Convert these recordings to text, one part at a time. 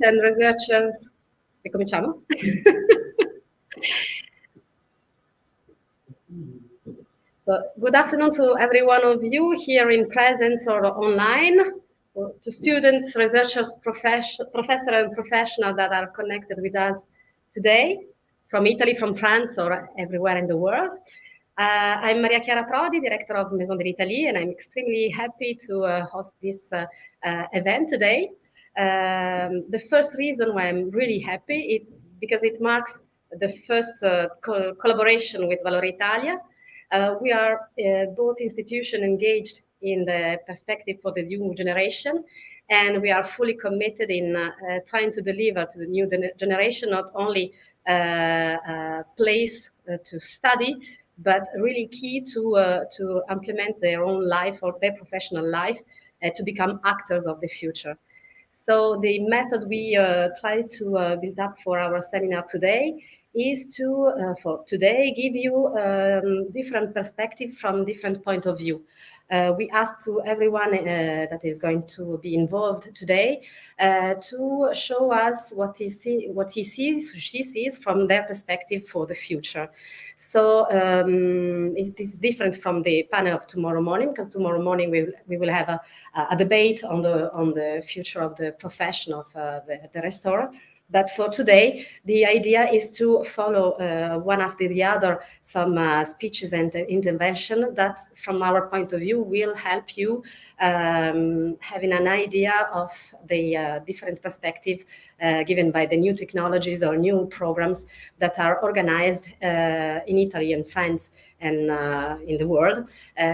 students and researchers. Ricominciamo? So, good afternoon to every one of you here in presence or online, or to students, researchers, professors and professionals that are connected with us today from Italy, from France, or everywhere in the world. I'm Maria Chiara Prodi, Director of Maison de l'Italie, and I'm extremely happy to host this event today. The first reason why I'm really happy is because it marks the first collaboration with Valore Italia. We are both institutions engaged in the perspective for the new generation, and we are fully committed in trying to deliver to the new generation not only a place to study, but really key to implement their own life or their professional life to become actors of the future. So the method we try to build up for our seminar today is to, for today, give you different perspective from different point of view. We ask to everyone that is going to be involved today to show us what he sees, she sees from their perspective for the future. So it is different from the panel of tomorrow morning, because tomorrow morning we will have a debate on the future of the profession of the restaurant. But for today, the idea is to follow one after the other some speeches and intervention that, from our point of view, will help you having an idea of the different perspective given by the new technologies or new programs that are organized in Italy and France and in the world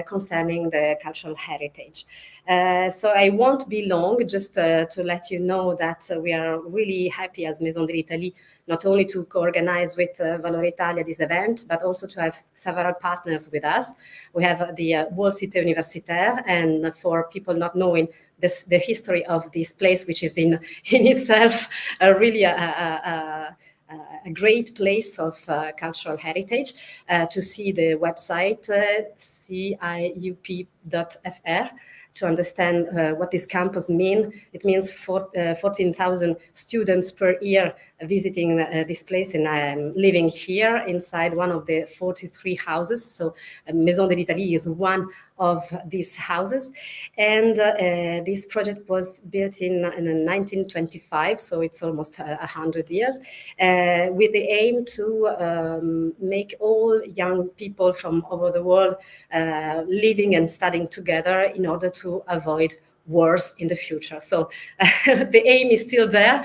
concerning the cultural heritage. So I won't be long, just to let you know that we are really happy as Maison de l'Italie not only to co-organize with Valore Italia this event, but also to have several partners with us. We have the World Cité Universitaire, and for people not knowing the history of this place, which is in itself really a great place of cultural heritage, to see the website ciup.fr to understand what this campus means. It means 14,000 students per year visiting this place and living here inside one of the 43 houses. So Maison de l'Italie is one of these houses. And this project was built in 1925, so it's almost 100 years, with the aim to make all young people from over the world living and studying together in order to avoid wars in the future. So the aim is still there.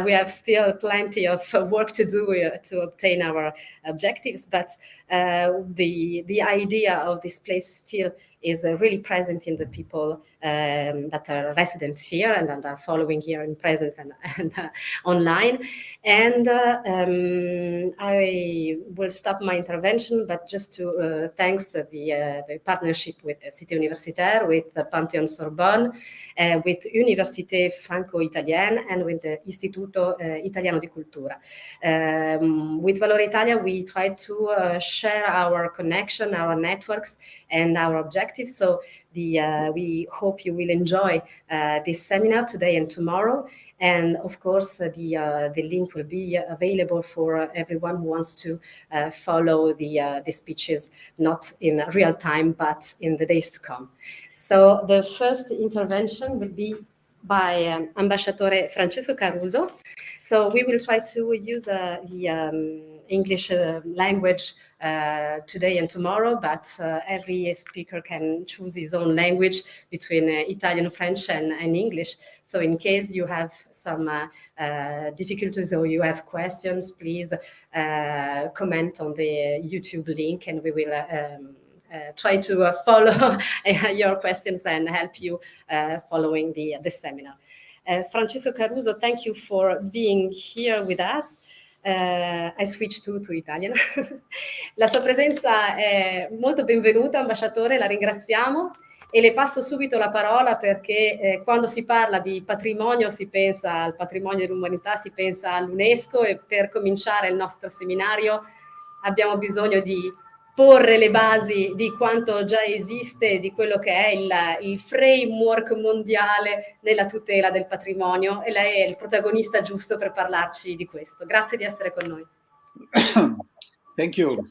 We have still plenty of work to do to obtain our objectives, but the idea of this place still is really present in the people that are residents here and that are following here in presence and online. And I will stop my intervention, but just to thanks the partnership with Cité Universitaire, with Panthéon Sorbonne, with Université Franco-Italienne, and with the Istituto Italiano di Cultura. With Valore Italia, we try to share our connection, our networks, and our objectives. So we hope you will enjoy this seminar today and tomorrow. And of course, the link will be available for everyone who wants to follow the speeches, not in real time, but in the days to come. So the first intervention will be by Ambasciatore Francesco Caruso. So we will try to use the English language today and tomorrow, but every speaker can choose his own language between Italian, French, and English. So in case you have some difficulties or you have questions, please comment on the YouTube link, and we will try to follow your questions and help you following the seminar. Francesco Caruso, thank you for being here with us. I switch to Italian. La sua presenza è molto benvenuta, ambasciatore, la ringraziamo e le passo subito la parola perché quando si parla di patrimonio si pensa al patrimonio dell'umanità, si pensa all'UNESCO, e per cominciare il nostro seminario abbiamo bisogno di porre le basi di quanto già esiste, di quello che è il framework mondiale nella tutela del patrimonio, e lei è il protagonista giusto per parlarci di questo. Grazie di essere con noi. Thank you.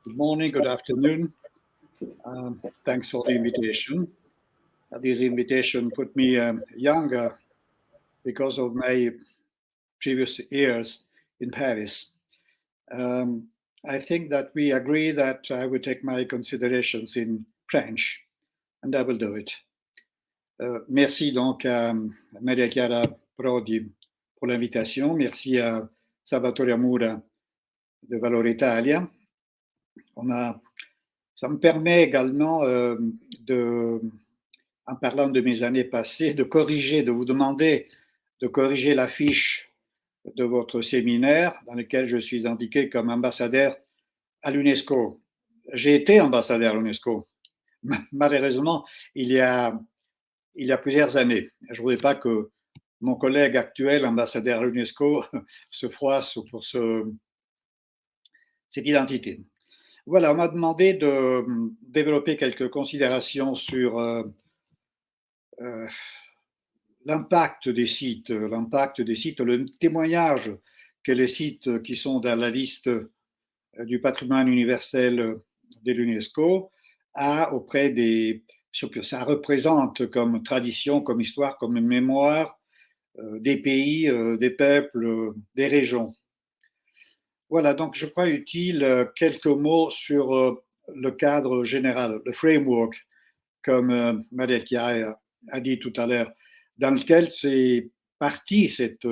Good morning, good afternoon. Thanks for the invitation. This invitation put me younger because of my previous years in Paris. I think that we agree that I will take my considerations in French, and I will do it. Merci donc à Maria Chiara Prodi pour l'invitation. Merci à Salvatore Amura de Valor Italia. Ça me permet également, en parlant de mes années passées, de vous demander de corriger l'affiche de votre séminaire dans lequel je suis indiqué comme ambassadeur à l'UNESCO. J'ai été ambassadeur à l'UNESCO, malheureusement, il y a plusieurs années. Je ne voudrais pas que mon collègue actuel, ambassadeur à l'UNESCO, se froisse pour cette identité. Voilà, on m'a demandé de développer quelques considérations sur l'impact des sites, le témoignage que les sites qui sont dans la liste du patrimoine universel de l'UNESCO a auprès ce que ça représente comme tradition, comme histoire, comme mémoire des pays, des peuples, des régions. Voilà, donc je crois utile quelques mots sur le cadre général, le framework, comme Maria Chiara a dit tout à l'heure, dans lequel c'est parti cette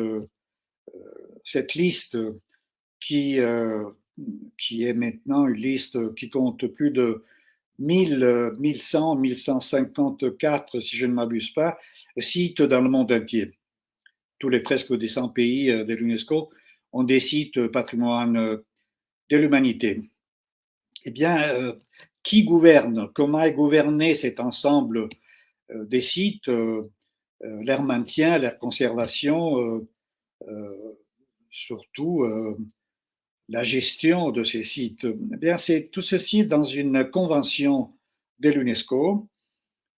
liste qui est maintenant une liste qui compte plus de 1154, si je ne m'abuse pas, sites dans le monde entier. Tous les presque des 100 pays de l'UNESCO ont des sites patrimoine de l'humanité. Eh bien, qui gouverne? Comment est gouverné cet ensemble des sites, leur maintien, leur conservation, surtout la gestion de ces sites? Eh bien, c'est tout ceci dans une convention de l'UNESCO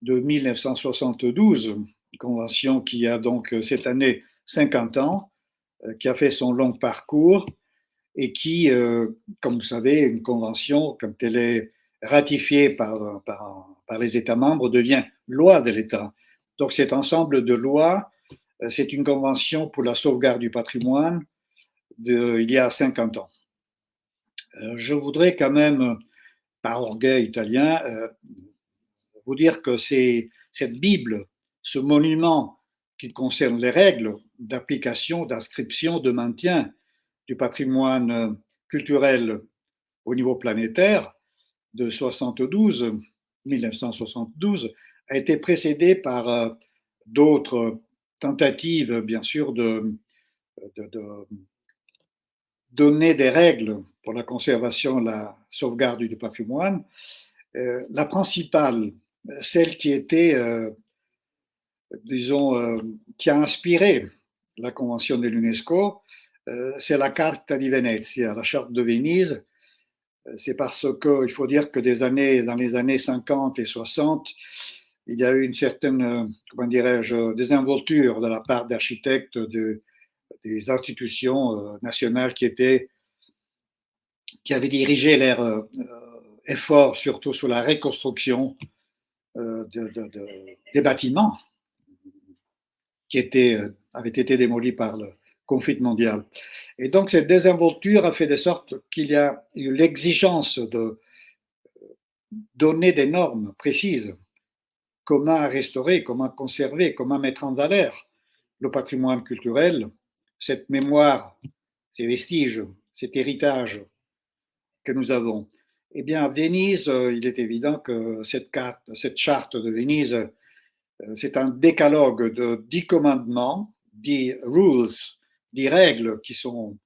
de 1972, une convention qui a donc cette année 50 ans, qui a fait son long parcours et qui, comme vous savez, une convention, quand elle est ratifiée par les États membres, devient loi de l'État. Donc cet ensemble de lois, c'est une convention pour la sauvegarde du patrimoine il y a 50 ans. Je voudrais quand même, par orgueil italien, vous dire que cette Bible, ce monument qui concerne les règles d'application, d'inscription, de maintien du patrimoine culturel au niveau planétaire de 1972, a été précédée par d'autres tentatives, bien sûr, de donner des règles pour la conservation, la sauvegarde du patrimoine. La principale, celle qui était, qui a inspiré la Convention de l'UNESCO, c'est la Carta di Venezia, la Charte de Venise. C'est parce qu'il faut dire que dans les années 50 et 60, il y a eu une certaine, comment dirais-je, désinvolture de la part d'architectes des institutions nationales qui avaient dirigé leurs efforts surtout sur la reconstruction des bâtiments qui avaient été démolis par le conflit mondial. Et donc cette désinvolture a fait de sorte qu'il y a eu l'exigence de donner des normes précises, comment restaurer, comment conserver, comment mettre en valeur le patrimoine culturel, cette mémoire, ces vestiges, cet héritage que nous avons. Eh bien, à Venise, il est évident que cette charte de Venise, c'est un décalogue de 10 commandements, 10 rules, 10 règles qui sont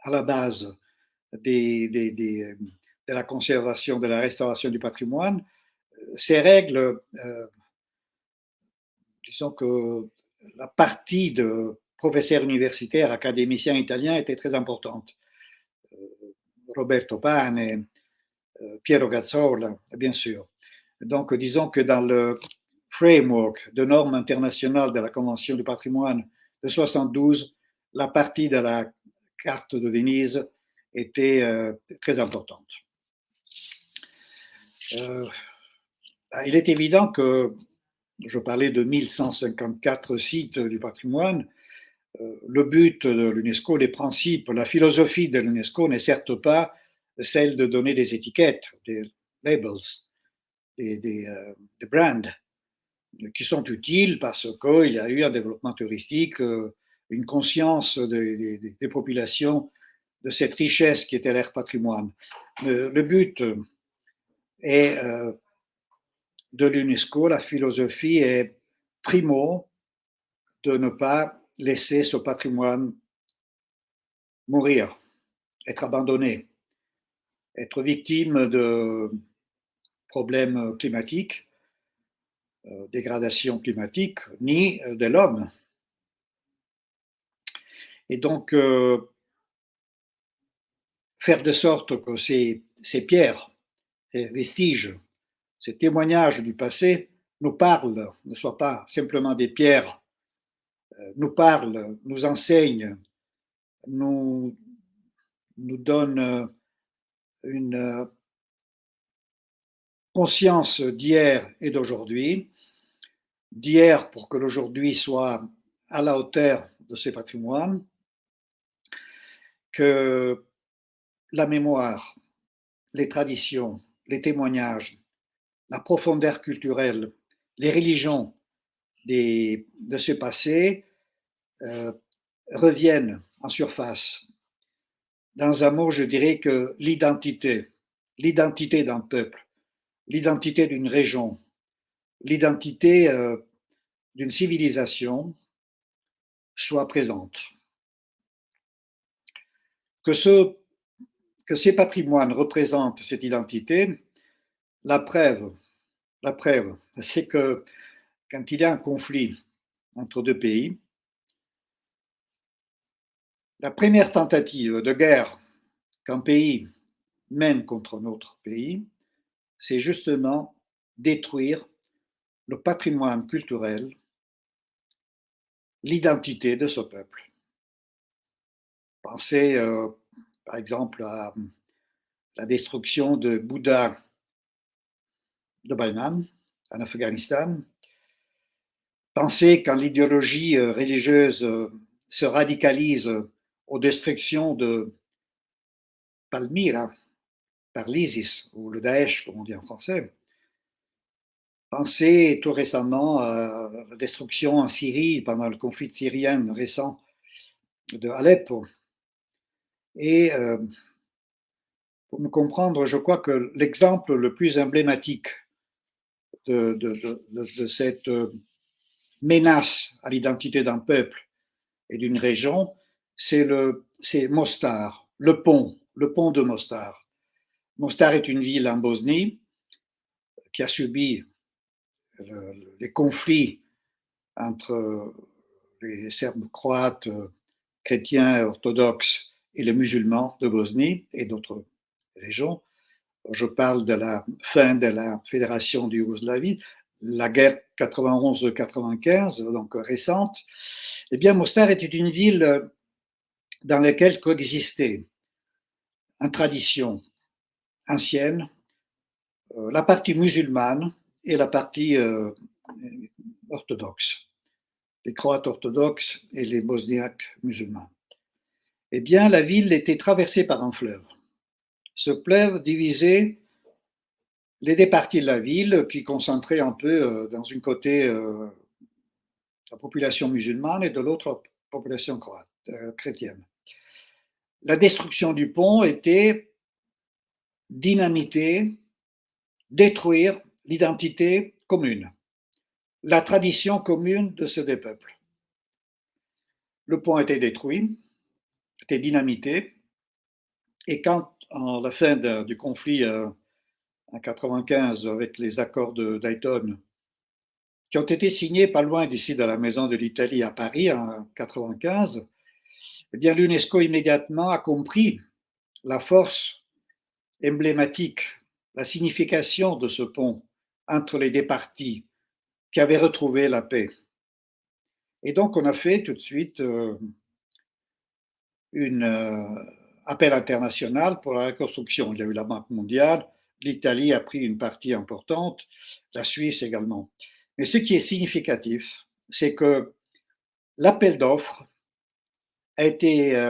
à la base de la conservation, de la restauration du patrimoine. Ces règles, disons que la partie de professeurs universitaires, académiciens italiens était très importante. Roberto Pane, Piero Gazzola, bien sûr. Donc, disons que dans le framework de normes internationales de la Convention du patrimoine de 72, la partie de la carte de Venise était très importante. Il est évident que, je parlais de 1154 sites du patrimoine, le but de l'UNESCO, les principes, la philosophie de l'UNESCO n'est certes pas celle de donner des étiquettes, des labels, des brands, qui sont utiles parce qu'il y a eu un développement touristique, une conscience des populations de cette richesse qui était leur patrimoine. Le but est de l'UNESCO, la philosophie est primo de ne pas laisser ce patrimoine mourir, être abandonné, être victime de problèmes climatiques, dégradation climatique, ni de l'homme. Et donc, faire de sorte que ces pierres, ces vestiges, ces témoignages du passé nous parlent, ne soient pas simplement des pierres, nous parlent, nous enseignent, nous donnent une conscience d'hier et d'aujourd'hui, d'hier pour que l'aujourd'hui soit à la hauteur de ces patrimoines, que la mémoire, les traditions, les témoignages, la profondeur culturelle, les religions de ce passé reviennent en surface. Dans un mot, je dirais que l'identité d'un peuple, l'identité d'une région, l'identité d'une civilisation soit présente. Que ces patrimoines représentent cette identité, la preuve, c'est que quand il y a un conflit entre deux pays, la première tentative de guerre qu'un pays mène contre un autre pays, c'est justement détruire le patrimoine culturel, l'identité de ce peuple. Pensez par exemple à la destruction de Bouddha de Bainan en Afghanistan. Pensez quand l'idéologie religieuse se radicalise aux destructions de Palmyra par l'ISIS ou le Daesh, comme on dit en français. Pensez tout récemment à la destruction en Syrie pendant le conflit syrien récent de Alep. Et pour me comprendre, je crois que l'exemple le plus emblématique de cette menace à l'identité d'un peuple et d'une région, c'est Mostar, le pont de Mostar. Mostar est une ville en Bosnie qui a subi les conflits entre les Serbes croates, chrétiens orthodoxes et les musulmans de Bosnie et d'autres régions. Je parle de la fin de la fédération de Yougoslavie, la guerre 91-95, donc récente. Eh bien, Mostar était une ville dans laquelle coexistait en tradition ancienne la partie musulmane et la partie orthodoxe, les Croates orthodoxes et les Bosniaques musulmans. Eh bien, la ville était traversée par un fleuve. Ce fleuve divisait les deux parties de la ville qui concentraient un peu dans une côté la population musulmane et de l'autre population chrétienne. La destruction du pont était dynamiter, détruire l'identité commune, la tradition commune de ces deux peuples. Le pont était détruit, était dynamité, et quand, à la fin du conflit en 1995 avec les accords de Dayton, qui ont été signés pas loin d'ici de la Maison de l'Italie à Paris en 1995, eh bien l'UNESCO immédiatement a compris la force emblématique la signification de ce pont entre les deux parties qui avaient retrouvé la paix. Et donc, on a fait tout de suite un appel international pour la reconstruction. Il y a eu la Banque mondiale, l'Italie a pris une partie importante, la Suisse également. Mais ce qui est significatif, c'est que l'appel d'offres a été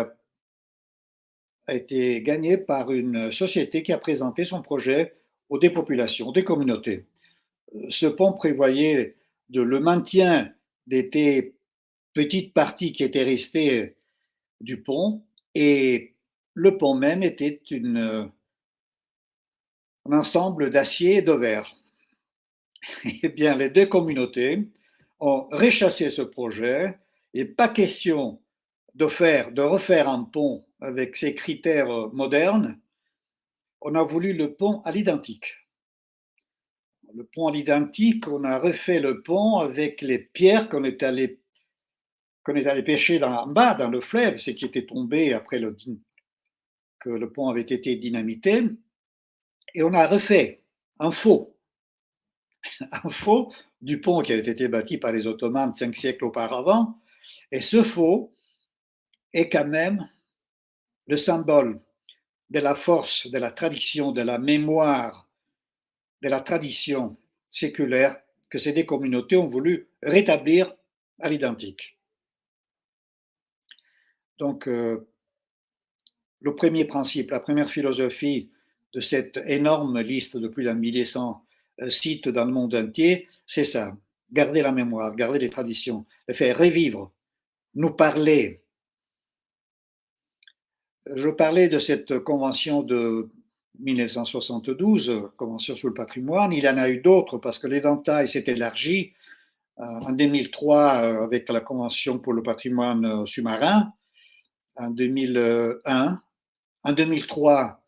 gagné par une société qui a présenté son projet aux des populations, des communautés. Ce pont prévoyait le maintien des petites parties qui étaient restées du pont, et le pont même était un ensemble d'acier et de verre. Eh bien, les deux communautés ont rechassé ce projet, et pas question de refaire un pont avec ces critères modernes. On a voulu le pont à l'identique. Le pont à l'identique, on a refait le pont avec les pierres qu'on est allé pêcher en bas, dans le fleuve, ce qui était tombé après que le pont avait été dynamité. Et on a refait un faux, un faux du pont qui avait été bâti par les Ottomans 5 siècles auparavant. Et ce faux est quand même le symbole de la force, de la tradition, de la mémoire, de la tradition séculaire que ces deux communautés ont voulu rétablir à l'identique. Donc, le premier principe, la première philosophie de cette énorme liste de plus d'un 1100 sites dans le monde entier, c'est ça, garder la mémoire, garder les traditions, les faire revivre, nous parler. Je parlais de cette convention de 1972, convention sur le patrimoine. Il y en a eu d'autres parce que l'éventail s'est élargi en 2003 avec la convention pour le patrimoine sous-marin, en 2001. En 2003,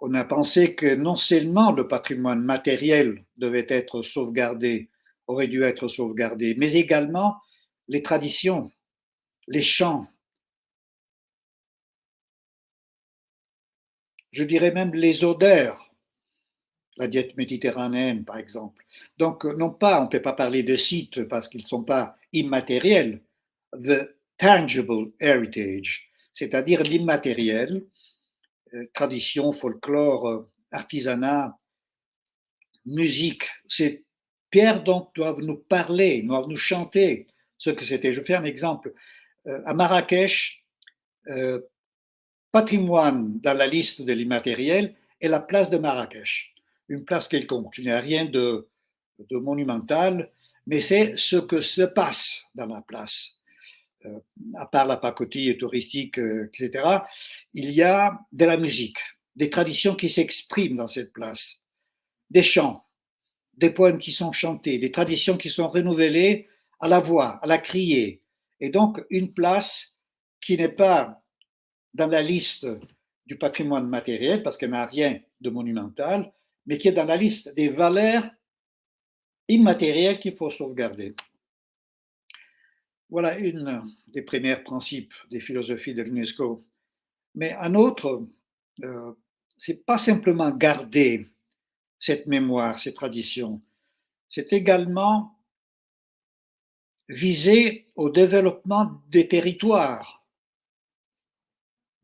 on a pensé que non seulement le patrimoine matériel devait être sauvegardé, aurait dû être sauvegardé, mais également les traditions, les chants, je dirais même les odeurs, la diète méditerranéenne par exemple. Donc non pas, on ne peut pas parler de sites parce qu'ils ne sont pas immatériels, the tangible heritage, c'est-à-dire l'immatériel, tradition, folklore, artisanat, musique, ces pierres donc doivent nous parler, doivent nous chanter ce que c'était. Je fais un exemple. À Marrakech, patrimoine dans la liste de l'immatériel est la place de Marrakech, une place quelconque. Il n'y a rien de monumental, mais c'est ce que se passe dans la place. À part la pacotille touristique, etc., il y a de la musique, des traditions qui s'expriment dans cette place, des chants, des poèmes qui sont chantés, des traditions qui sont renouvelées à la voix, à la crier. Et donc, une place qui n'est pas dans la liste du patrimoine matériel, parce qu'elle n'a rien de monumental, mais qui est dans la liste des valeurs immatérielles qu'il faut sauvegarder. Voilà une des premiers principes des philosophies de l'UNESCO. Mais un autre, c'est pas simplement garder cette mémoire, ces traditions, c'est également viser au développement des territoires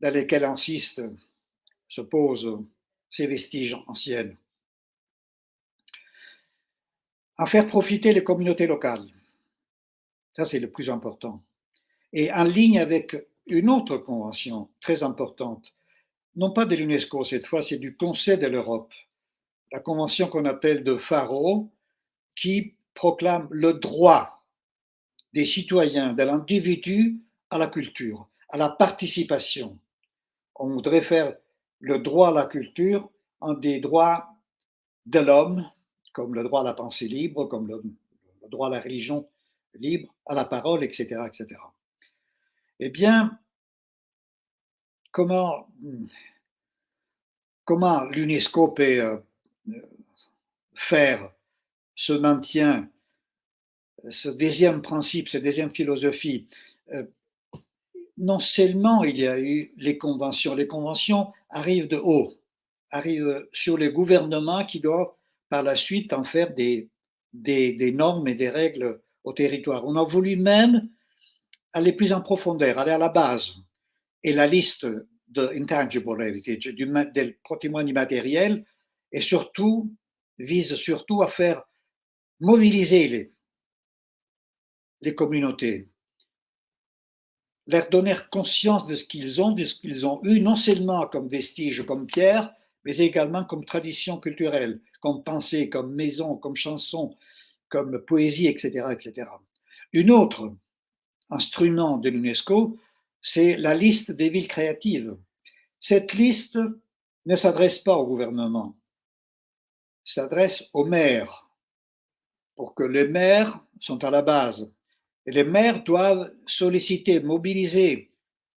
dans lesquels insistent, se posent ces vestiges anciennes. En faire profiter les communautés locales. Ça, c'est le plus important. Et en ligne avec une autre convention très importante, non pas de l'UNESCO cette fois, c'est du Conseil de l'Europe, la convention qu'on appelle de Faro, qui proclame le droit des citoyens, de l'individu à la culture, à la participation. On voudrait faire le droit à la culture en des droits de l'homme, comme le droit à la pensée libre, comme le droit à la religion libre, à la parole, etc., etc. Eh bien, comment l'UNESCO peut faire ce maintien, ce deuxième principe, cette deuxième philosophie? Non seulement il y a eu les conventions arrivent de haut, arrive sur les gouvernements qui doivent par la suite en faire des normes et des règles au territoire. On a voulu même aller plus en profondeur, aller à la base. Et la liste de intangible heritage, del patrimonio immatériel, et surtout, vise surtout à faire mobiliser les communautés, leur donner conscience de ce qu'ils ont eu, non seulement comme vestige, comme pierre, mais également comme tradition culturelle, comme pensée, comme maison, comme chanson, comme poésie, etc., etc. Une autre instrument de l'UNESCO, c'est la liste des villes créatives. Cette liste ne s'adresse pas au gouvernement, s'adresse aux maires, pour que les maires sont à la base. Et les maires doivent solliciter, mobiliser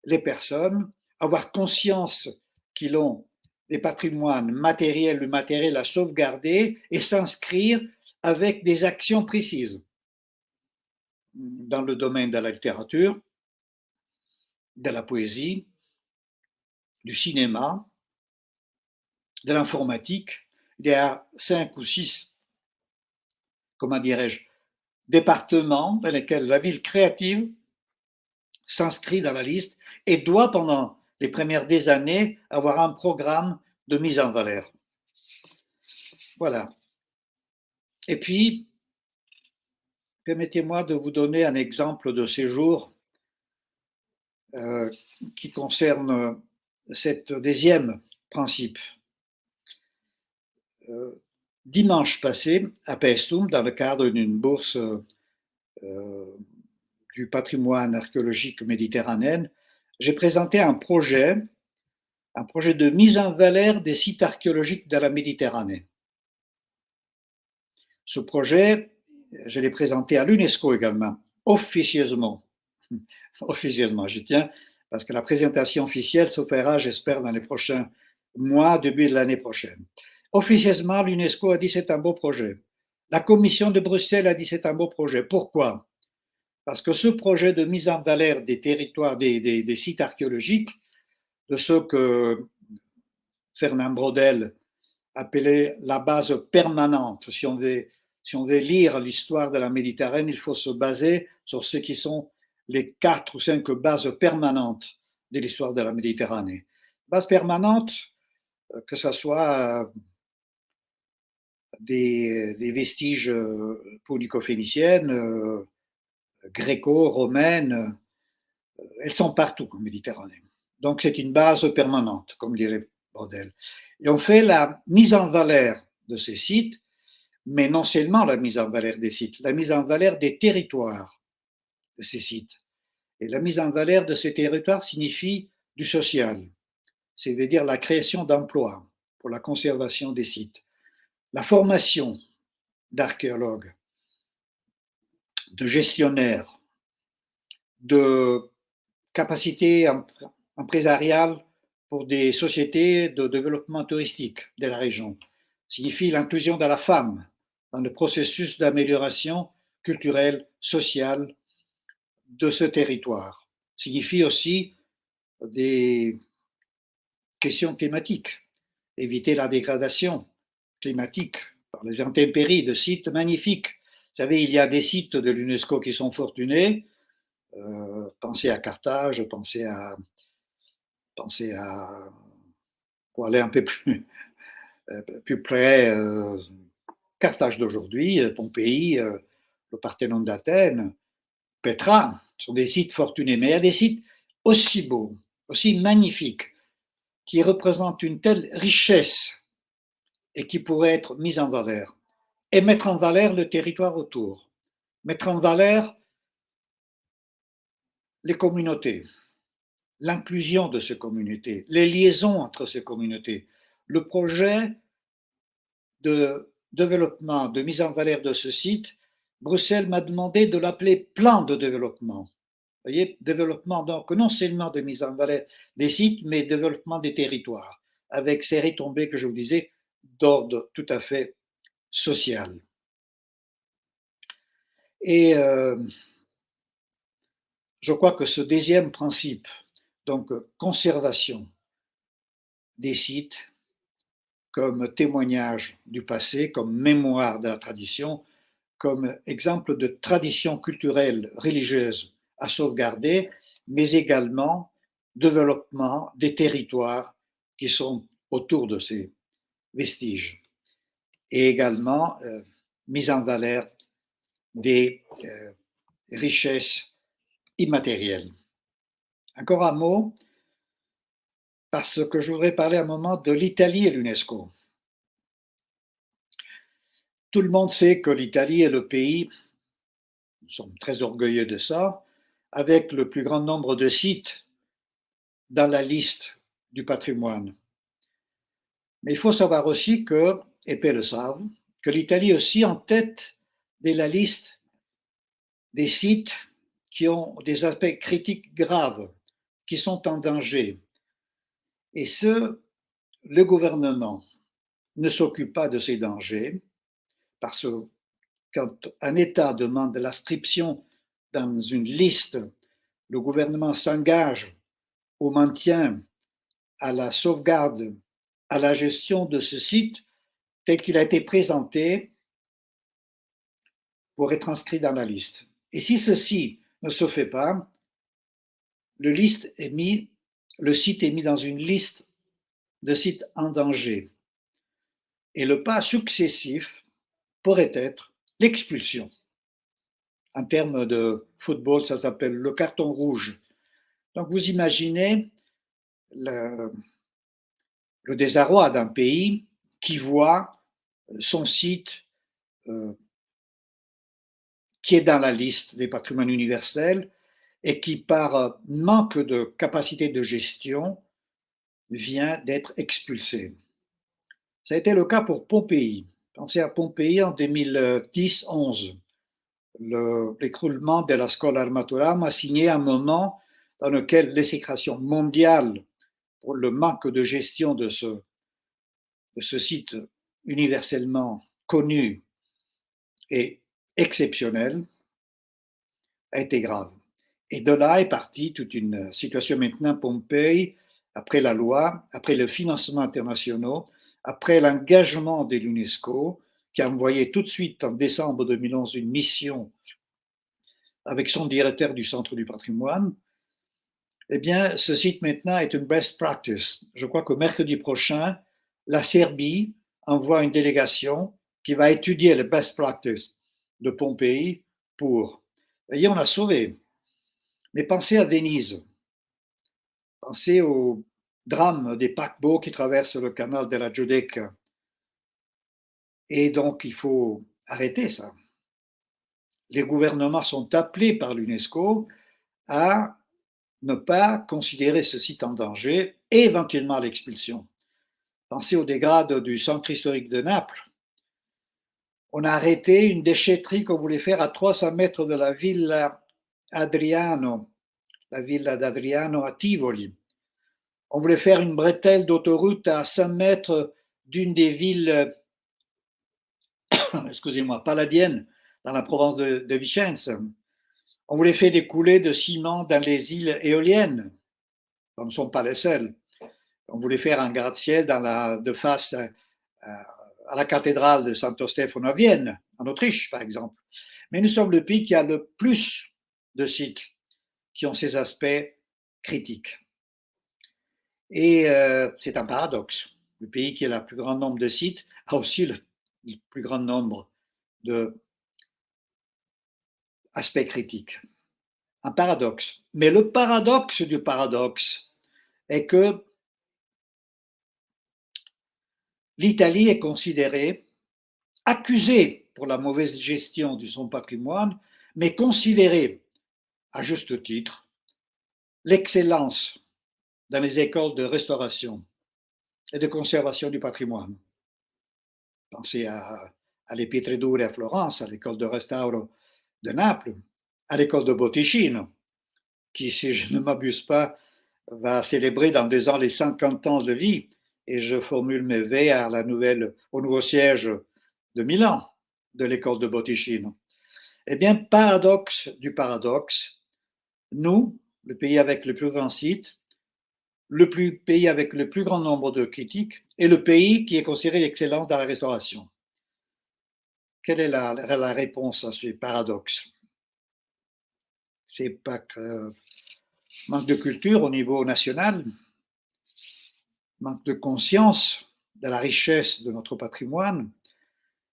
les personnes, avoir conscience qu'ils ont des patrimoines matériels ou immatériels à sauvegarder et s'inscrire avec des actions précises dans le domaine de la littérature, de la poésie, du cinéma, de l'informatique. Il y a 5 ou 6, comment dirais-je, départements dans lesquels la ville créative s'inscrit dans la liste et doit, pendant les premières des années, avoir un programme de mise en valeur. Voilà. Et puis, permettez-moi de vous donner un exemple de séjour qui concerne cette deuxième principe. Dimanche passé, à Paestum, dans le cadre d'une bourse du patrimoine archéologique méditerranéen, j'ai présenté un projet de mise en valeur des sites archéologiques de la Méditerranée. Ce projet, je l'ai présenté à l'UNESCO également, officieusement. Officieusement, je tiens, parce que la présentation officielle s'opérera, j'espère, dans les prochains mois, début de l'année prochaine. Officieusement, l'UNESCO a dit c'est un beau projet. La Commission de Bruxelles a dit c'est un beau projet. Pourquoi? Parce que ce projet de mise en valeur des territoires, des sites archéologiques, de ce que Fernand Braudel appelait la base permanente. Si on veut lire l'histoire de la Méditerranée, il faut se baser sur ce qui sont les 4 ou 5 bases permanentes de l'histoire de la Méditerranée. Bases permanentes, que ce soit des vestiges punico-phéniciennes, gréco-romaines, elles sont partout en Méditerranée. Donc c'est une base permanente, comme dirait Braudel. Et on fait la mise en valeur de ces sites, mais non seulement la mise en valeur des sites, la mise en valeur des territoires de ces sites. Et la mise en valeur de ces territoires signifie du social, c'est-à-dire la création d'emplois pour la conservation des sites, la formation d'archéologues, de gestionnaires, de capacités empresariales pour des sociétés de développement touristique de la région, signifie l'inclusion de la femme dans le processus d'amélioration culturelle, sociale de ce territoire. Signifie aussi des questions climatiques, éviter la dégradation climatique par les intempéries de sites magnifiques. Vous savez, il y a des sites de l'UNESCO qui sont fortunés. Pensez à Carthage, pensez à, pour aller un peu plus près, Carthage d'aujourd'hui, Pompéi, le Parthénon d'Athènes, Petra, sont des sites fortunés. Mais il y a des sites aussi beaux, aussi magnifiques, qui représentent une telle richesse et qui pourraient être mis en valeur. Et mettre en valeur le territoire autour. Mettre en valeur les communautés, l'inclusion de ces communautés, les liaisons entre ces communautés. Le projet de développement, de mise en valeur de ce site, Bruxelles m'a demandé de l'appeler plan de développement. Vous voyez, développement donc non seulement de mise en valeur des sites, mais développement des territoires, avec ces retombées que je vous disais d'ordre tout à fait social. Et je crois que ce deuxième principe, donc conservation des sites, comme témoignage du passé, comme mémoire de la tradition, comme exemple de tradition culturelle religieuse à sauvegarder, mais également développement des territoires qui sont autour de ces vestiges et également mise en valeur des richesses immatérielles. Encore un mot, parce que je voudrais parler un moment de l'Italie et l'UNESCO. Tout le monde sait que l'Italie est le pays, nous sommes très orgueilleux de ça, avec le plus grand nombre de sites dans la liste du patrimoine. Mais il faut savoir aussi que, et peu le savent, que l'Italie est aussi en tête de la liste des sites qui ont des aspects critiques graves, qui sont en danger. Et le gouvernement ne s'occupe pas de ces dangers, parce que quand un État demande l'inscription dans une liste, le gouvernement s'engage au maintien, à la sauvegarde, à la gestion de ce site tel qu'il a été présenté pour être inscrit dans la liste. Et si ceci ne se fait pas, le site est mis dans une liste de sites en danger. Et le pas successif pourrait être l'expulsion. En termes de football, ça s'appelle le carton rouge. Donc vous imaginez le désarroi d'un pays qui voit son site qui est dans la liste des patrimoines universels et qui, par manque de capacité de gestion, vient d'être expulsé. Ça a été le cas pour Pompéi. Pensez à Pompéi en 2010-11. L'écroulement de la Scola Armaturam a signé un moment dans lequel l'exécration mondiale pour le manque de gestion de ce site universellement connu et exceptionnel a été grave. Et de là est partie toute une situation maintenant Pompéi, après la loi, après le financement international, après l'engagement de l'UNESCO, qui a envoyé tout de suite en décembre 2011 une mission avec son directeur du Centre du patrimoine. Eh bien, ce site maintenant est une best practice. Je crois que mercredi prochain, la Serbie envoie une délégation qui va étudier les best practices de Pompéi pour. Et on a sauvé. Mais pensez à Venise. Pensez au drame des paquebots qui traversent le canal de la Giudecca. Et donc, il faut arrêter ça. Les gouvernements sont appelés par l'UNESCO à ne pas considérer ce site en danger et éventuellement à l'expulsion. Pensez aux dégâts du centre historique de Naples. On a arrêté une déchetterie qu'on voulait faire à 300 mètres de la villa Adriano, la villa d'Adriano à Tivoli. On voulait faire une bretelle d'autoroute à 100 mètres d'une des villes, excusez-moi, palladiennes, dans la province de Vicenza. On voulait faire des coulées de ciment dans les îles éoliennes. Ce ne sont pas les seuls. On voulait faire un gratte-ciel de face à la cathédrale de Santo Stefano à Vienne, en Autriche, par exemple. Mais nous sommes le pays qui a le plus de sites qui ont ces aspects critiques. Et c'est un paradoxe. Le pays qui a le plus grand nombre de sites a aussi le plus grand nombre d'aspects critiques. Un paradoxe. Mais le paradoxe du paradoxe est que l'Italie est considérée, accusée pour la mauvaise gestion de son patrimoine, mais considérée, à juste titre, l'excellence dans les écoles de restauration et de conservation du patrimoine. Pensez à les Pietredure à Florence, à l'école de restauro de Naples, à l'école de Botticino, qui, si je ne m'abuse pas, va célébrer dans 2 ans les 50 ans de vie, et je formule mes vœux au nouveau siège de Milan de l'école de Botticino. Eh bien, paradoxe du paradoxe, nous, le pays avec le plus grand site, pays avec le plus grand nombre de critiques et le pays qui est considéré l'excellence dans la restauration. Quelle est la réponse à ces paradoxes? C'est pas que manque de culture au niveau national, manque de conscience de la richesse de notre patrimoine,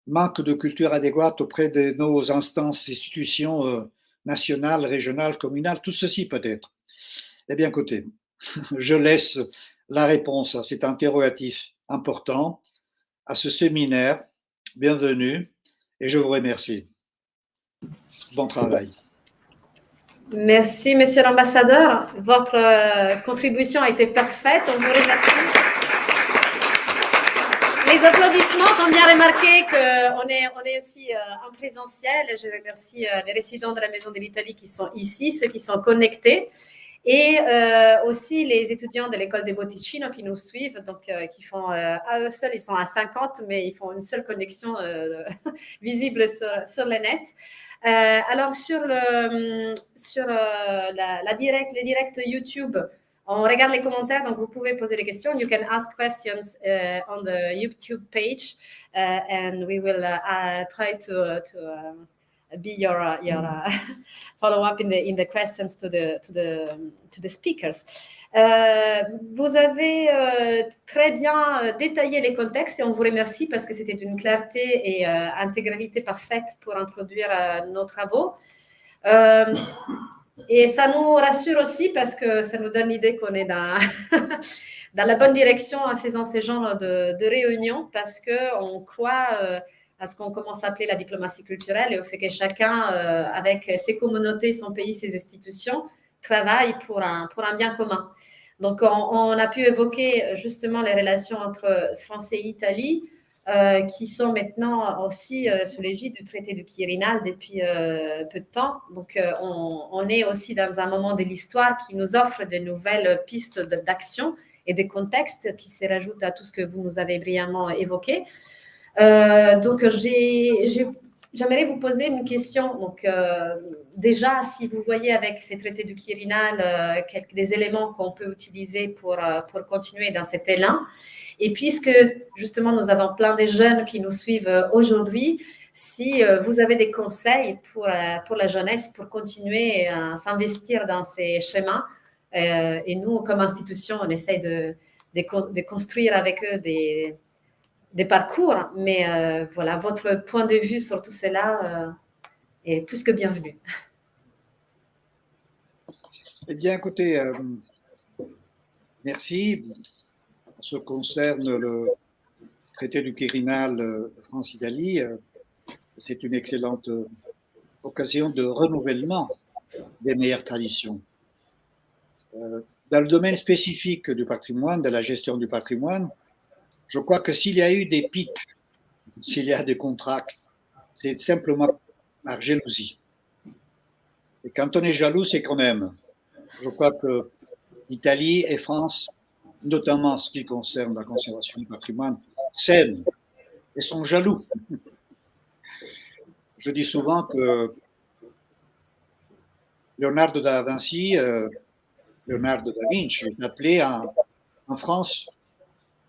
manque de culture adéquate auprès de nos instances, institutions nationales, régionales, communales, tout ceci peut-être. Eh bien, écoutez, je laisse la réponse à cet interrogatif important, à ce séminaire. Bienvenue et je vous remercie. Bon travail. Merci, monsieur l'ambassadeur. Votre contribution a été parfaite. On vous remercie. Les applaudissements font bien remarquer qu'on est aussi en présentiel. Je remercie les résidents de la Maison de l'Italie qui sont ici, ceux qui sont connectés, et aussi les étudiants de l'école des Botticino qui nous suivent, donc qui font à eux seuls, ils sont à 50, mais ils font une seule connexion visible sur le net. Alors sur les directs YouTube, on regarde les commentaires, donc vous pouvez poser des questions. You can ask questions on the YouTube page, and we will try to be your follow up in the questions to the speakers. Vous avez très bien détaillé les contextes et on vous remercie parce que c'était d'une clarté et intégralité parfaite pour introduire nos travaux. Et ça nous rassure aussi parce que ça nous donne l'idée qu'on est dans la bonne direction en faisant ces genres de réunions, parce qu'on croit à ce qu'on commence à appeler la diplomatie culturelle et au fait que chacun, avec ses communautés, son pays, ses institutions, travaille pour un bien commun. Donc, on a pu évoquer justement les relations entre France et Italie, qui sont maintenant aussi sous l'égide du traité de Quirinal depuis peu de temps. Donc, on est aussi dans un moment de l'histoire qui nous offre de nouvelles pistes d'action et des contextes qui se rajoutent à tout ce que vous nous avez brillamment évoqué. Donc, j'aimerais vous poser une question. Donc, déjà, si vous voyez avec ces traités du Quirinal des éléments qu'on peut utiliser pour continuer dans cet élan, et puisque justement nous avons plein de jeunes qui nous suivent aujourd'hui, si vous avez des conseils pour la jeunesse pour continuer à s'investir dans ces schémas, et nous, comme institution, on essaye de construire avec eux des parcours, mais voilà, votre point de vue sur tout cela est plus que bienvenu. Eh bien, écoutez, merci. En ce qui concerne le traité du Quirinal France-Italie, c'est une excellente occasion de renouvellement des meilleures traditions. Dans le domaine spécifique du patrimoine, de la gestion du patrimoine, je crois que s'il y a eu des pics, s'il y a des contracts, c'est simplement par jalousie. Et quand on est jaloux, c'est qu'on aime. Je crois que l'Italie et France, notamment en ce qui concerne la conservation du patrimoine, s'aiment et sont jaloux. Je dis souvent que Leonardo da Vinci est appelé en France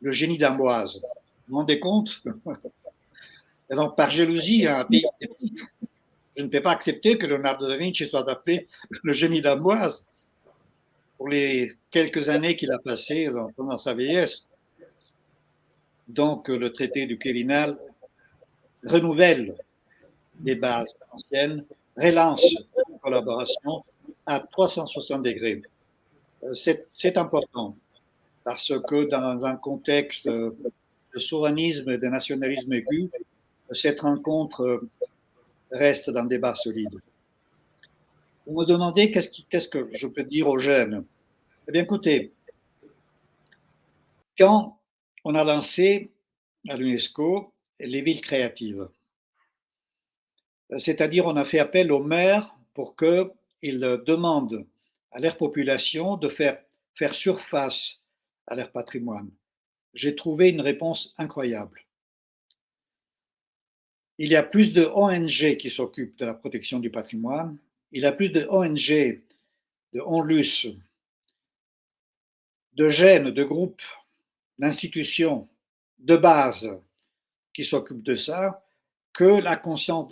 le génie d'Amboise. Vous vous rendez compte? Et donc, par jalousie, un pays, je ne peux pas accepter que Leonardo da Vinci soit appelé le génie d'Amboise pour les quelques années qu'il a passées pendant sa vieillesse. Donc, le traité du Quirinal renouvelle des bases anciennes, relance la collaboration à 360 degrés. C'est important parce que dans un contexte de souverainisme et de nationalisme aigu, cette rencontre reste dans des bases solides. Vous me demandez qu'est-ce que je peux dire aux jeunes? Eh bien, écoutez, quand on a lancé à l'UNESCO les villes créatives, c'est-à-dire on a fait appel aux maires pour qu'ils demandent à leur population de faire surface à leur patrimoine. J'ai trouvé une réponse incroyable. Il y a plus de ONG qui s'occupent de la protection du patrimoine. Il y a plus de ONG, de ONLUS, de gènes, de groupes, d'institutions de base qui s'occupent de ça que la conscience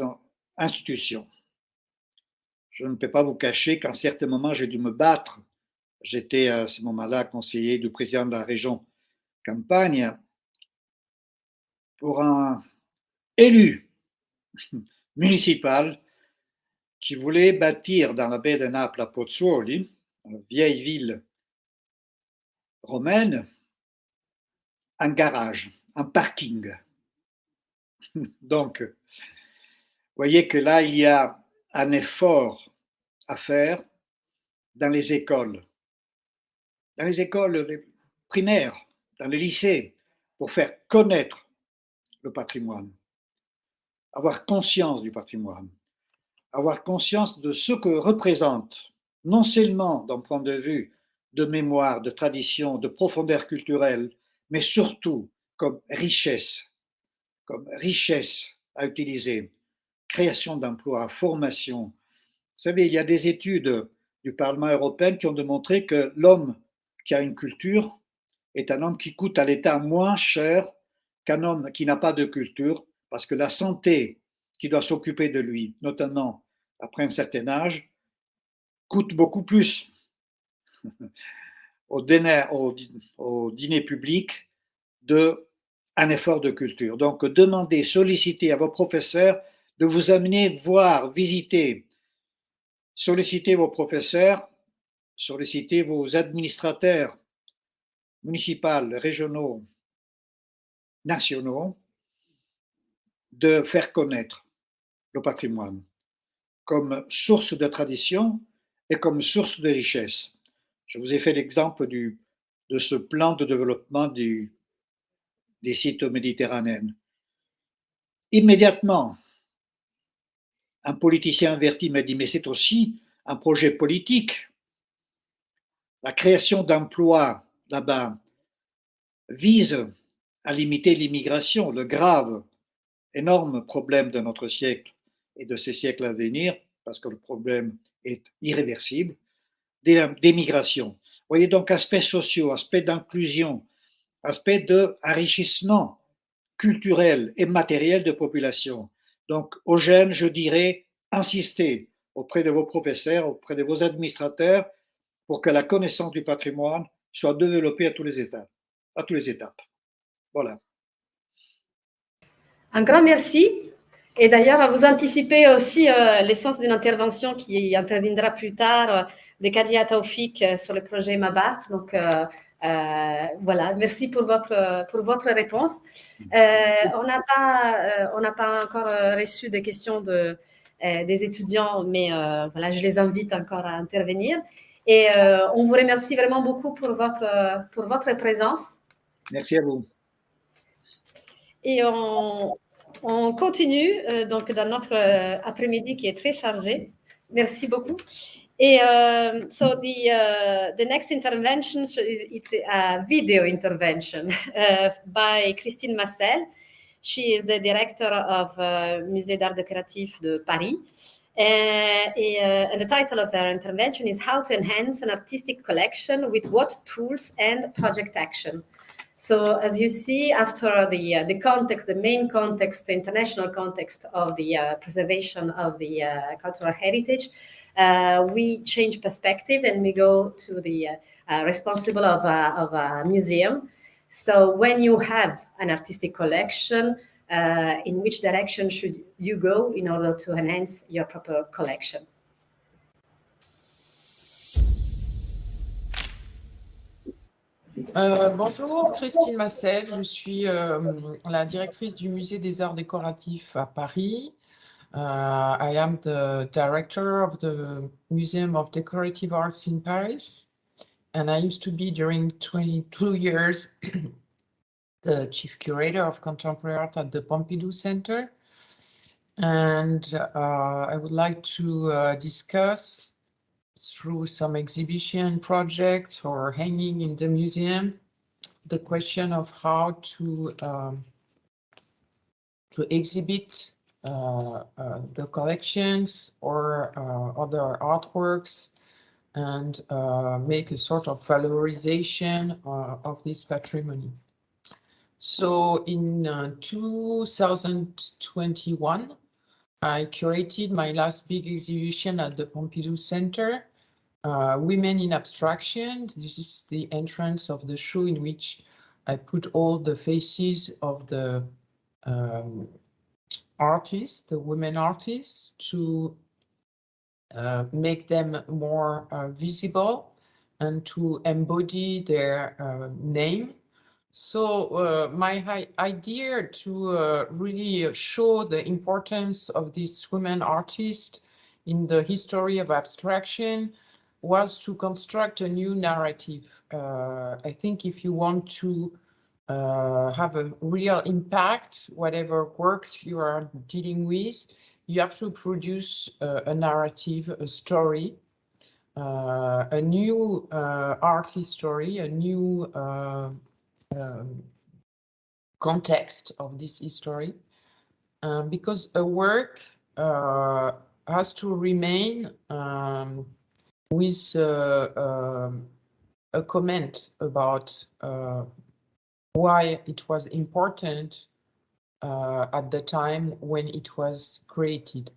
d'institution. Je ne peux pas vous cacher qu'à un certain moment, j'ai dû me battre. J'étais à ce moment-là conseiller du président de la région Campagne pour un élu municipal qui voulait bâtir dans la baie de Naples à Pozzuoli, une vieille ville romaine, un garage, un parking. Donc, vous voyez que là, il y a un effort à faire dans les écoles primaires, dans les lycées, pour faire connaître le patrimoine, avoir conscience du patrimoine, avoir conscience de ce que représente, non seulement d'un point de vue de mémoire, de tradition, de profondeur culturelle, mais surtout comme richesse à utiliser, création d'emplois, formation. Vous savez, il y a des études du Parlement européen qui ont démontré que l'homme qui a une culture est un homme qui coûte à l'État moins cher qu'un homme qui n'a pas de culture, parce que la santé qui doit s'occuper de lui, notamment après un certain âge, coûte beaucoup plus au dîner public d'un effort de culture. Donc, demandez, sollicitez à vos professeurs de vous amener voir, visiter, sollicitez vos professeurs, sollicitez vos administrateurs municipaux, régionaux, nationaux, de faire connaître le patrimoine comme source de tradition et comme source de richesse. Je vous ai fait l'exemple de ce plan de développement des sites méditerranéens. Immédiatement, un politicien averti m'a dit, mais c'est aussi un projet politique. La création d'emplois là-bas vise à limiter l'immigration, le grave, énorme problème de notre siècle et de ces siècles à venir, parce que le problème est irréversible, d'émigration. Vous voyez donc aspects sociaux, aspects d'inclusion, aspects d'enrichissement culturel et matériel de population. Donc aux jeunes, je dirais, insistez auprès de vos professeurs, auprès de vos administrateurs, pour que la connaissance du patrimoine soit développée à tous les étapes. Voilà. Un grand merci. Et d'ailleurs, vous anticipez aussi l'essence d'une intervention qui interviendra plus tard de Kadja Taoufik sur le projet Mabat. Donc, voilà, merci pour votre réponse. On n'a pas encore reçu des questions des étudiants, mais voilà, je les invite encore à intervenir. Et on vous remercie vraiment beaucoup pour votre présence. Merci à vous. Et on continue donc dans notre après-midi qui est très chargé. Merci beaucoup. Et so the next intervention it's a video intervention by Christine Massel. She is the director of Musée d'Art Décoratif de Paris. And the title of her intervention is How to Enhance an Artistic Collection with What Tools and Project Action. So as you see, after the context, the main context, the international context of the preservation of the cultural heritage, we change perspective and we go to the responsible of a museum. So when you have an artistic collection, in which direction should you go in order to enhance your proper collection? Bonjour, Christine Massel, je suis la directrice du Musée des Arts Décoratifs à Paris. I am the director of the Museum of Decorative Arts in Paris, and I used to be during 22 years the chief curator of contemporary art at the Pompidou Center. And I would like to discuss through some exhibition projects or hanging in the museum, the question of how to exhibit the collections or other artworks and make a sort of valorization of this patrimony. So in 2021, I curated my last big exhibition at the Pompidou Center, Women in Abstraction. This is the entrance of the show in which I put all the faces of the artists, the women artists, to make them more visible and to embody their name. So my idea to really show the importance of this women artist in the history of abstraction was to construct a new narrative. I think if you want to have a real impact, whatever works you are dealing with, you have to produce a narrative, a story, a new art history, a new context of this history, because a work has to remain with a comment about why it was important at the time when it was created.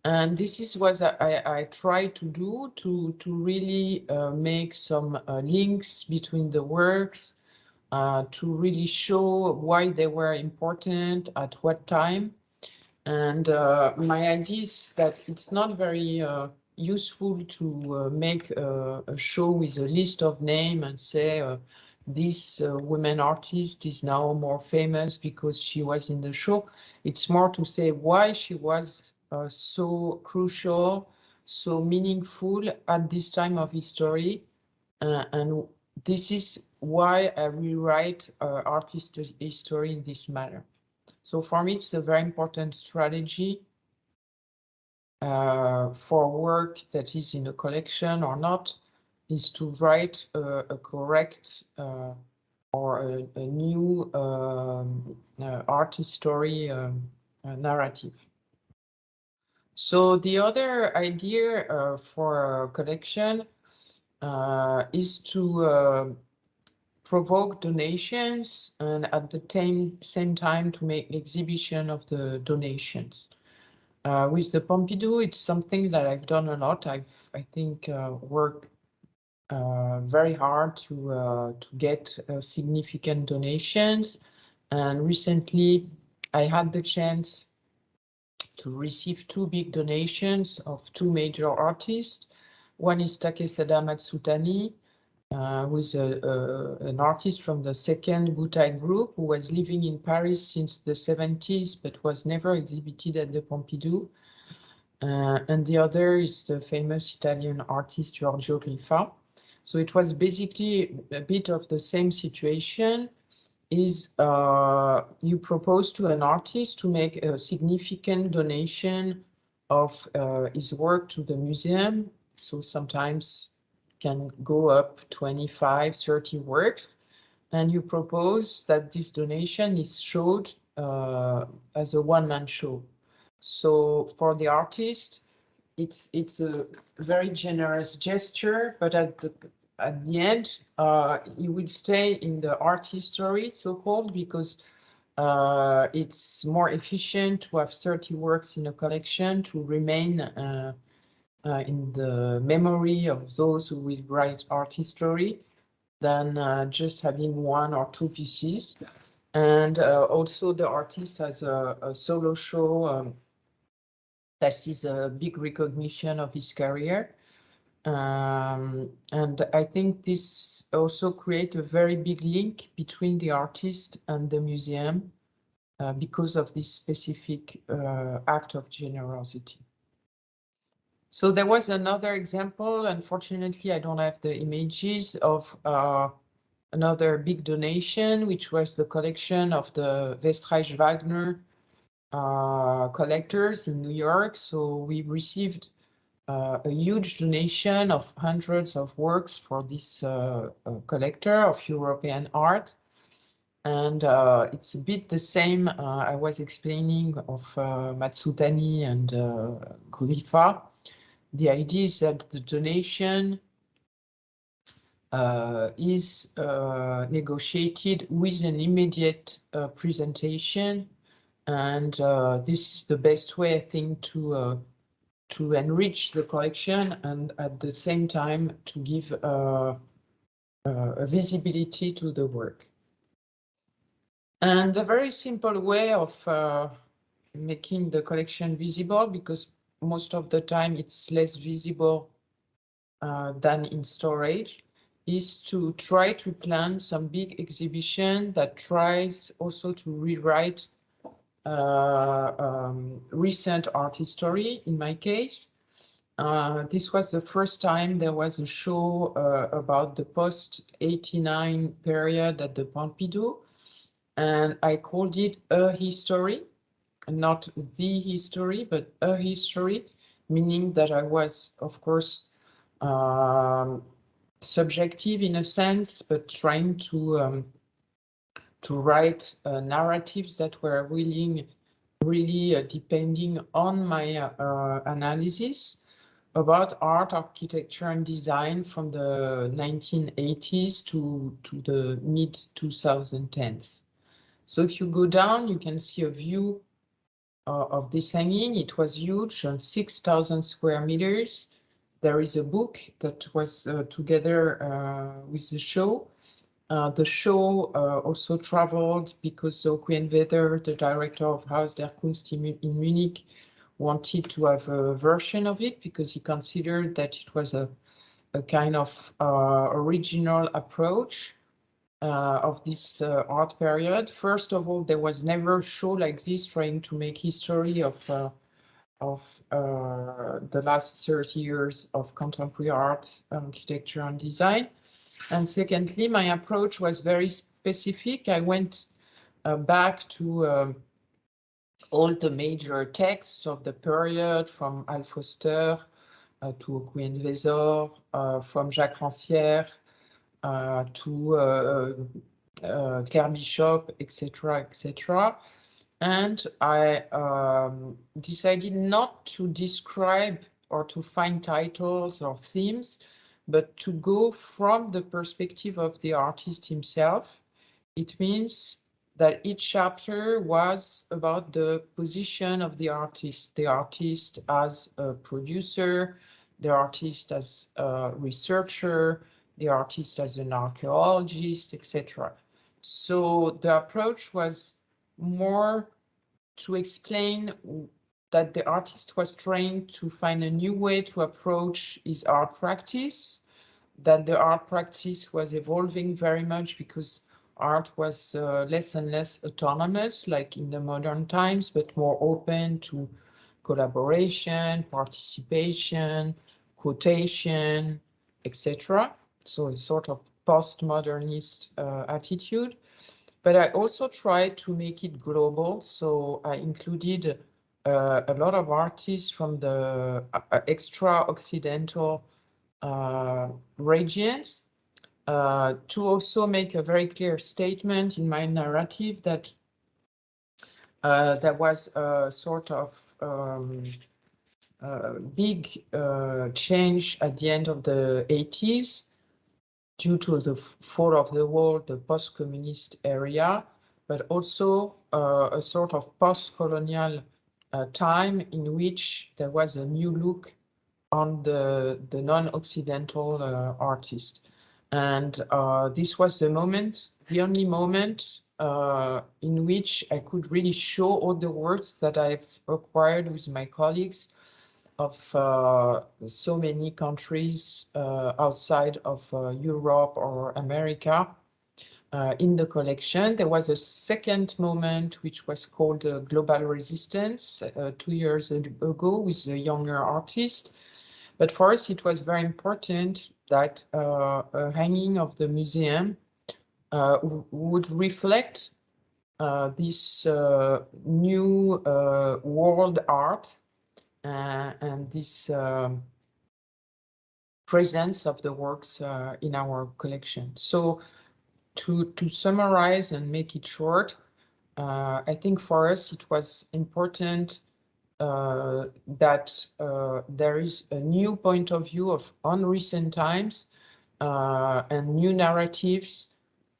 And this is what I try to do, to really make some links between the works, to really show why they were important, at what time. And my idea is that it's not very useful to make a show with a list of names and say this woman artist is now more famous because she was in the show. It's more to say why she was so crucial, so meaningful at this time of history. And this is why I rewrite artist history in this manner. So for me, it's a very important strategy for work that is in a collection or not, is to write a correct or a new art history narrative. So the other idea for a collection is to provoke donations and at the same time to make exhibition of the donations. With the Pompidou, it's something that I've done a lot. I think worked very hard to get significant donations. And recently I had the chance to receive two big donations of two major artists. One is Takesada Matsutani, who is an artist from the second Gutai group, who was living in Paris since the 70s, but was never exhibited at the Pompidou. And the other is the famous Italian artist Giorgio Griffa. So it was basically a bit of the same situation. Is you propose to an artist to make a significant donation of his work to the museum. So sometimes can go up 25, 30 works. And you propose that this donation is showed as a one-man show. So for the artist, it's a very generous gesture, but at the end, you will stay in the art history, so-called, because it's more efficient to have 30 works in a collection to remain in the memory of those who will write art history than just having one or two pieces. And also the artist has a solo show that is a big recognition of his career. And I think this also creates a very big link between the artist and the museum because of this specific act of generosity. So there was another example. Unfortunately, I don't have the images of another big donation, which was the collection of the Westreich Wagner collectors in New York. So we received a huge donation of hundreds of works for this collector of European art. And it's a bit the same I was explaining of Matsutani and Griffa. The idea is that the donation is negotiated with an immediate presentation, and this is the best way, I think, to enrich the collection and at the same time to give a visibility to the work. And a very simple way of making the collection visible, because most of the time it's less visible than in storage, is to try to plan some big exhibition that tries also to rewrite recent art history. In my case, this was the first time there was a show about the post-89 period at the Pompidou, and I called it A History, not the history, but a history, meaning that I was, of course, subjective in a sense, but trying to write narratives that were really depending on my analysis about art, architecture, and design from the 1980s to the mid-2010s. So if you go down, you can see a view of this hanging. It was huge, on 6,000 square meters. There is a book that was together with the show. The show also traveled because Queen Weather, the director of Haus der Kunst in Munich, wanted to have a version of it because he considered that it was a kind of original approach of this art period. First of all, there was never a show like this trying to make history of the last 30 years of contemporary art, architecture, and design. And secondly, my approach was very specific. I went back to all the major texts of the period, from Alfoster to Queen Vezor, from Jacques Rancière to Claire Bishop, etc., etc. And I decided not to describe or to find titles or themes, but to go from the perspective of the artist himself. It means that each chapter was about the position of the artist as a producer, the artist as a researcher, the artist as an archaeologist, etc. So the approach was more to explain that the artist was trying to find a new way to approach his art practice, that the art practice was evolving very much because art was less and less autonomous, like in the modern times, but more open to collaboration, participation, quotation, etc. So a sort of postmodernist attitude. But I also tried to make it global, so I included a lot of artists from the extra-occidental regions to also make a very clear statement in my narrative that there was a sort of big change at the end of the 80s due to the fall of the wall, the post-communist area, but also a sort of post-colonial time in which there was a new look on the non-Occidental artist. And this was the moment, the only moment in which I could really show all the works that I've acquired with my colleagues of so many countries outside of Europe or America in the collection. There was a second moment which was called Global Resistance 2 years ago with a younger artist. But for us, it was very important that a hanging of the museum would reflect this new world art and this presence of the works in our collection. So to summarize and make it short, I think for us it was important that there is a new point of view on recent times and new narratives,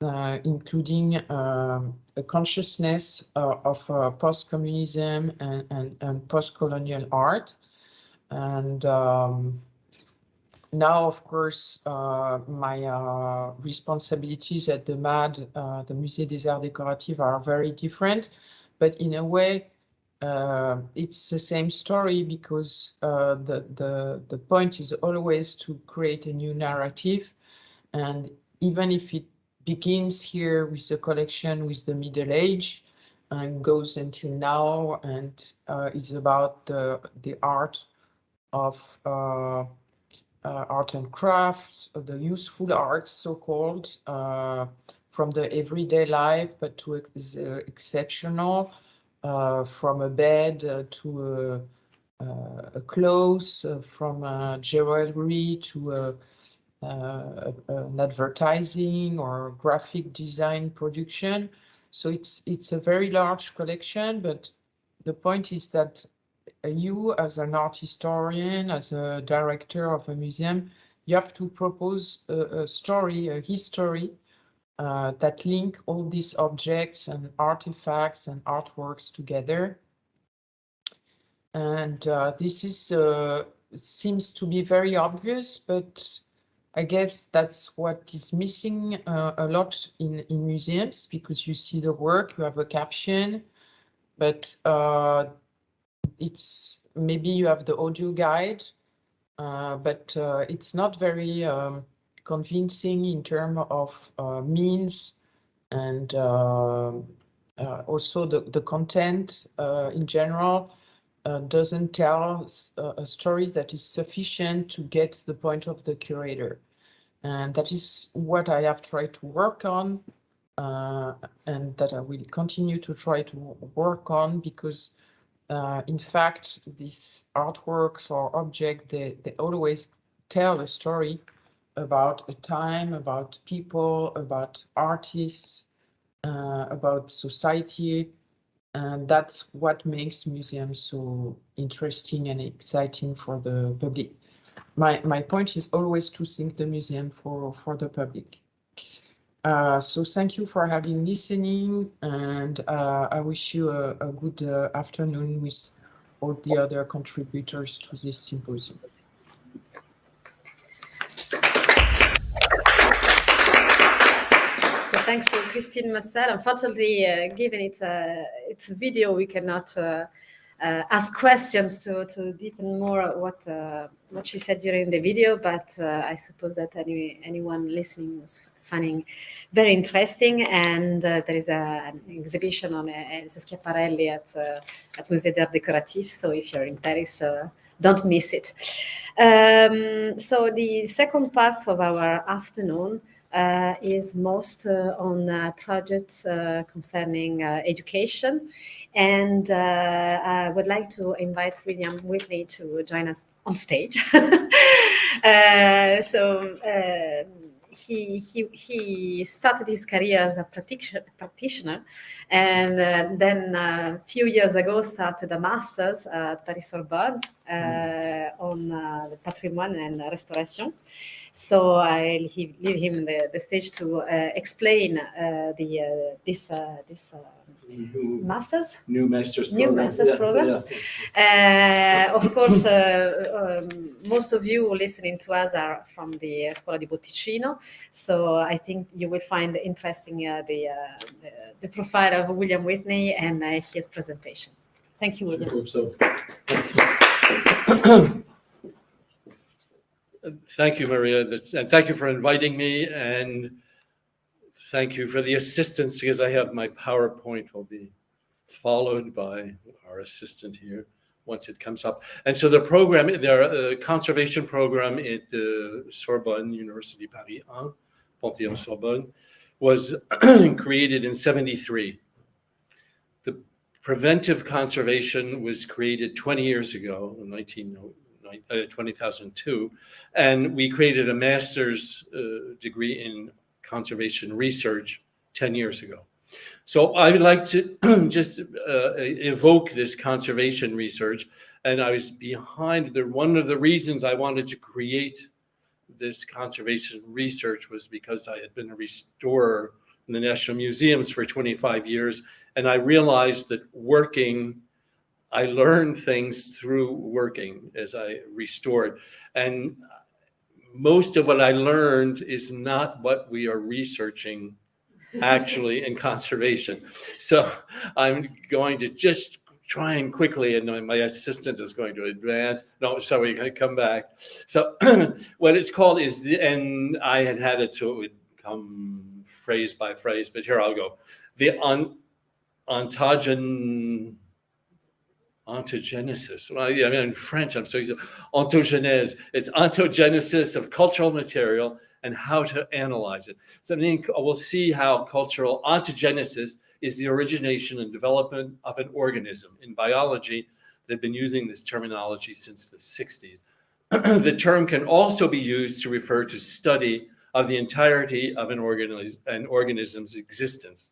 including a consciousness of post-communism and post-colonial art. And now, of course, my responsibilities at the MAD, the Musée des Arts Décoratifs, are very different, but in a way, it's the same story, because the point is always to create a new narrative. And even if it begins here with the collection with the Middle Age and goes until now, and it's about the art of art and crafts, the useful arts, so-called, from the everyday life, but to exceptional, from a bed to a clothes, from jewelry to an advertising or graphic design production. So it's a very large collection, but the point is that you, as an art historian, as a director of a museum, you have to propose a story, a history that link all these objects and artifacts and artworks together. And this is seems to be very obvious, but I guess that's what is missing a lot in museums, because you see the work, you have a caption, but it's maybe you have the audio guide, but it's not very convincing in terms of means, and also the content in general doesn't tell a story that is sufficient to get the point of the curator. And that is what I have tried to work on, and that I will continue to try to work on, because in fact, these artworks or objects, they always tell a story about a time, about people, about artists, about society. And that's what makes museums so interesting and exciting for the public. My point is always to think the museum for the public. So thank you for having listening, and I wish you a good afternoon with all the other contributors to this symposium. So thanks to Christine Massel. Unfortunately, given it's a video, we cannot ask questions to deepen more what she said during the video. But I suppose that anyone listening was finding very interesting. And there is an exhibition on Schiaparelli at Musée d'Art Décoratif. So if you're in Paris, don't miss it. So the second part of our afternoon is most on projects concerning education. And I would like to invite William Whitley to join us on stage. He started his career as a practitioner, and then a few years ago started a master's at Paris Sorbonne on the patrimoine and restoration. So I'll leave him the stage to explain this master's new master's program. Yeah. Of course, most of you listening to us are from the Scuola di Botticino, so I think you will find interesting the profile of William Whitney and his presentation. Thank you, William. I hope so. Thank you, Maria, and thank you for inviting me, and thank you for the assistance, because I have my PowerPoint will be followed by our assistant here once it comes up. And so the program, the conservation program at the Sorbonne, University Paris 1, Panthéon-Sorbonne, was created in 1973. The preventive conservation was created 20 years ago, in 2002, and we created a master's degree in conservation research 10 years ago. So I would like to just evoke this conservation research. And I was behind one of the reasons I wanted to create this conservation research was because I had been a restorer in the National Museums for 25 years. And I realized that I learned things through working as I restored. And most of what I learned is not what we are researching actually in conservation. So I'm going to just try and quickly, and my assistant is going to advance. No, sorry, I come back. So what it's called is, and I had it so it would come phrase by phrase, but here I'll go. The ontogenesis. Well, yeah, I mean, in French, I'm so used to ontogenèse. It's ontogenesis of cultural material and how to analyze it. So I think we'll see how cultural ontogenesis is the origination and development of an organism. In biology, they've been using this terminology since the 60s. The term can also be used to refer to study of the entirety of an organism's existence.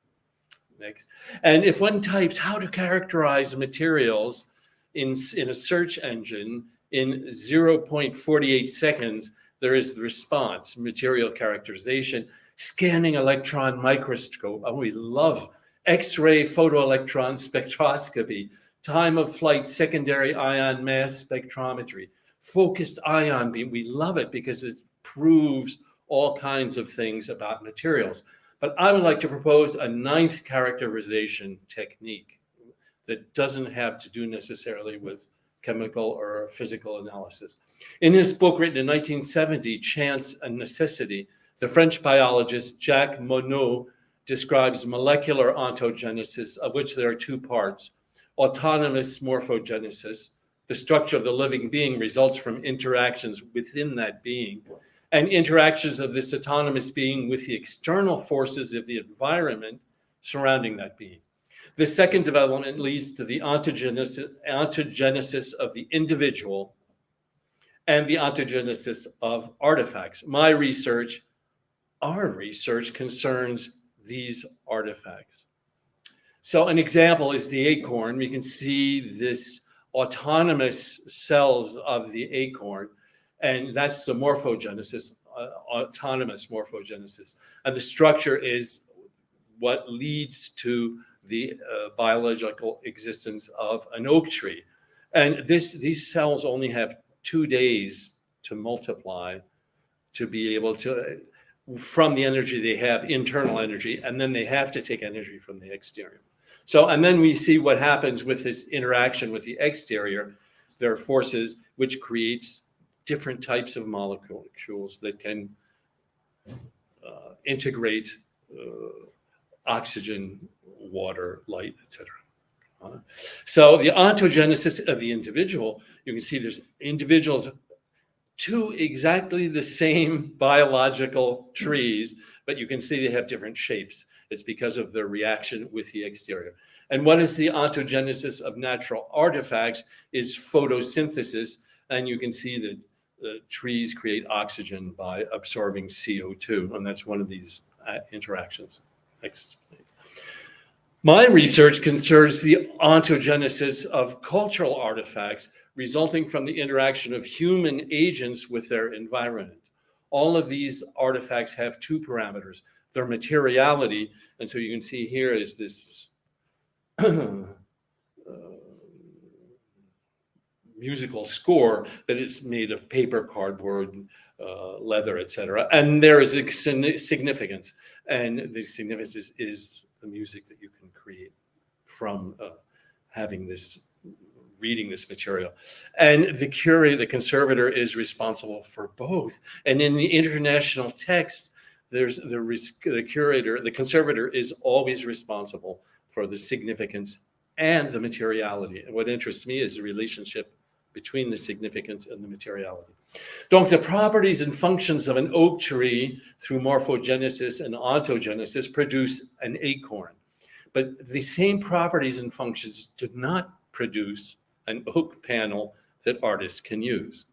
Next. And if one types how to characterize materials in a search engine in 0.48 seconds, there is the response: material characterization, scanning electron microscope. Oh, we love X-ray photoelectron spectroscopy, time of flight secondary ion mass spectrometry, focused ion beam. We love it because it proves all kinds of things about materials. But I would like to propose a ninth characterization technique that doesn't have to do necessarily with chemical or physical analysis. In his book written in 1970, Chance and Necessity, the French biologist Jacques Monod describes molecular ontogenesis, of which there are two parts: autonomous morphogenesis, the structure of the living being results from interactions within that being, and interactions of this autonomous being with the external forces of the environment surrounding that being. The second development leads to the ontogenesis of the individual and the ontogenesis of artifacts. Our research concerns these artifacts. So an example is the acorn. We can see this autonomous cells of the acorn, and that's the morphogenesis, autonomous morphogenesis. And the structure is what leads to the biological existence of an oak tree. And these cells only have 2 days to multiply to be able to, from the energy they have, internal energy, and then they have to take energy from the exterior. So, and then we see what happens with this interaction with the exterior. There are forces which creates different types of molecules that can integrate oxygen, water, light, etc. So the ontogenesis of the individual, you can see there's individuals, two exactly the same biological trees, but you can see they have different shapes. It's because of their reaction with the exterior. And what is the ontogenesis of natural artifacts is photosynthesis. And you can see that the trees create oxygen by absorbing CO2. And that's one of these interactions. Next. My research concerns the ontogenesis of cultural artifacts resulting from the interaction of human agents with their environment. All of these artifacts have two parameters: their materiality, and so you can see here is this musical score, but it's made of paper, cardboard, leather, etc. And there is a significance, and the significance is the music that you can create from having this, reading this material. And the curator, the conservator, is responsible for both. And in the international text, there's the curator, the conservator is always responsible for the significance and the materiality. And what interests me is the relationship between the significance and the materiality. Donc, the properties and functions of an oak tree through morphogenesis and ontogenesis produce an acorn. But the same properties and functions do not produce an oak panel that artists can use.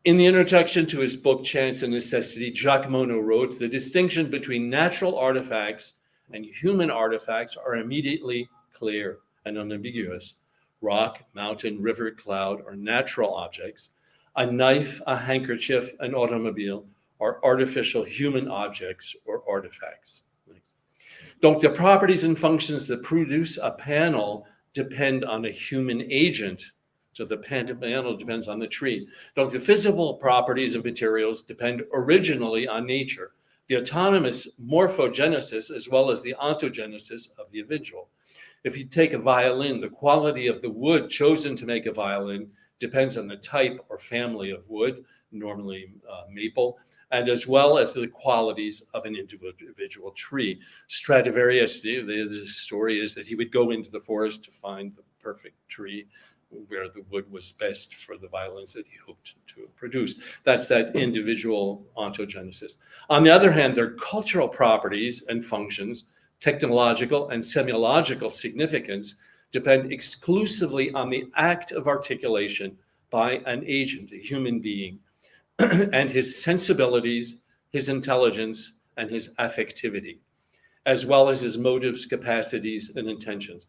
In the introduction to his book, Chance and Necessity, Jacques Monod wrote, "The distinction between natural artifacts and human artifacts are immediately clear and unambiguous. Rock, mountain, river, cloud are natural objects. A knife, a handkerchief, an automobile are artificial human objects or artifacts. Donc, the properties and functions that produce a panel depend on a human agent. So the panel depends on the tree. Donc, the physical properties of materials depend originally on nature, the autonomous morphogenesis as well as the ontogenesis of the individual. If you take a violin, the quality of the wood chosen to make a violin depends on the type or family of wood, normally maple, and as well as the qualities of an individual tree. Stradivarius, the story is that he would go into the forest to find the perfect tree where the wood was best for the violins that he hoped to produce. That's that individual ontogenesis. On the other hand, their cultural properties and functions, technological and semiological significance, depend exclusively on the act of articulation by an agent, a human being, and his sensibilities, his intelligence, and his affectivity, as well as his motives, capacities, and intentions.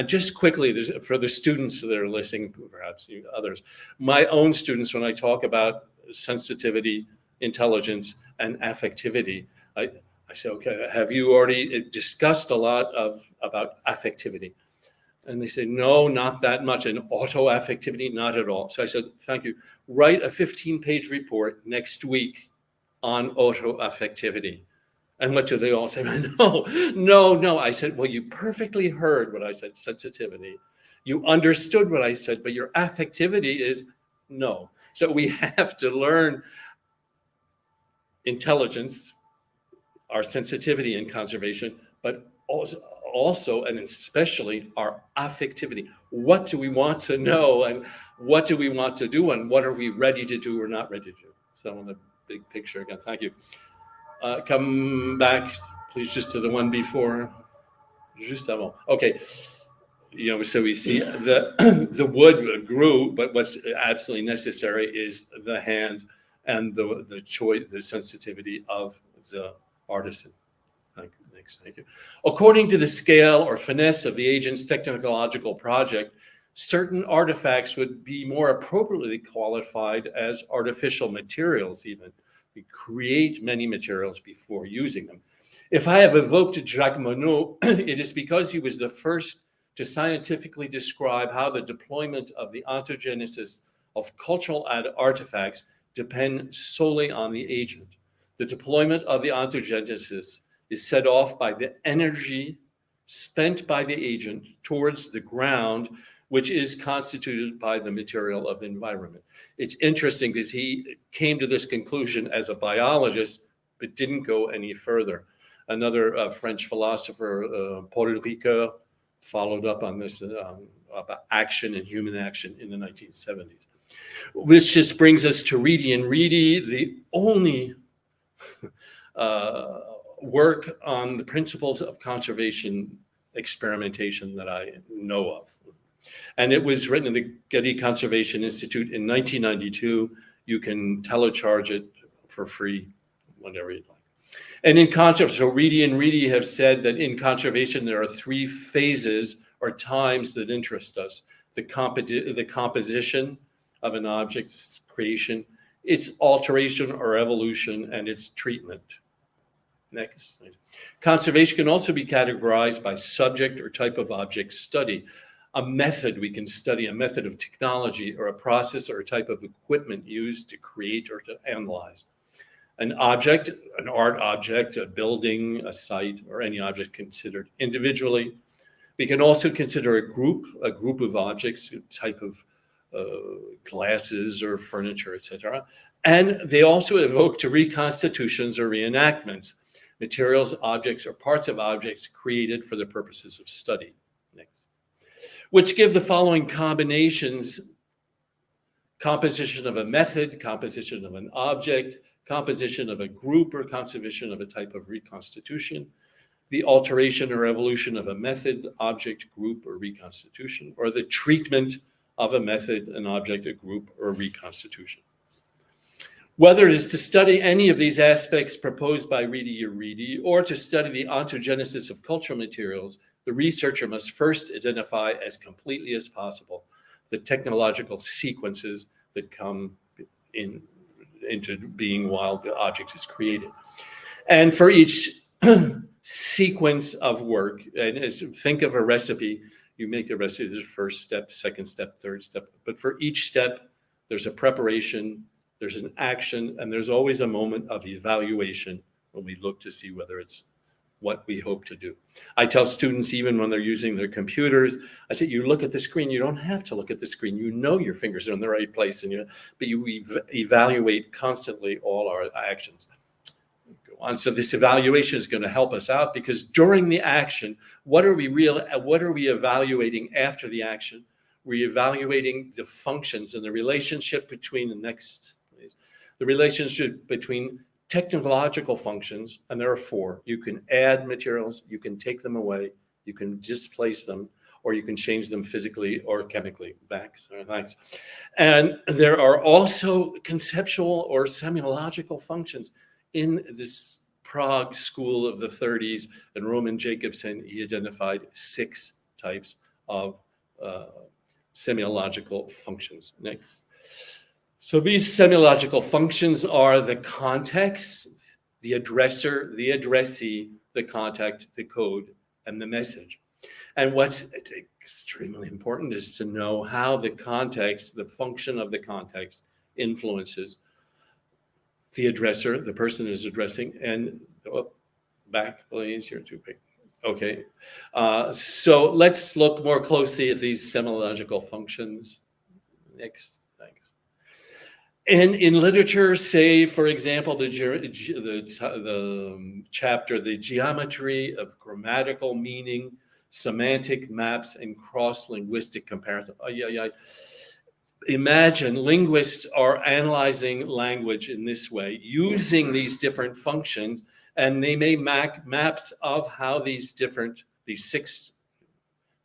Just quickly, for the students that are listening, perhaps others, my own students, when I talk about sensitivity, intelligence, and affectivity, I say, okay, have you already discussed a lot about affectivity? And they say, no, not that much. And auto-affectivity, not at all. So I said, thank you. Write a 15-page report next week on auto-affectivity. And what do they all say? No. I said, well, you perfectly heard what I said, sensitivity. You understood what I said, but your affectivity is no. So we have to learn intelligence, our sensitivity and conservation, but also and especially our affectivity. What do we want to know and what do we want to do and what are we ready to do or not ready to do? So on the big picture again, thank you. Come back, please, just to the one before. Juste avant. Okay. So we see the wood grew, but what's absolutely necessary is the hand and the choice, the sensitivity of the artisan. Thank you. According to the scale or finesse of the agent's technological project, certain artifacts would be more appropriately qualified as artificial materials even. We create many materials before using them. If I have evoked Jacques Monod, it is because he was the first to scientifically describe how the deployment of the ontogenesis of cultural artifacts depend solely on the agent. The deployment of the ontogenesis is set off by the energy spent by the agent towards the ground, which is constituted by the material of the environment. It's interesting because he came to this conclusion as a biologist, but didn't go any further. Another French philosopher, Paul Ricoeur, followed up on this about action and human action in the 1970s. Which just brings us to Reedy and Reedy, the only work on the principles of conservation experimentation that I know of. And it was written in the Getty Conservation Institute in 1992. You can telecharge it for free whenever you'd like. And in conservation, so Reedy and Reedy have said that in conservation, there are three phases or times that interest us. The composition of an object, its creation, its alteration or evolution, and its treatment. Next. Conservation can also be categorized by subject or type of object study. A method, we can study a method of technology or a process or a type of equipment used to create or to analyze. An object, an art object, a building, a site, or any object considered individually. We can also consider a group of objects, a type of glasses or furniture, etc. And they also evoke to reconstitutions or reenactments, materials, objects, or parts of objects created for the purposes of study. Next. Which give the following combinations: composition of a method, composition of an object, composition of a group or composition of a type of reconstitution, the alteration or evolution of a method, object, group, or reconstitution, or the treatment of a method, an object, a group, or reconstitution. Whether it is to study any of these aspects proposed by Reedy or Reedy, or to study the ontogenesis of cultural materials, the researcher must first identify as completely as possible the technological sequences that come into being while the object is created. And for each sequence of work, and think of a recipe, you make the recipe, there's a first step, second step, third step, but for each step, there's a preparation, there's an action, and there's always a moment of evaluation when we look to see whether it's what we hope to do. I tell students, even when they're using their computers, I say, you look at the screen, you don't have to look at the screen. You know your fingers are in the right place, but you evaluate constantly all our actions. Go on. So this evaluation is going to help us out, because during the action, what are we evaluating after the action? We're evaluating the functions and the relationship between the relationship between technological functions, and there are four. You can add materials, you can take them away, you can displace them, or you can change them physically or chemically. Thanks. And there are also conceptual or semiological functions. In this Prague school of the 30s, and Roman Jacobson, he identified 6 types of semiological functions. Next. So these semiological functions are the context, the addresser, the addressee, the contact, the code, and the message. And what's extremely important is to know how the context, the function of the context, influences the addresser, the person is addressing, and back, please, you're too big. Okay, so let's look more closely at these semiological functions. Next. And in literature, say, for example, the chapter, The Geometry of Grammatical Meaning, Semantic Maps, and Cross-Linguistic Comparison. Imagine linguists are analyzing language in this way, using these different functions, and they may make maps of how these 6,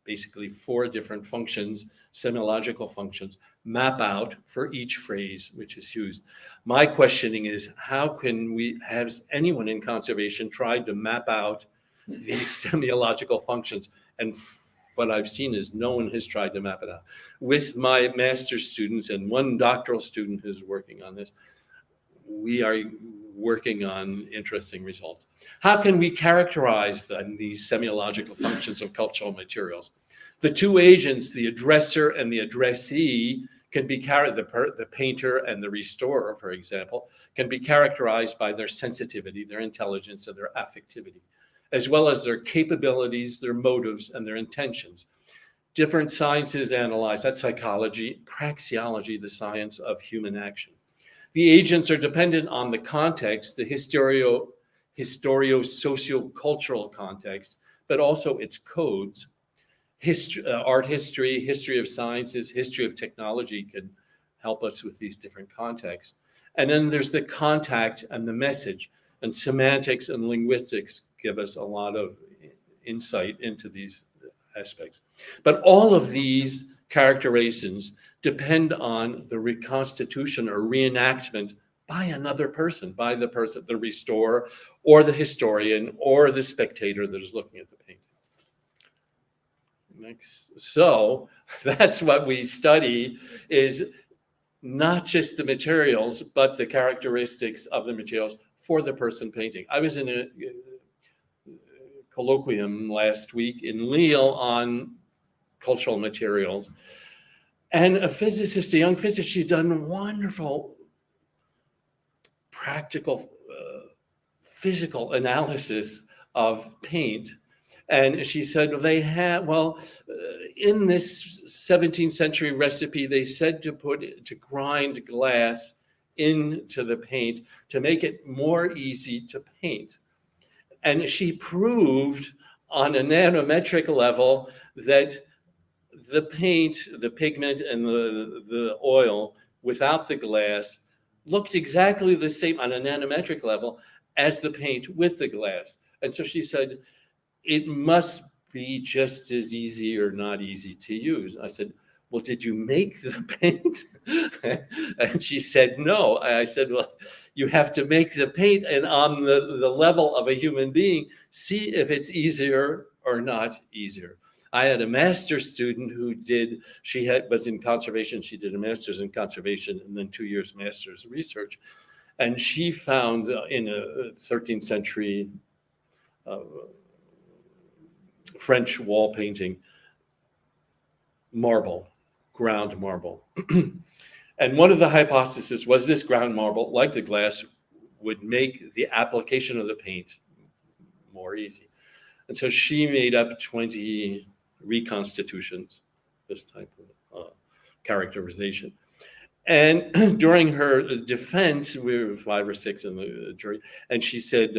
basically 4 different functions, semiological functions, map out for each phrase which is used. My questioning is, how can has anyone in conservation tried to map out these semiological functions? And what I've seen is no one has tried to map it out. With my master's students and one doctoral student who's working on this, we are working on interesting results. How can we characterize these semiological functions of cultural materials? The 2 agents, the addresser and the addressee, can be the painter and the restorer, for example, can be characterized by their sensitivity, their intelligence, and their affectivity, as well as their capabilities, their motives, and their intentions. Different sciences analyze that: psychology, praxeology, the science of human action. The agents are dependent on the context, the socio-cultural context, but also its codes. Art history, history of sciences, history of technology can help us with these different contexts. And then there's the contact and the message, and semantics and linguistics give us a lot of insight into these aspects. But all of these characterizations depend on the reconstitution or reenactment by another person, by the person, the restorer, or the historian, or the spectator that is looking at the painting. Next. So that's what we study, is not just the materials, but the characteristics of the materials for the person painting. I was in a colloquium last week in Lille on cultural materials, and a physicist, a young physicist, she's done wonderful practical physical analysis of paint. And she said, in this 17th century recipe, they said to grind glass into the paint to make it more easy to paint. And she proved on a nanometric level that the paint, the pigment, and the oil without the glass looked exactly the same on a nanometric level as the paint with the glass. And so she said, it must be just as easy or not easy to use. I said, well, did you make the paint? And she said, no. I said, well, you have to make the paint, and on the level of a human being, see if it's easier or not easier. I had a master's student who was in conservation. She did a master's in conservation and then 2 years master's research. And she found in a 13th century French wall painting, marble, ground marble. And one of the hypotheses was this ground marble, like the glass, would make the application of the paint more easy. And so she made up 20 reconstitutions, this type of characterization. And during her defense, we were 5 or 6 in the jury, and she said,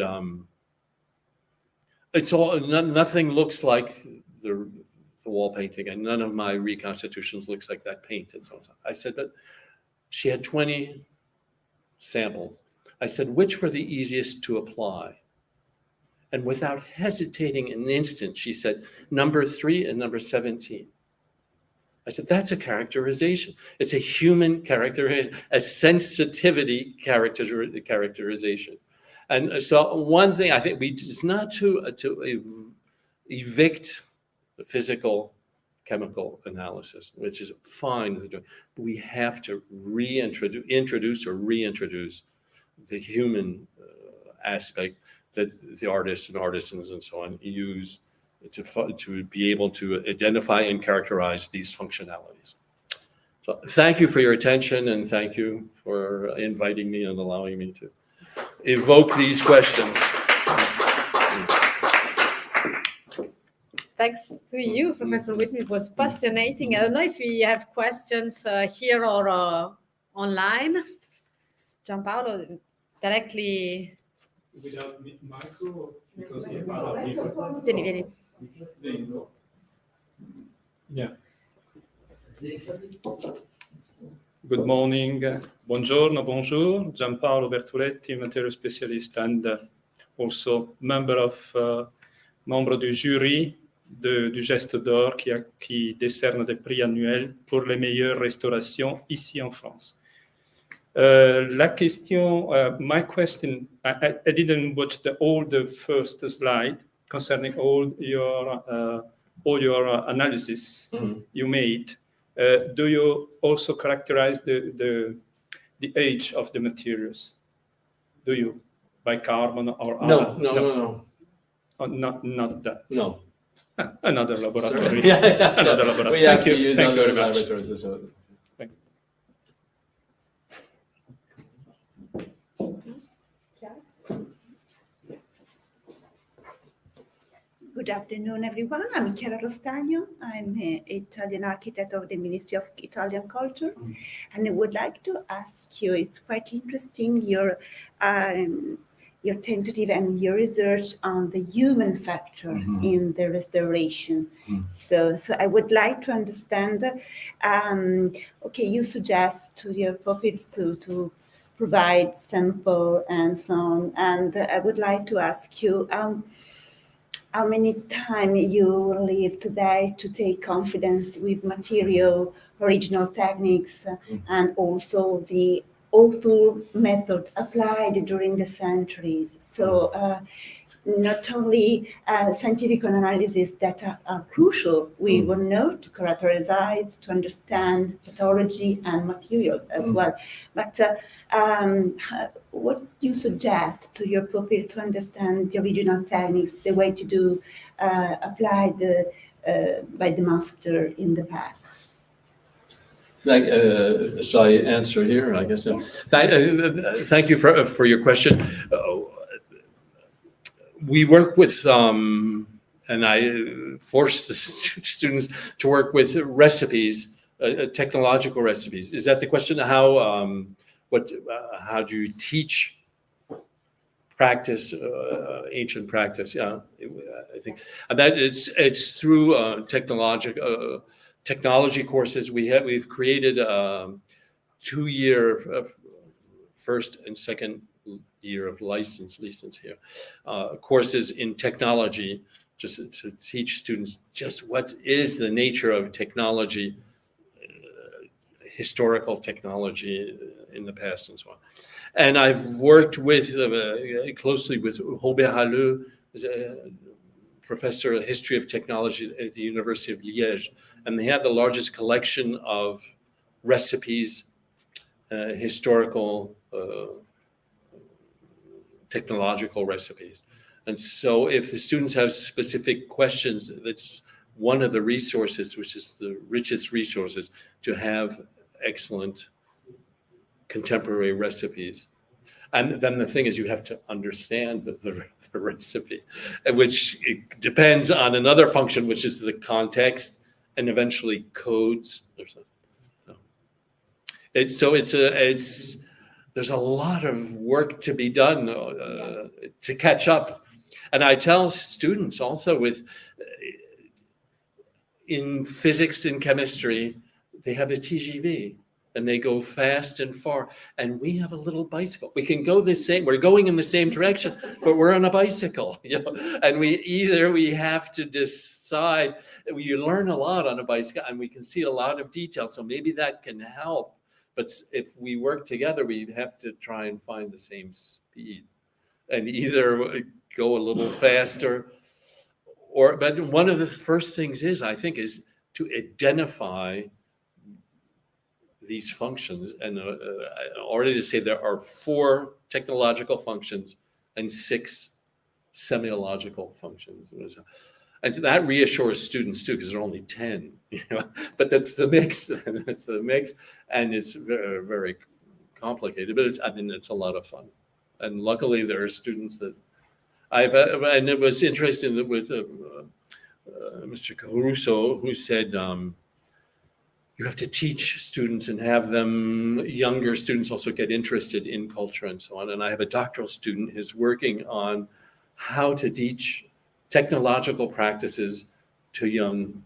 nothing looks like the wall painting, and none of my reconstitutions looks like that paint, and so on. I said, but she had 20 samples. I said, which were the easiest to apply? And without hesitating an instant, she said, number 3 and number 17. I said, that's a characterization. It's a human characterization, a sensitivity characterization. And so one thing I think is not to evict the physical chemical analysis, which is fine, but we have to introduce the human aspect that the artists and artisans and so on use to be able to identify and characterize these functionalities. So thank you for your attention, and thank you for inviting me and allowing me to evoke these questions. Thanks to you, Professor Whitney. It was fascinating. I don't know if we have questions here or online. Gianpaolo, directly. Without micro, because micro. Vieni. Yeah. Good morning. Buongiorno, bonjour. Gianpaolo Bertoletti, material specialist and also membre du jury du Geste d'Or qui décerne des prix annuels pour les meilleures restaurations ici en France. La question, my question, I didn't watch all the first slide concerning all your analysis you made. Do you also characterize the age of the materials? Do you by carbon or No. Oh, not that. No. Another laboratory. Yeah. Another laboratory. We have Thank to you. use Thank you other very much. laboratories. So. Good afternoon, everyone. I'm Chiara Rostagno. I'm an Italian architect of the Ministry of Italian Culture. And I would like to ask you, it's quite interesting, your tentative and your research on the human factor in the restoration. So I would like to understand, you suggest to your pupils to provide sample and so on. And I would like to ask you, how many time you live today to take confidence with material, original techniques, and also the author method applied during the centuries. So not only scientific analysis that are crucial, we will know to characterize, to understand pathology and materials as well. But what you suggest to your pupil to understand the original techniques, the way to do applied by the master in the past? Shall I answer here? I guess. Thank you for your question. We work with, and I force the students to work with recipes, technological recipes. Is that the question? How do you teach practice, ancient practice? Yeah, I think that it's through technology courses. We've created 2-year first and second year of license here, courses in technology, just to teach students just what is the nature of technology historical technology in the past and so on. And I've worked with closely with Robert Halleux, professor of history of technology at the University of Liège, and they have the largest collection of recipes, historical, technological recipes. And so if the students have specific questions, that's one of the resources, which is the richest resources, to have excellent contemporary recipes. And then the thing is, you have to understand the recipe, which it depends on another function, which is the context and eventually codes or something. There's a lot of work to be done to catch up. And I tell students also in physics and chemistry, they have a TGV and they go fast and far. And we have a little bicycle. We can go we're going in the same direction, but we're on a bicycle, and we have to decide. We learn a lot on a bicycle and we can see a lot of detail. So maybe that can help. But if we work together, we have to try and find the same speed and either go a little faster but one of the first things I think, is to identify these functions. And already to say there are 4 technological functions and 6 semiological functions. And that reassures students too, because there are only 10, but that's the mix. It's the mix, and it's very, very complicated, but it's a lot of fun. And luckily there are students that and it was interesting that with Mr. Caruso, who said, you have to teach students and have younger students also get interested in culture and so on. And I have a doctoral student who's working on how to teach technological practices to young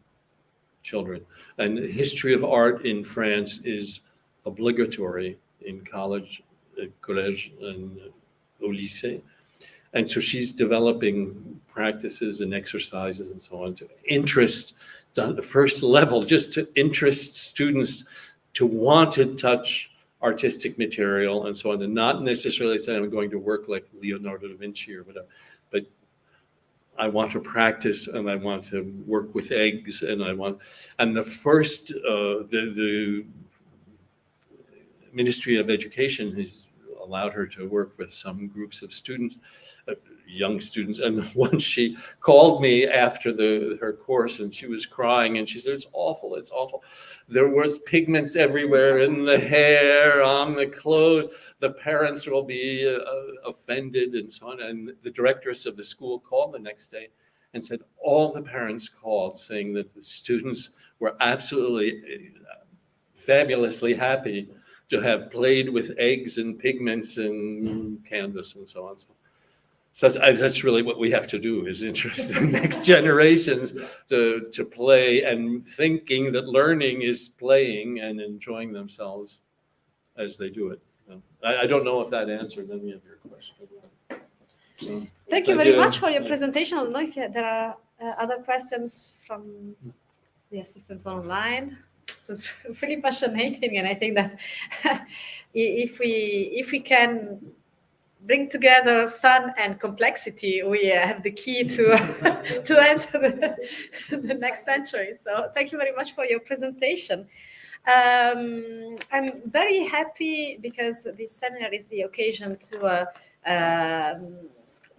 children. And the history of art in France is obligatory in college, collège, and au lycée. And so she's developing practices and exercises and so on to interest, on the first level, just to interest students to want to touch artistic material and so on, and not necessarily say I'm going to work like Leonardo da Vinci or whatever, but I want to practice and I want to work with eggs and the first, the Ministry of Education has allowed her to work with some groups of students, young students. And once she called me after her course and she was crying and she said, it's awful. There was pigments everywhere in the hair, on the clothes. The parents will be offended and so on. And the directress of the school called the next day and said, all the parents called saying that the students were absolutely fabulously happy to have played with eggs and pigments and canvas and so on. So that's really what we have to do, is interest the next generations to play, and thinking that learning is playing and enjoying themselves as they do it. I don't know if that answered any of your questions. Thank you very much for your presentation. I don't know if there are other questions from the assistants online. It was really fascinating, and I think that if we can bring together fun and complexity, we have the key to enter the next century. So thank you very much for your presentation. I'm very happy because this seminar is the occasion to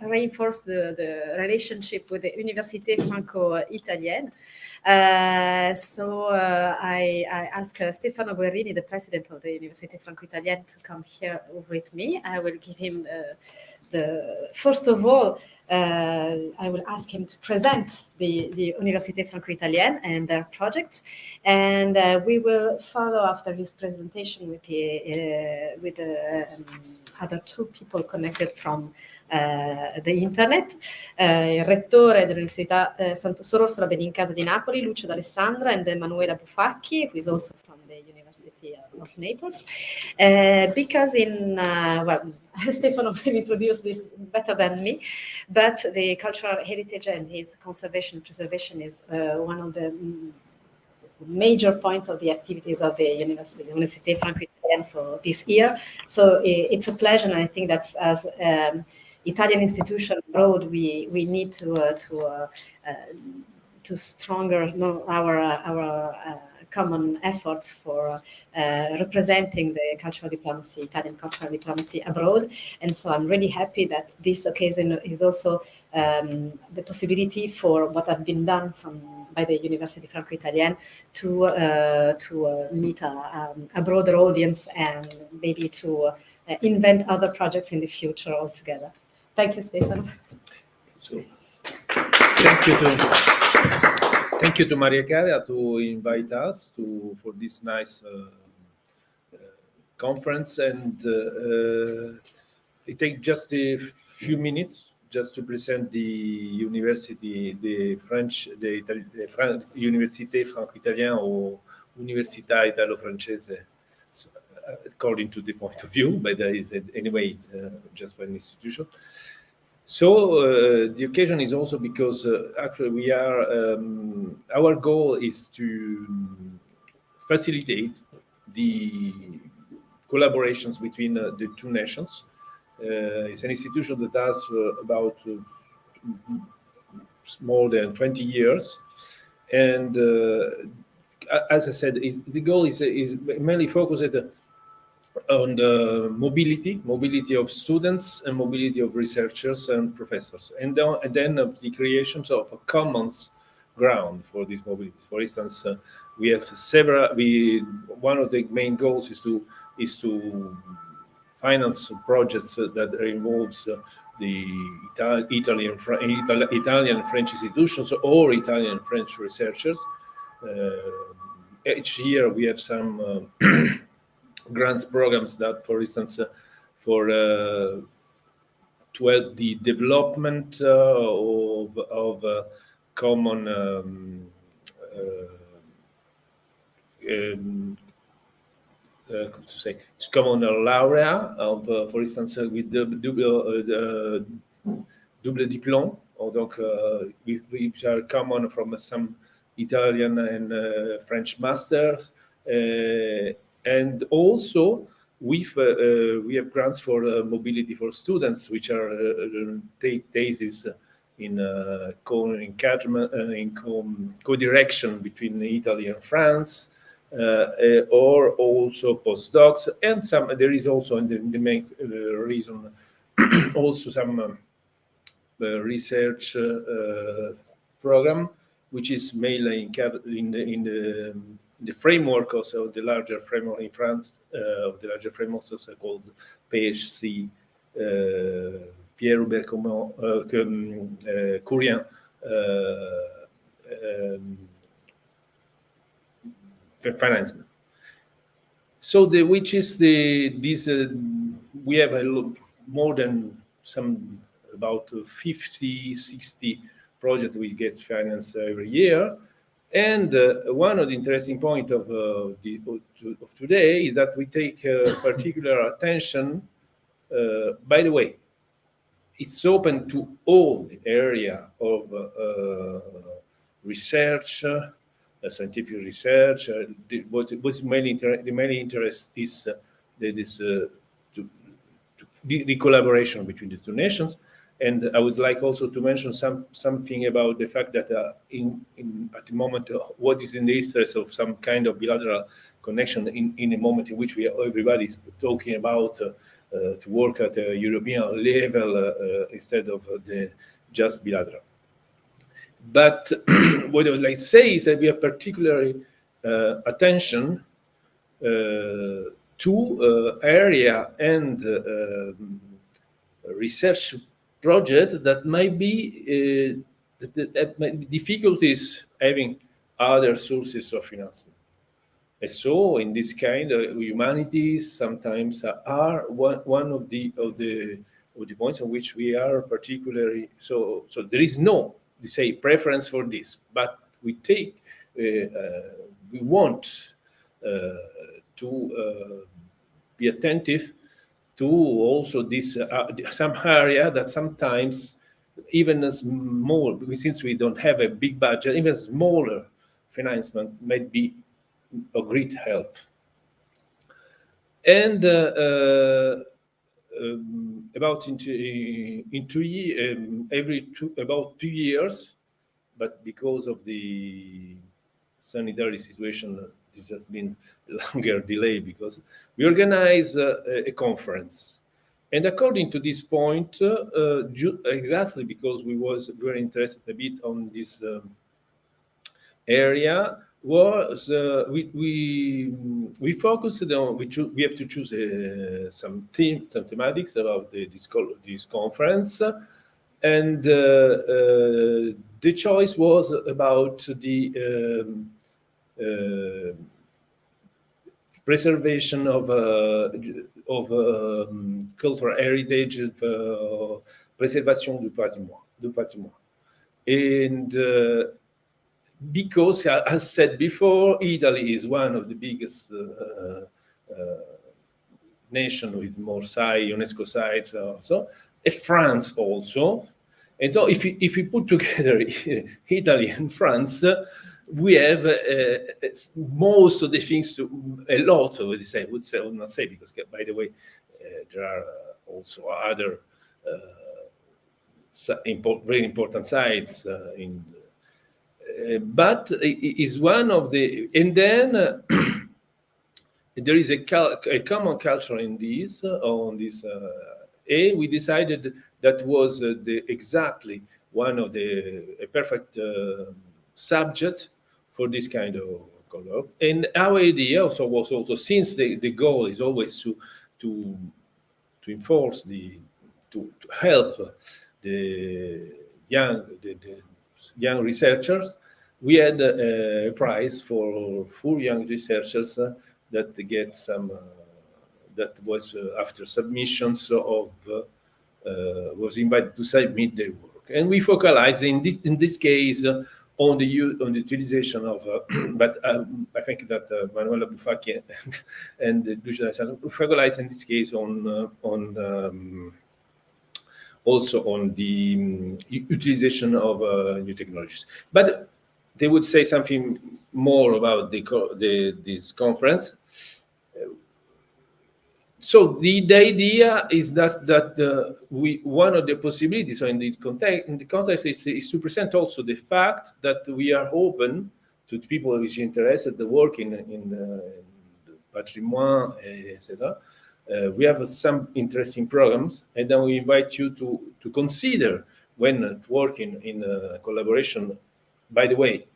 reinforce the relationship with the Université Franco-Italienne. So I asked Stefano Guerrini, the president of the Université Franco-Italienne, to come here with me. I will give him first of all, I will ask him to present the Université Franco-Italienne and their projects, and we will follow after his presentation with the other 2 people connected from the internet, il rettore dell'Università Sor Orsola Benincasa di Napoli, Lucio D'Alessandro, and Emanuela Bufacchi, who is also from the University of Naples. Because Stefano will introduce this better than me, but the cultural heritage and his conservation and preservation is one of the major point of the activities of the Université Franco-Italienne for this year. So it's a pleasure, and I think that as Italian institution abroad, we need to stronger our common efforts for representing the cultural diplomacy, Italian cultural diplomacy abroad. And so I'm really happy that this occasion is also the possibility for what have been done by the University Franco-Italienne to meet a broader audience and maybe to invent other projects in the future altogether. Thank you, Stefano. So, thank you to Maria Chiara to invite us for this nice conference, and it takes just a few minutes just to present the university, the Université Franco-Italienne or Università Italo-Francese, according to the point of view, but anyway, it's just one institution. So the occasion is also because actually we are, our goal is to facilitate the collaborations between the two nations. It's an institution that has about more than 20 years. And as I said, the goal is mainly focused on the mobility of students and mobility of researchers and professors, and then of the creations of a common ground for this mobility. For instance, we have several. One of the main goals is to finance projects that involves the Italian and French institutions or Italian and French researchers. Each year we have some grants programs that, for instance, to help the development of common common laurea of, for instance, with the double diplôme, or donc which are common from some Italian and French masters, and also we have grants for mobility for students, which are take thesis in co-direction between Italy and France. Or also postdocs, and some. There is also the main reason also some research program, which is mainly in the framework also the larger framework in France, of the larger framework also called PHC, Pierre Hubert Courien. Financement. So we have more than about 50-60 projects we get financed every year, and one of the interesting points of today is that we take particular attention. By the way, it's open to all the area of research. Scientific research. What's mainly the main interest is the collaboration between the two nations. And I would like also to mention something about the fact that at the moment, what is in the interest of some kind of bilateral connection in a moment in which everybody is talking about to work at a European level instead of the just bilateral. But what I would like to say is that we have particularly attention to area and research project that might be difficulties having other sources of financing. And so, in this kind of humanities, sometimes are one of the points on which we are particularly so. So there is no, say, preference for this, but we want to be attentive to also this some area that sometimes even a small, since we don't have a big budget, even smaller financement might be a great help. And about about 2 years, but because of the sanitary situation, this has been a longer delay because we organize a conference. And according to this point, exactly because we were interested a bit on this area, was we focused on we have to choose some thematics about this conference, and the choice was about the preservation of cultural heritage, préservation du patrimoine. And because, as said before, Italy is one of the biggest nation with more UNESCO sites also, and France also. And so if we put together Italy and France, we have most of the things, a lot of this I would not say, because by the way, there are also other very important sites but it is one of the, and then there is a common culture in this, on this, we decided that was exactly one of a perfect subject for this kind of colloquy. And our idea also was since the goal is always to enforce to help the young researchers, we had a prize for 4 young researchers that get some that was after submissions of was invited to submit their work, and we focalized in this case on the utilization of but I think that Manuela Bufacchi and Lucia focalized in this case on also on the utilization of new technologies. But they would say something more about this conference. So the idea is that one of the possibilities in the context is to present also the fact that we are open to people who is interested in working in patrimoine, etc. We have some interesting programs, and then we invite you to consider when working in a collaboration. By the way,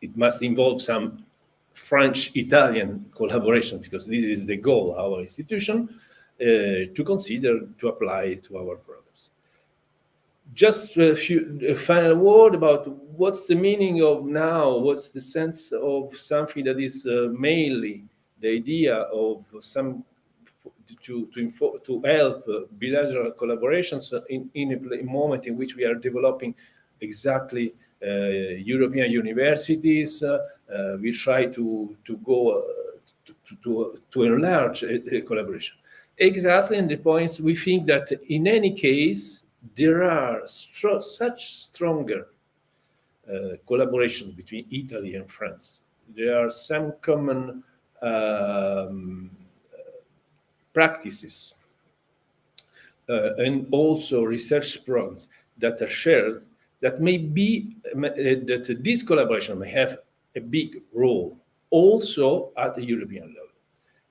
it must involve some French-Italian collaboration, because this is the goal of our institution, to consider to apply to our programs. Just a final word about what's the meaning of now, what's the sense of something that is mainly the idea of some to help bilateral collaborations in a moment in which we are developing exactly European universities. We try to go to enlarge a collaboration. Exactly, and the points we think that in any case there are such stronger collaboration between Italy and France. There are some common practices and also research programs that are shared, that may be that this collaboration may have a big role also at the European level.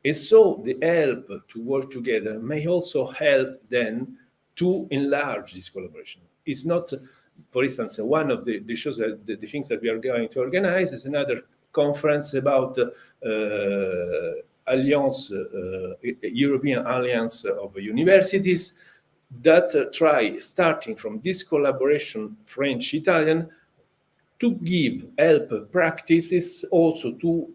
And so the help to work together may also help then to enlarge this collaboration. It's not, for instance, one of the shows that the things that we are going to organize is another conference about European Alliance of Universities, that try, starting from this collaboration French-Italian, to give help practices also to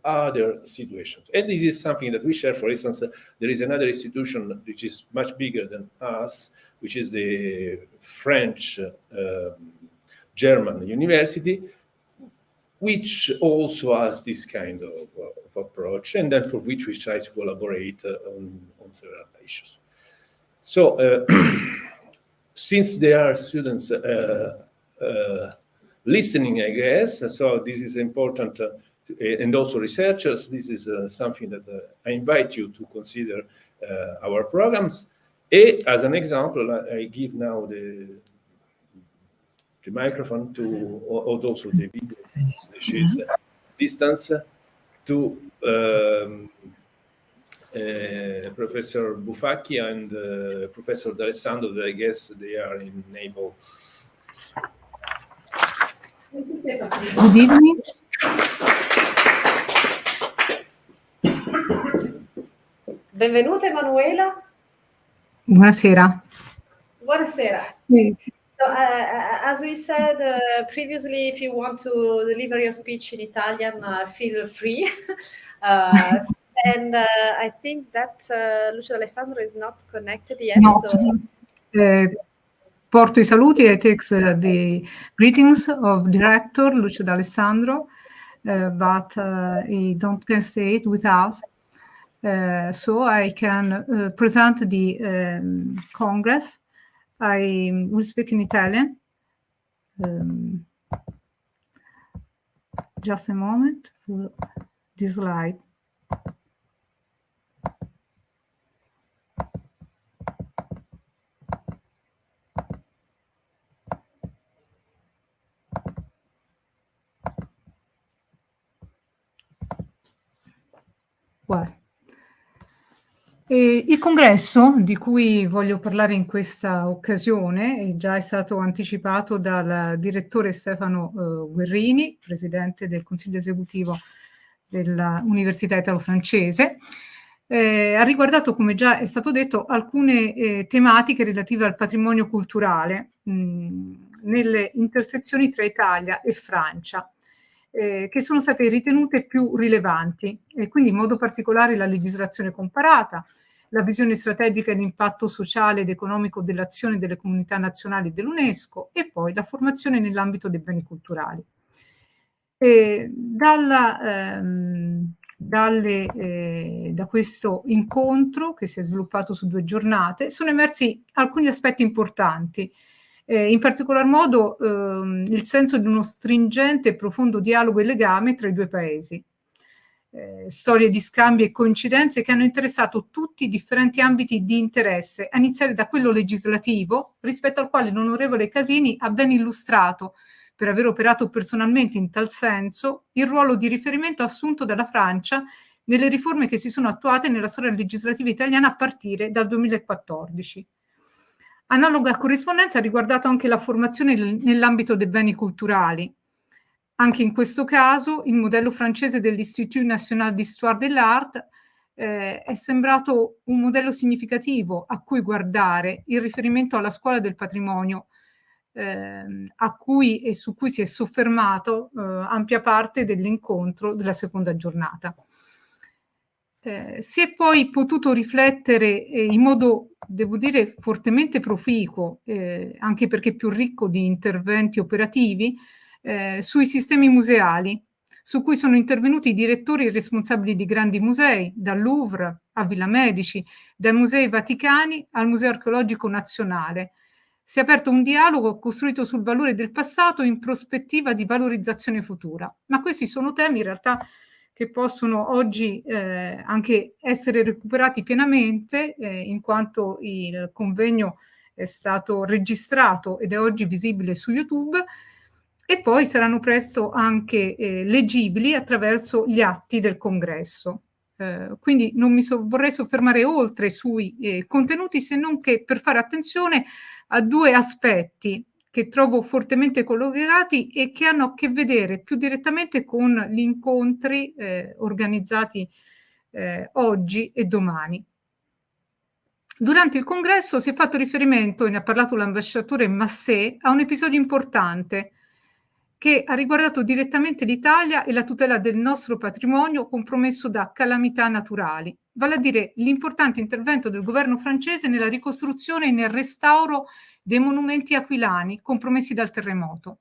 other situations. And this is something that we share. For instance, there is another institution which is much bigger than us, which is the French German university, which also has this kind of approach, and then for which we try to collaborate on several issues. So, since there are students listening, I guess. So this is important, and also researchers. This is something that I invite you to consider our programs. And as an example, I give now the microphone to, or also the video, which is distance, to Professor Bufacchi and Professor D'Alessandro, that I guess they are able. Good evening. Benvenuta Emanuela. Buonasera. Buonasera. So, as we said previously, if you want to deliver your speech in Italian, feel free. And I think that Lucio Alessandro is not connected yet. No. So. Porto I saluti. I take the greetings of director Lucio D'Alessandro, but he can stay with us. So I can present the Congress. I will speak in Italian. Just a moment for this slide. Il congresso di cui voglio parlare in questa occasione già è stato anticipato dal direttore Stefano Guerrini, presidente del Consiglio esecutivo dell'Università Italo-Francese. Ha riguardato, come già è stato detto, alcune tematiche relative al patrimonio culturale nelle intersezioni tra Italia e Francia, che sono state ritenute più rilevanti, e quindi in modo particolare la legislazione comparata, la visione strategica e l'impatto sociale ed economico dell'azione delle comunità nazionali dell'UNESCO e poi la formazione nell'ambito dei beni culturali. Da questo incontro, che si è sviluppato su 2 giornate, sono emersi alcuni aspetti importanti. In particolar modo il senso di uno stringente e profondo dialogo e legame tra i 2 paesi. Storie di scambi e coincidenze che hanno interessato tutti i differenti ambiti di interesse, a iniziare da quello legislativo, rispetto al quale l'onorevole Casini ha ben illustrato, per aver operato personalmente in tal senso, il ruolo di riferimento assunto dalla Francia nelle riforme che si sono attuate nella storia legislativa italiana a partire dal 2014. Analoga corrispondenza ha riguardato anche la formazione nell'ambito dei beni culturali. Anche in questo caso il modello francese dell'Institut National d'Histoire de l'Art è sembrato un modello significativo a cui guardare in riferimento alla scuola del patrimonio, a cui e su cui si è soffermato ampia parte dell'incontro della seconda giornata. Si è poi potuto riflettere in modo, devo dire, fortemente proficuo, anche perché più ricco di interventi operativi, sui sistemi museali, su cui sono intervenuti i direttori e i responsabili di grandi musei, dal Louvre a Villa Medici, dai musei vaticani al Museo Archeologico Nazionale. Si è aperto un dialogo costruito sul valore del passato in prospettiva di valorizzazione futura. Ma questi sono temi in realtà che possono oggi anche essere recuperati pienamente, in quanto il convegno è stato registrato ed è oggi visibile su YouTube, e poi saranno presto anche leggibili attraverso gli atti del congresso. Quindi non mi vorrei soffermare oltre sui contenuti, se non che per fare attenzione a 2 aspetti che trovo fortemente collegati e che hanno a che vedere più direttamente con gli incontri organizzati oggi e domani. Durante il congresso si è fatto riferimento, e ne ha parlato l'ambasciatore Massé, a un episodio importante che ha riguardato direttamente l'Italia e la tutela del nostro patrimonio compromesso da calamità naturali, vale a dire l'importante intervento del governo francese nella ricostruzione e nel restauro dei monumenti aquilani compromessi dal terremoto.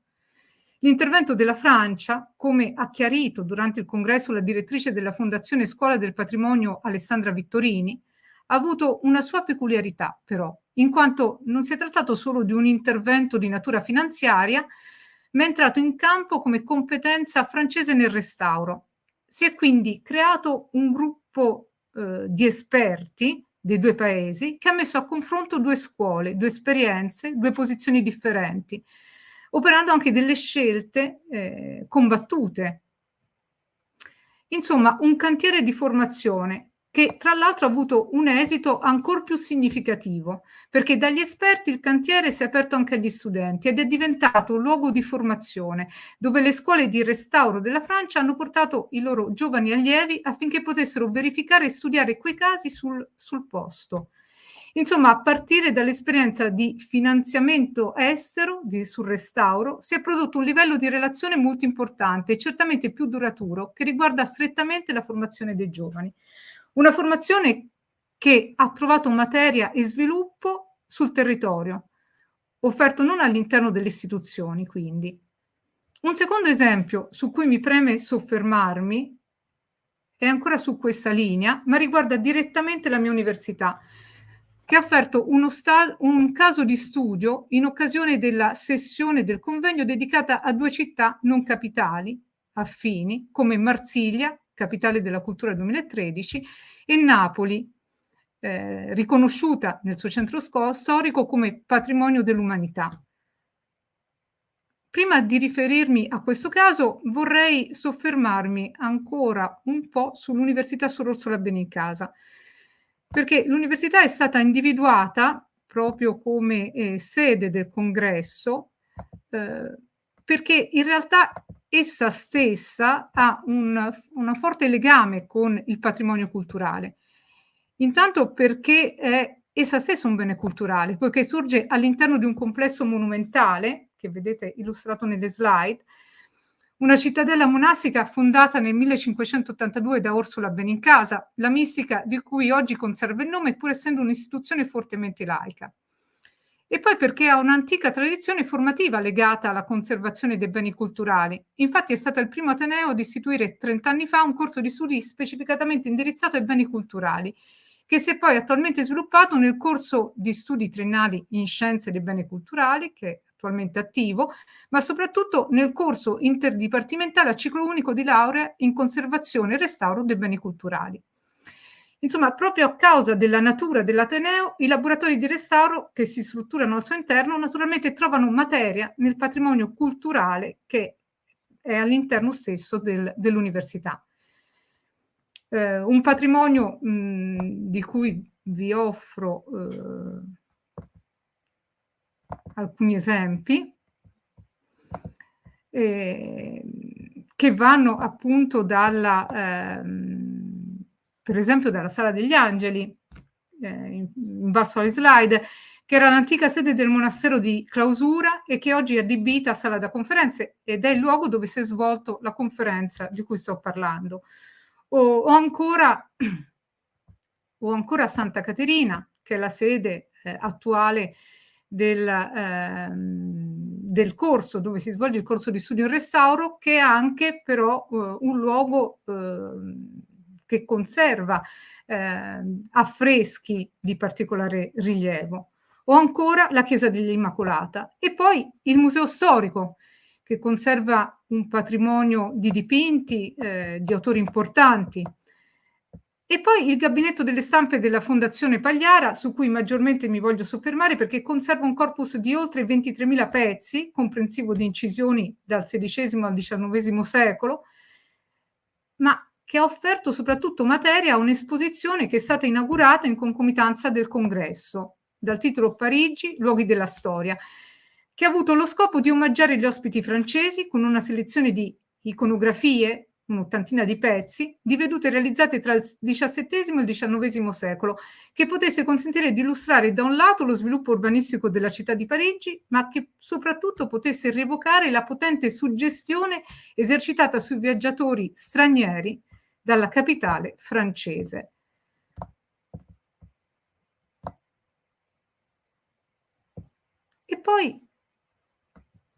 L'intervento della Francia, come ha chiarito durante il congresso la direttrice della Fondazione Scuola del Patrimonio Alessandra Vittorini, ha avuto una sua peculiarità però, in quanto non si è trattato solo di un intervento di natura finanziaria, ma è entrato in campo come competenza francese nel restauro. Si è quindi creato un gruppo di esperti dei due paesi che ha messo a confronto due scuole, due esperienze, due posizioni differenti, operando anche delle scelte combattute. Insomma, un cantiere di formazione che tra l'altro ha avuto un esito ancor più significativo, perché dagli esperti il cantiere si è aperto anche agli studenti ed è diventato un luogo di formazione, dove le scuole di restauro della Francia hanno portato i loro giovani allievi affinché potessero verificare e studiare quei casi sul posto. Insomma, a partire dall'esperienza di finanziamento estero sul restauro, si è prodotto un livello di relazione molto importante e certamente più duraturo, che riguarda strettamente la formazione dei giovani. Una formazione che ha trovato materia e sviluppo sul territorio, offerto non all'interno delle istituzioni, quindi. Un secondo esempio su cui mi preme soffermarmi è ancora su questa linea, ma riguarda direttamente la mia università, che ha offerto un caso di studio in occasione della sessione del convegno dedicata a due città non capitali, affini, come Marsiglia, capitale della cultura 2013, e Napoli, riconosciuta nel suo centro storico come patrimonio dell'umanità. Prima di riferirmi a questo caso, vorrei soffermarmi ancora un po' sull'Università Suor Orsola Benincasa, perché l'università è stata individuata proprio come sede del congresso, perché in realtà essa stessa ha un forte legame con il patrimonio culturale. Intanto perché è essa stessa un bene culturale, poiché sorge all'interno di un complesso monumentale, che vedete illustrato nelle slide, una cittadella monastica fondata nel 1582 da Orsola Benincasa, la mistica di cui oggi conserva il nome, pur essendo un'istituzione fortemente laica. E poi perché ha un'antica tradizione formativa legata alla conservazione dei beni culturali. Infatti è stato il primo ateneo ad istituire 30 anni fa un corso di studi specificatamente indirizzato ai beni culturali, che si è poi attualmente sviluppato nel corso di studi triennali in scienze dei beni culturali, che è attualmente attivo, ma soprattutto nel corso interdipartimentale a ciclo unico di laurea in conservazione e restauro dei beni culturali. Insomma, proprio a causa della natura dell'Ateneo, i laboratori di restauro che si strutturano al suo interno naturalmente trovano materia nel patrimonio culturale che è all'interno stesso dell'università. Un patrimonio di cui vi offro alcuni esempi che vanno appunto per esempio dalla Sala degli Angeli, in basso alle slide, che era l'antica sede del monastero di Clausura e che oggi è adibita a sala da conferenze ed è il luogo dove si è svolto la conferenza di cui sto parlando. O ancora Santa Caterina, che è la sede attuale del corso, dove si svolge il corso di studio in restauro, che è anche però un luogo che conserva affreschi di particolare rilievo. O ancora la Chiesa dell'Immacolata. E poi il Museo Storico, che conserva un patrimonio di dipinti di autori importanti. E poi il gabinetto delle stampe della Fondazione Pagliara, su cui maggiormente mi voglio soffermare perché conserva un corpus di oltre 23.000 pezzi, comprensivo di incisioni dal XVI al XIX secolo, ma che ha offerto soprattutto materia a un'esposizione che è stata inaugurata in concomitanza del congresso, dal titolo Parigi, luoghi della storia, che ha avuto lo scopo di omaggiare gli ospiti francesi con una selezione di iconografie, un'ottantina di pezzi, di vedute realizzate tra il XVII e il XIX secolo, che potesse consentire di illustrare da un lato lo sviluppo urbanistico della città di Parigi, ma che soprattutto potesse rievocare la potente suggestione esercitata sui viaggiatori stranieri dalla capitale francese. E poi,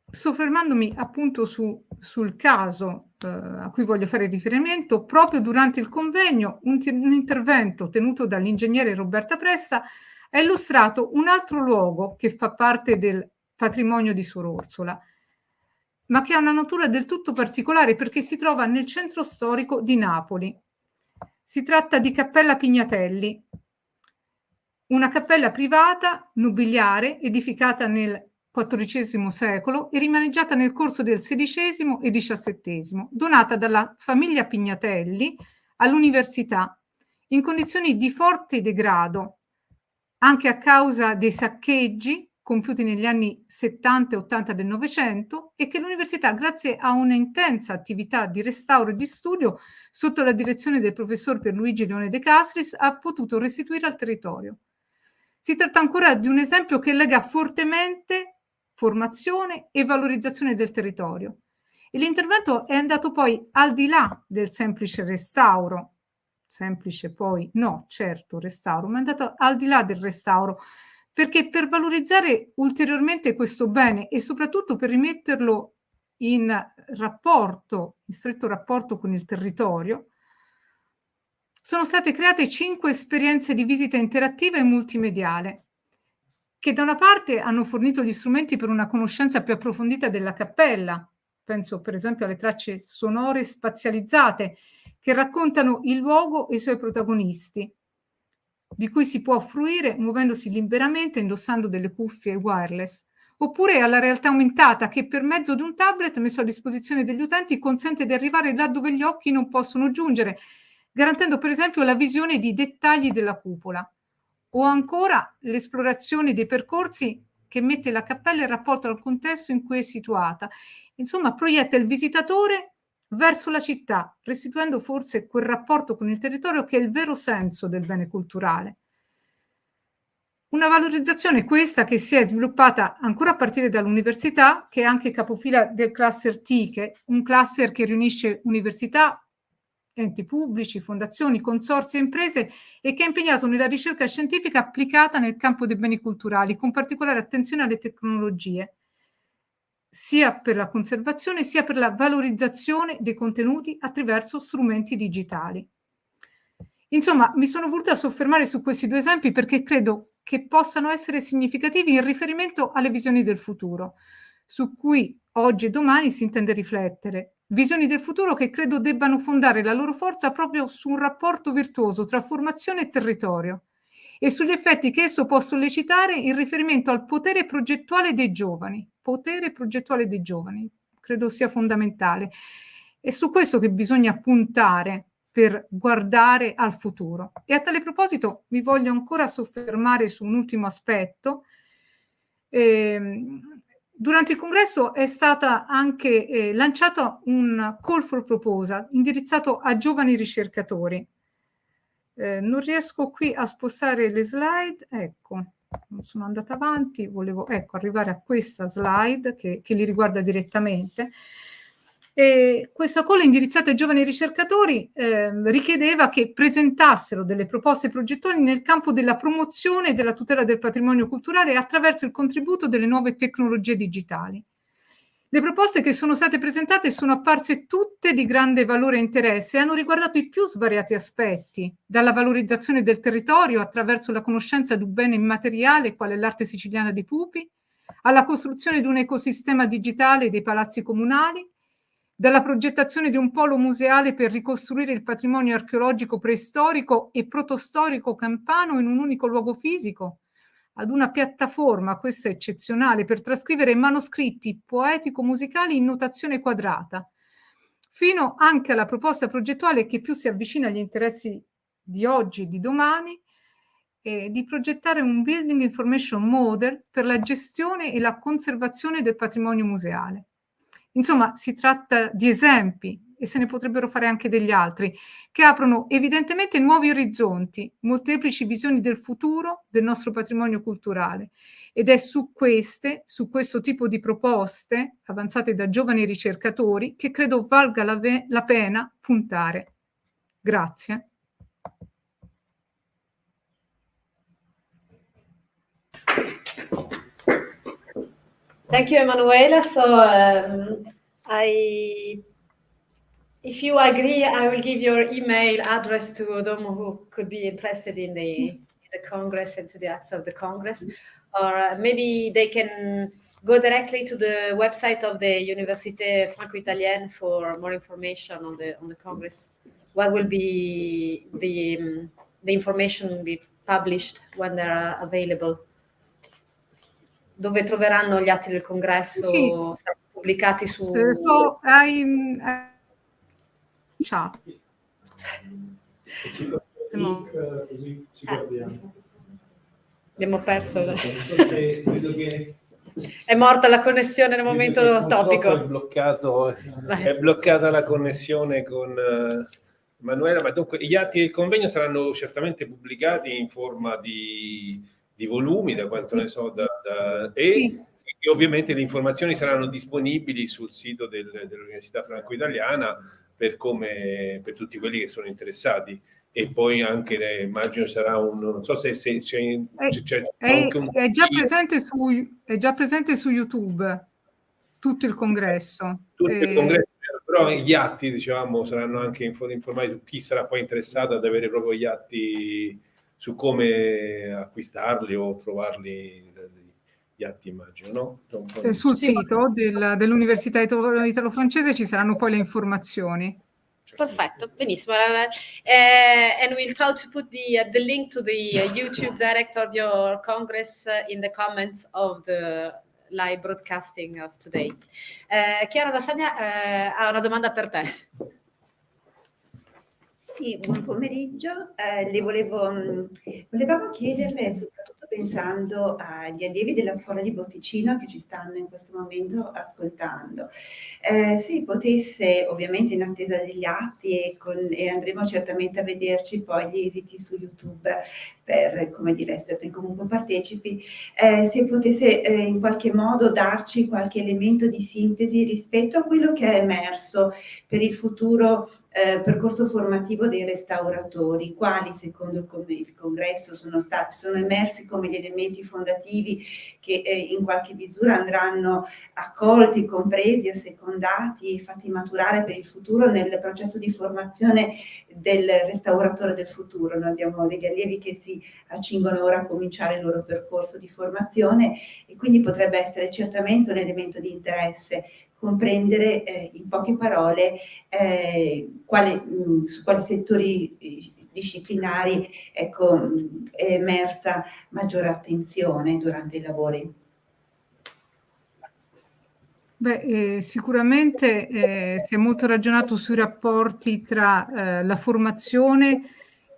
soffermandomi appunto sul caso a cui voglio fare riferimento, proprio durante il convegno un intervento tenuto dall'ingegnere Roberta Presta ha illustrato un altro luogo che fa parte del patrimonio di Suor Orsola, ma che ha una natura del tutto particolare perché si trova nel centro storico di Napoli. Si tratta di Cappella Pignatelli, una cappella privata nobiliare edificata nel XIV secolo e rimaneggiata nel corso del XVI e XVII, donata dalla famiglia Pignatelli all'università in condizioni di forte degrado, anche a causa dei saccheggi compiuti negli anni 70 e 80 del Novecento, e che l'università, grazie a un'intensa attività di restauro e di studio sotto la direzione del professor Pierluigi Leone De Castris, ha potuto restituire al territorio. Si tratta ancora di un esempio che lega fortemente formazione e valorizzazione del territorio. E l'intervento è andato poi al di là del semplice restauro, semplice poi no, certo, restauro, ma è andato al di là del restauro, perché per valorizzare ulteriormente questo bene e soprattutto per rimetterlo in rapporto, in stretto rapporto con il territorio, sono state create 5 esperienze di visita interattiva e multimediale, che da una parte hanno fornito gli strumenti per una conoscenza più approfondita della cappella. Penso per esempio alle tracce sonore spazializzate che raccontano il luogo e i suoi protagonisti, di cui si può fruire muovendosi liberamente, indossando delle cuffie wireless, oppure alla realtà aumentata che per mezzo di un tablet messo a disposizione degli utenti consente di arrivare là dove gli occhi non possono giungere, garantendo per esempio la visione di dettagli della cupola, o ancora l'esplorazione dei percorsi che mette la cappella in rapporto al contesto in cui è situata. Insomma, proietta il visitatore verso la città, restituendo forse quel rapporto con il territorio che è il vero senso del bene culturale. Una valorizzazione questa che si è sviluppata ancora a partire dall'università, che è anche capofila del cluster TICHE, un cluster che riunisce università, enti pubblici, fondazioni, consorzi e imprese, e che è impegnato nella ricerca scientifica applicata nel campo dei beni culturali, con particolare attenzione alle tecnologie, sia per la conservazione sia per la valorizzazione dei contenuti attraverso strumenti digitali. Insomma, mi sono voluta soffermare su questi 2 esempi perché credo che possano essere significativi in riferimento alle visioni del futuro, su cui oggi e domani si intende riflettere. Visioni del futuro che credo debbano fondare la loro forza proprio su un rapporto virtuoso tra formazione e territorio e sugli effetti che esso può sollecitare in riferimento al potere progettuale dei giovani. Potere progettuale dei giovani, credo sia fondamentale. È su questo che bisogna puntare per guardare al futuro. E a tale proposito mi voglio ancora soffermare su un ultimo aspetto. Durante il congresso è stata anche lanciato un call for proposal indirizzato a giovani ricercatori. Non riesco qui a spostare le slide, ecco, non sono andata avanti, volevo arrivare a questa slide che li riguarda direttamente. E questa call indirizzata ai giovani ricercatori richiedeva che presentassero delle proposte progettuali nel campo della promozione e della tutela del patrimonio culturale attraverso il contributo delle nuove tecnologie digitali. Le proposte che sono state presentate sono apparse tutte di grande valore e interesse e hanno riguardato i più svariati aspetti, dalla valorizzazione del territorio attraverso la conoscenza di un bene immateriale quale l'arte siciliana dei pupi, alla costruzione di un ecosistema digitale dei palazzi comunali, dalla progettazione di un polo museale per ricostruire il patrimonio archeologico preistorico e protostorico campano in un unico luogo fisico, ad una piattaforma, questa eccezionale, per trascrivere manoscritti poetico-musicali in notazione quadrata, fino anche alla proposta progettuale che più si avvicina agli interessi di oggi e di domani, di progettare un Building Information Model per la gestione e la conservazione del patrimonio museale. Insomma, si tratta di esempi, e se ne potrebbero fare anche degli altri, che aprono evidentemente nuovi orizzonti, molteplici visioni del futuro del nostro patrimonio culturale. Ed è su questo tipo di proposte, avanzate da giovani ricercatori, che credo valga la pena puntare. Grazie. Thank you, Emanuela. So if you agree, I will give your email address to them who could be interested in the Congress and to the acts of the Congress, or maybe they can go directly to the website of the Université Franco-Italienne for more information on the Congress. What will be the information be published when they are available? Dove troveranno gli atti del congresso? Sì. Saranno pubblicati su... chat. Abbiamo perso. È morta la connessione nel momento topico. È bloccata la connessione con Manuela, ma dunque gli atti del convegno saranno certamente pubblicati in forma di volumi, da quanto ne so, e ovviamente le informazioni saranno disponibili sul sito dell'Università Franco-Italiana per tutti quelli che sono interessati. E poi anche immagino sarà non so se c'è anche è già presente su YouTube tutto il congresso. Però gli atti, diciamo, saranno anche informati su chi sarà poi interessato ad avere proprio gli atti, su come acquistarli o trovarli, gli atti, immagino, no? Sul sito dell'Università Italo-Francese ci saranno poi le informazioni. Perfetto, benissimo. And we'll try to put the link to the YouTube direct of your Congress in the comments of the live broadcasting of today. Chiara Rassagna ha una domanda per te. Sì, buon pomeriggio. Volevamo chiederle, soprattutto pensando agli allievi della scuola di Botticino che ci stanno in questo momento ascoltando, se potesse, ovviamente in attesa degli atti e andremo certamente a vederci poi gli esiti su YouTube per, come dire, esserne comunque partecipi, se potesse in qualche modo darci qualche elemento di sintesi rispetto a quello che è emerso per il futuro percorso formativo dei restauratori, quali secondo il congresso sono emersi come gli elementi fondativi che in qualche misura andranno accolti, compresi, assecondati e fatti maturare per il futuro nel processo di formazione del restauratore del futuro. Noi abbiamo degli allievi che si accingono ora a cominciare il loro percorso di formazione e quindi potrebbe essere certamente un elemento di interesse comprendere in poche parole su quali settori disciplinari è emersa maggiore attenzione durante i lavori. Sicuramente si è molto ragionato sui rapporti tra la formazione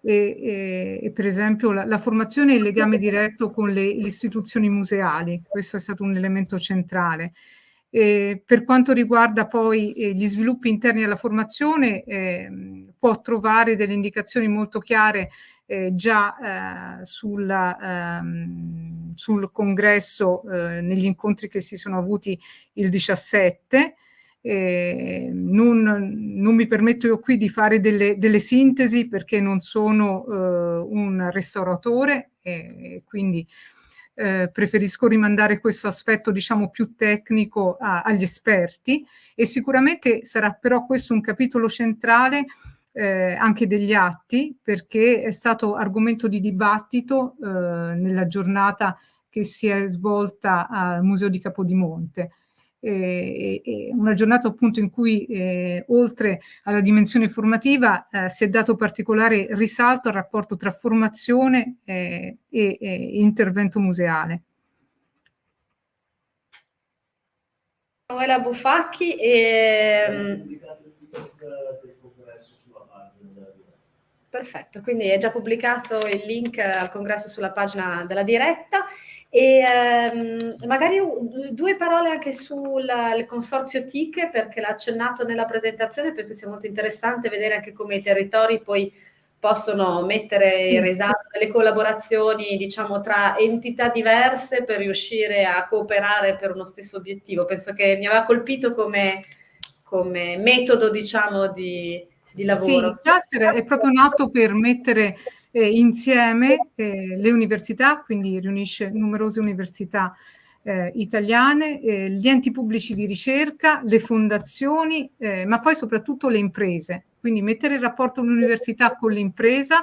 e per esempio la formazione e il legame diretto con le istituzioni museali. Questo è stato un elemento centrale. Per quanto riguarda poi gli sviluppi interni alla formazione, può trovare delle indicazioni molto chiare già sul congresso, negli incontri che si sono avuti il 17. Non mi permetto io qui di fare delle sintesi perché non sono un restauratore e quindi preferisco rimandare questo aspetto, diciamo, più tecnico agli esperti, e sicuramente sarà però questo un capitolo centrale anche degli atti, perché è stato argomento di dibattito nella giornata che si è svolta al Museo di Capodimonte. Una giornata appunto in cui oltre alla dimensione formativa si è dato particolare risalto al rapporto tra formazione e intervento museale. Manuela Bufacchi Perfetto, quindi è già pubblicato il link al congresso sulla pagina della diretta e magari due parole anche sul consorzio TIC, perché l'ha accennato nella presentazione, penso sia molto interessante vedere anche come i territori poi possono mettere in risalto delle collaborazioni, diciamo, tra entità diverse per riuscire a cooperare per uno stesso obiettivo. Penso che mi aveva colpito come metodo, diciamo, di lavoro. Sì, il cluster è proprio nato per mettere insieme le università, quindi riunisce numerose università italiane, gli enti pubblici di ricerca, le fondazioni, ma poi soprattutto le imprese. Quindi mettere in rapporto l'università con l'impresa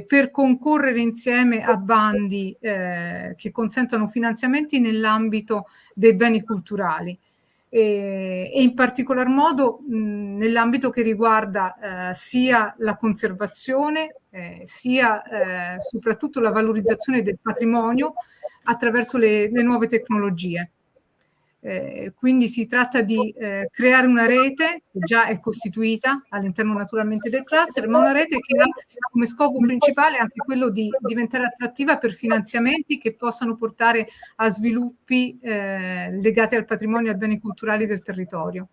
per concorrere insieme a bandi che consentano finanziamenti nell'ambito dei beni culturali. E in particolar modo nell'ambito che riguarda sia la conservazione, sia soprattutto la valorizzazione del patrimonio attraverso le nuove tecnologie. Quindi si tratta di creare una rete che già è costituita all'interno naturalmente del cluster, ma una rete che ha come scopo principale anche quello di diventare attrattiva per finanziamenti che possano portare a sviluppi legati al patrimonio e ai beni culturali del territorio.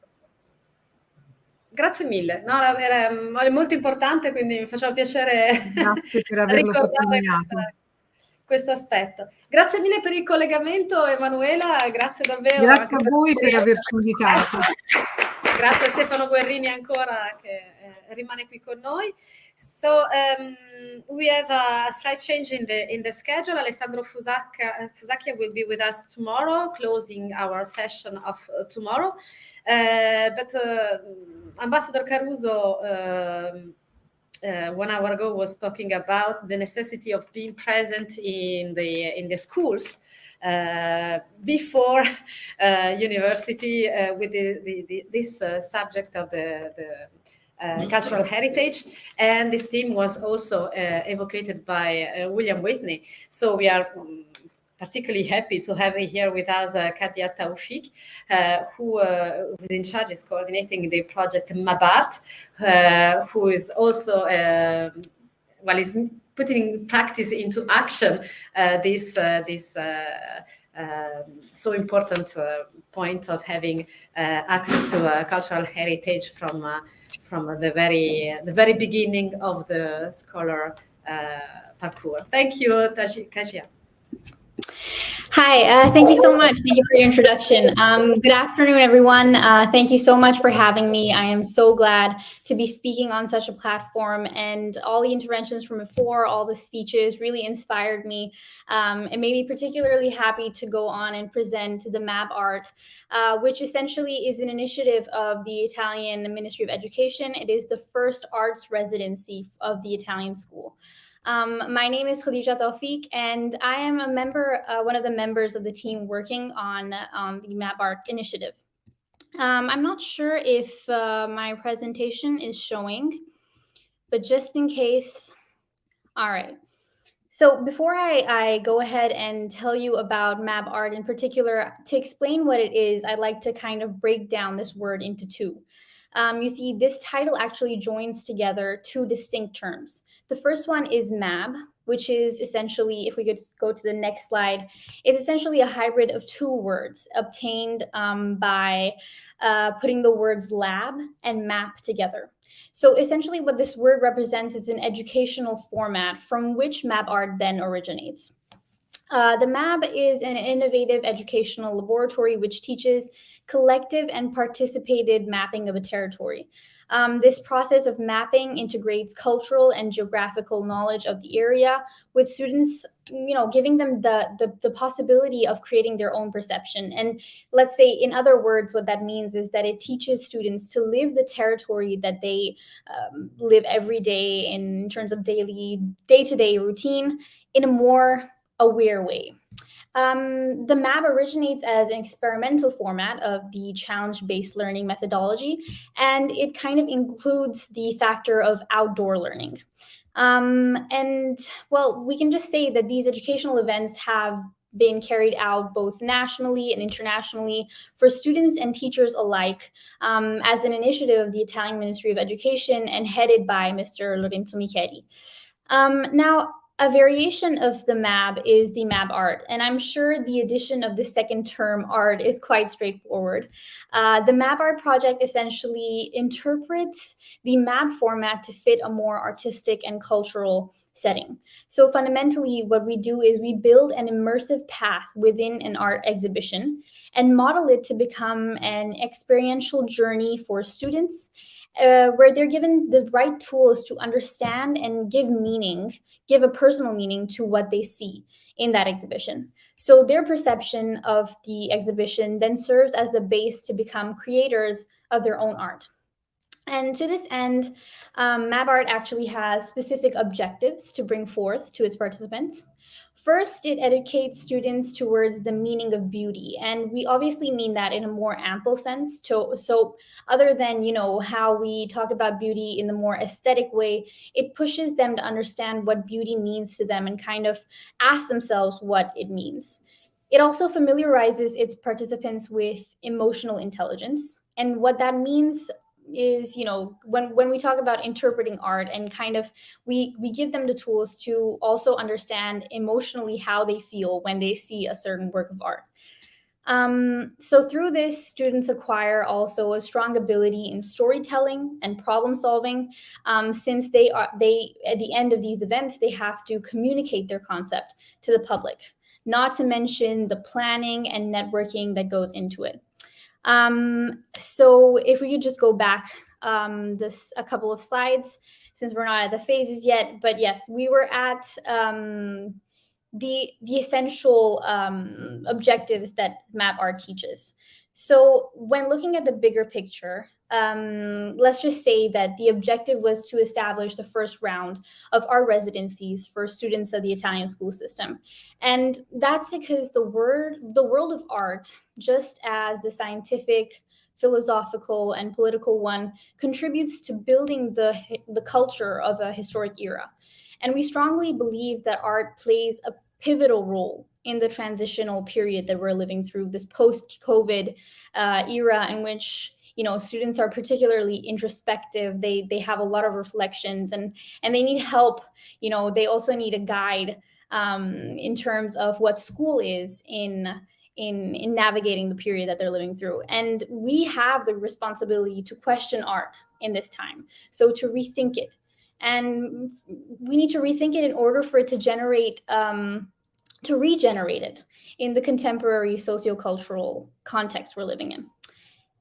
Grazie mille, no, è molto importante, quindi mi faceva piacere Grazie per averlo sottolineato. Questo aspetto. Grazie mille per il collegamento, Emanuela, grazie davvero. Grazie a voi per averci invitato. Grazie a Stefano Guerrini ancora che rimane qui con noi. So we have a slight change in the schedule. Alessandro Fusacchia will be with us tomorrow, closing our session of tomorrow. But Ambassador Caruso 1 hour ago was talking about the necessity of being present in the schools before university with this subject of the cultural heritage, and this theme was also evocated by William Whitney. So we are particularly happy to have here with us Katia Taufik, who is in charge, is coordinating the project MABART, who is also, is putting in practice into action this so important point of having access to cultural heritage from the very beginning of the scholar parcours. Thank you, Katia. Hi, thank you so much. Thank you for your introduction. Good afternoon, everyone. Thank you so much for having me. I am so glad to be speaking on such a platform, and all the interventions from before, all the speeches really inspired me and made me particularly happy to go on and present the MAB Art, which essentially is an initiative of the Italian Ministry of Education. It is the first arts residency of the Italian school. My name is Khadija Taufik, and I am a member, one of the members of the team working on the MAB Art initiative. I'm not sure if my presentation is showing, but just in case. All right. So before I go ahead and tell you about MAB Art in particular, to explain what it is, I'd like to kind of break down this word into two. You see, this title actually joins together two distinct terms. The first one is MAB, which is essentially, if we could go to the next slide, it's essentially a hybrid of two words obtained by putting the words lab and map together. So essentially what this word represents is an educational format from which MAB Art then originates. The MAB is an innovative educational laboratory which teaches collective and participated mapping of a territory. This process of mapping integrates cultural and geographical knowledge of the area, with students, giving them the possibility of creating their own perception. And let's say, in other words, what that means is that it teaches students to live the territory that they live every day in terms of day-to-day routine in a more aware way. The MAB originates as an experimental format of the challenge-based learning methodology, and it kind of includes the factor of outdoor learning. And well, we can just say that these educational events have been carried out both nationally and internationally for students and teachers alike as an initiative of the Italian Ministry of Education and headed by Mr. Lorenzo Micheli. Now, a variation of the MAB is the MAB Art, and I'm sure the addition of the second term art is quite straightforward. The MAB Art project essentially interprets the MAB format to fit a more artistic and cultural setting. So fundamentally, what we do is we build an immersive path within an art exhibition and model it to become an experiential journey for students where they're given the right tools to understand and give a personal meaning to what they see in that exhibition. So their perception of the exhibition then serves as the base to become creators of their own art. And to this end, MAB Art actually has specific objectives to bring forth to its participants. First, it educates students towards the meaning of beauty. And we obviously mean that in a more ample sense. So other than, how we talk about beauty in the more aesthetic way, it pushes them to understand what beauty means to them and kind of ask themselves what it means. It also familiarizes its participants with emotional intelligence. And what that means is, when we talk about interpreting art and kind of we give them the tools to also understand emotionally how they feel when they see a certain work of art. So through this, students acquire also a strong ability in storytelling and problem solving, since they at the end of these events, they have to communicate their concept to the public, not to mention the planning and networking that goes into it. So if we could just go back a couple of slides, since we're not at the phases yet, but yes, we were at the essential objectives that MAB Art teaches. So when looking at the bigger picture, let's just say that the objective was to establish the first round of art residencies for students of the Italian school system. And that's because the world of art, just as the scientific, philosophical, and political one, contributes to building the culture of a historic era. And we strongly believe that art plays a pivotal role in the transitional period that we're living through, this post-COVID era in which students are particularly introspective. They have a lot of reflections and they need help. They also need a guide in terms of what school is in navigating the period that they're living through. And we have the responsibility to question art in this time. So to rethink it. And we need to rethink it in order for it to regenerate it in the contemporary sociocultural context we're living in.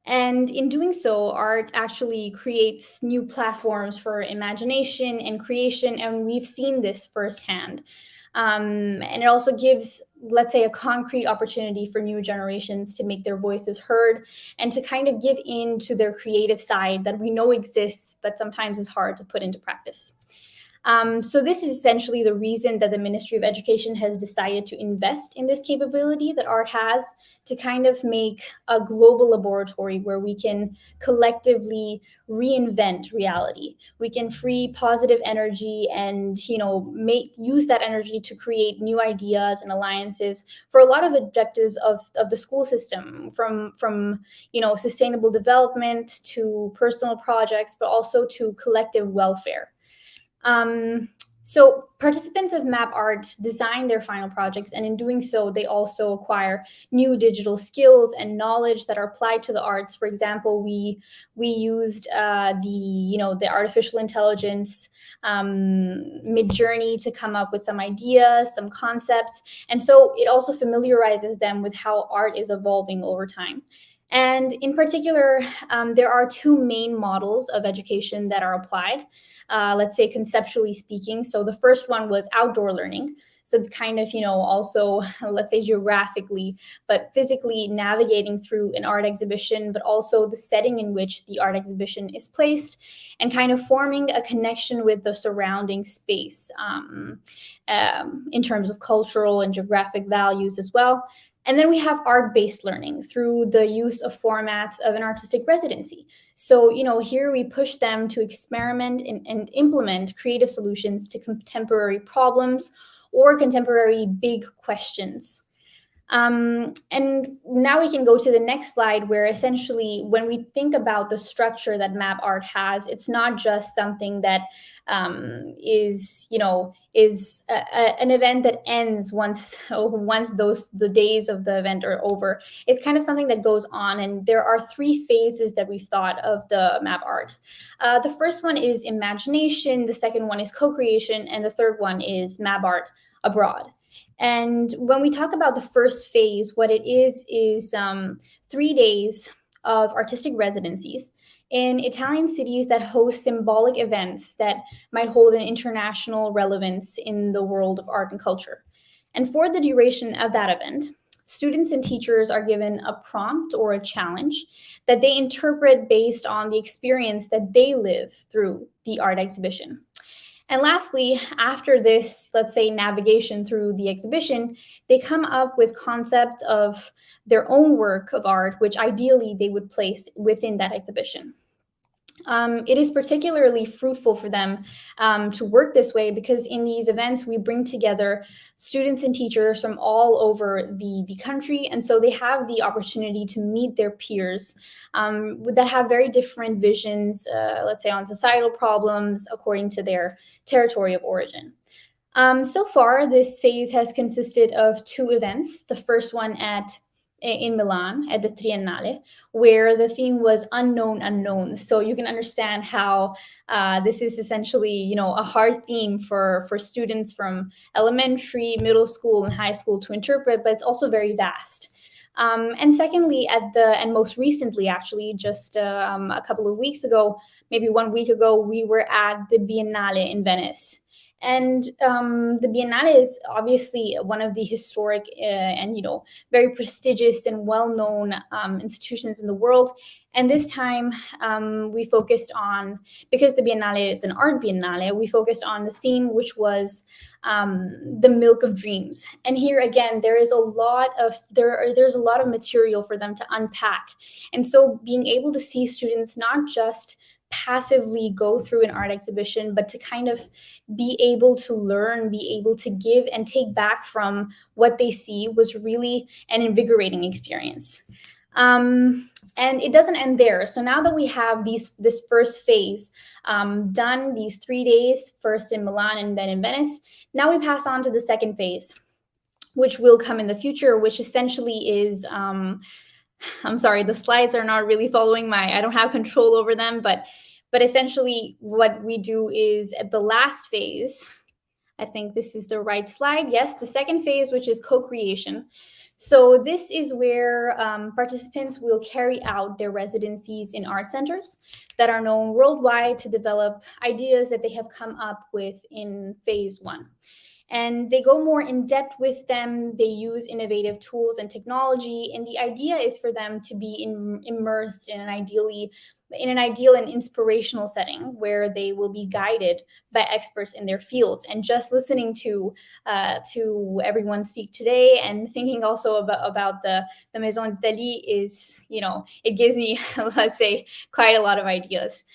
And in doing so, art actually creates new platforms for imagination and creation, and we've seen this firsthand. And it also gives, let's say, a concrete opportunity for new generations to make their voices heard and to kind of give in to their creative side that we know exists, but sometimes is hard to put into practice. So this is essentially the reason that the Ministry of Education has decided to invest in this capability that art has to kind of make a global laboratory where we can collectively reinvent reality. We can free positive energy and, use that energy to create new ideas and alliances for a lot of objectives of the school system, from sustainable development to personal projects, but also to collective welfare. So participants of MAB Art design their final projects, and in doing so, they also acquire new digital skills and knowledge that are applied to the arts. For example, we used the artificial intelligence mid-journey to come up with some ideas, some concepts, and so it also familiarizes them with how art is evolving over time. And in particular, there are two main models of education that are applied, let's say conceptually speaking. So the first one was outdoor learning. So kind of, also, let's say geographically, but physically navigating through an art exhibition, but also the setting in which the art exhibition is placed and kind of forming a connection with the surrounding space in terms of cultural and geographic values as well. And then we have art-based learning through the use of formats of an artistic residency. So, here we push them to experiment and implement creative solutions to contemporary problems or contemporary big questions. And now we can go to the next slide, where essentially when we think about the structure that MAB Art has, it's not just something that is an event that ends once the days of the event are over. It's kind of something that goes on, and there are three phases that we've thought of the MAB Art. The first one is imagination, the second one is co-creation, and the third one is MAB Art abroad. And when we talk about the first phase, what it is 3 days of artistic residencies in Italian cities that host symbolic events that might hold an international relevance in the world of art and culture. And for the duration of that event, students and teachers are given a prompt or a challenge that they interpret based on the experience that they live through the art exhibition. And lastly, after this, let's say, navigation through the exhibition, they come up with concept of their own work of art, which ideally they would place within that exhibition. It is particularly fruitful for them to work this way because in these events, we bring together students and teachers from all over the country. And so they have the opportunity to meet their peers that have very different visions, let's say, on societal problems according to their territory of origin. So far, this phase has consisted of 2 events. The first one in Milan at the Triennale, where the theme was unknown unknowns. So you can understand how this is essentially, a hard theme for students from elementary, middle school, and high school to interpret, but it's also very vast. And secondly, and most recently, actually, just a couple of weeks ago, maybe 1 week ago, we were at the Biennale in Venice. And the Biennale is obviously one of the historic and very prestigious and well-known institutions in the world. And this time we focused on, because the Biennale is an art Biennale, we focused on the theme, which was the milk of dreams. And here again, there's a lot of material for them to unpack. And so being able to see students not just passively go through an art exhibition, but to kind of be able to learn, be able to give and take back from what they see was really an invigorating experience. And it doesn't end there. So now that we have this first phase done, these 3 days, first in Milan and then in Venice, now we pass on to the second phase, which will come in the future, which essentially is I'm sorry, the slides are not really following I don't have control over them, but essentially what we do is at the last phase, I think this is the right slide. Yes, the second phase, which is co-creation. So this is where participants will carry out their residencies in art centers that are known worldwide to develop ideas that they have come up with in phase 1. And they go more in depth with them. They use innovative tools and technology. And the idea is for them to be immersed in an ideal and inspirational setting where they will be guided by experts in their fields. And just listening to everyone speak today and thinking also about the Maison d'Italie is, it gives me, let's say, quite a lot of ideas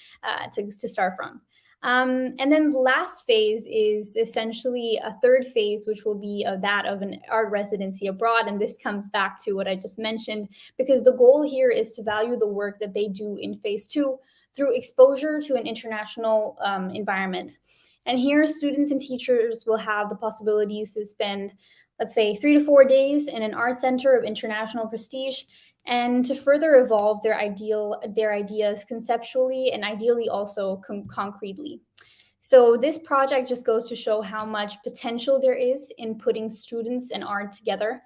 to start from. And then the last phase is essentially a third phase, which will be that of an art residency abroad. And this comes back to what I just mentioned, because the goal here is to value the work that they do in phase 2 through exposure to an international environment. And here, students and teachers will have the possibilities to spend, let's say, 3 to 4 days in an art center of international prestige, and to further evolve their ideas conceptually and ideally also concretely. So this project just goes to show how much potential there is in putting students and art together.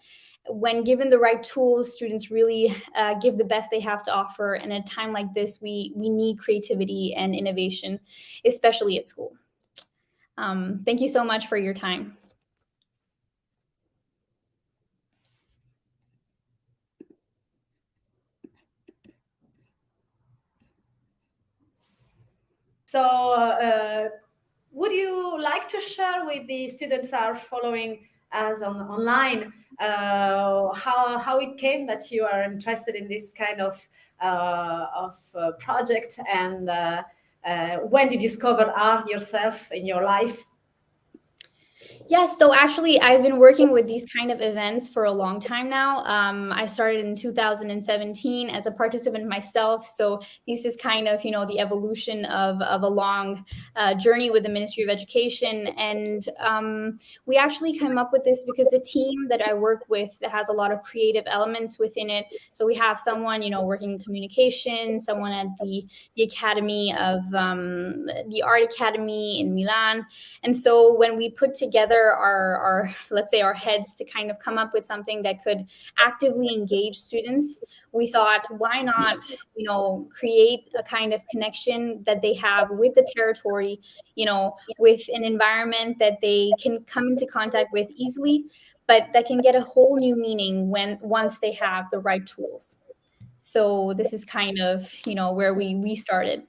When given the right tools, students really give the best they have to offer. And at a time like this, we need creativity and innovation, especially at school. Thank you so much for your time. So would you like to share with the students who are following us online how it came that you are interested in this kind of project, and when did you discover art yourself in your life? Yes, so actually, I've been working with these kind of events for a long time now. I started in 2017 as a participant myself. So this is kind of, the evolution of a long journey with the Ministry of Education. And we actually came up with this because the team that I work with that has a lot of creative elements within it. So we have someone, working in communication, someone at the Academy of the Art Academy in Milan. And so when we put together our let's say our heads to kind of come up with something that could actively engage students, we thought, why not create a kind of connection that they have with the territory, with an environment that they can come into contact with easily, but that can get a whole new meaning once they have the right tools. So this is kind of, where we started.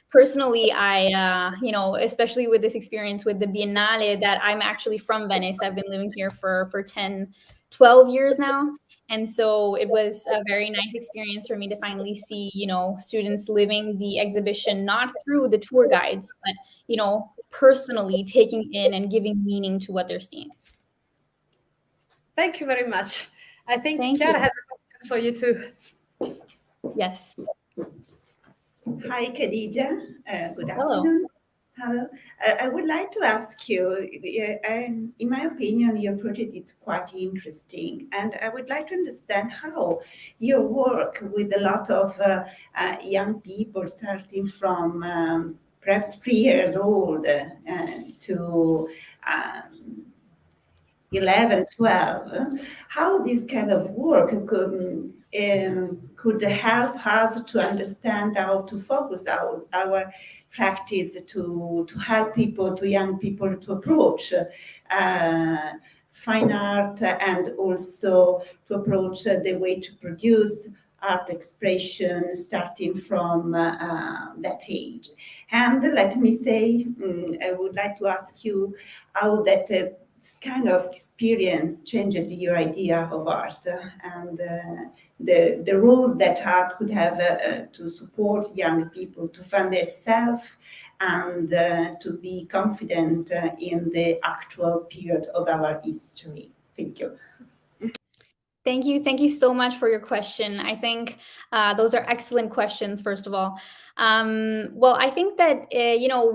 Personally, I, especially with this experience with the Biennale, that I'm actually from Venice. I've been living here for 10, 12 years now. And so it was a very nice experience for me to finally see, students living the exhibition, not through the tour guides, but, personally taking in and giving meaning to what they're seeing. Thank you very much. I think Thank Chiara you. has a question for you too. Yes. Hi, Khadija. Good Hello. afternoon. Hello. I would like to ask you, in my opinion, your project is quite interesting, and I would like to understand how your work with a lot of young people starting from perhaps 3 years old to 11, 12, how this kind of work could help us to understand how to focus our practice to help people, to young people to approach fine art and also to approach the way to produce art expression starting from that age. And let me say, I would like to ask you how that this kind of experience changed your idea of art and the role that art could have to support young people to find themselves and to be confident in the actual period of our history. Thank you. Thank you. Thank you so much for your question. I think those are excellent questions, first of all. Well, I think that,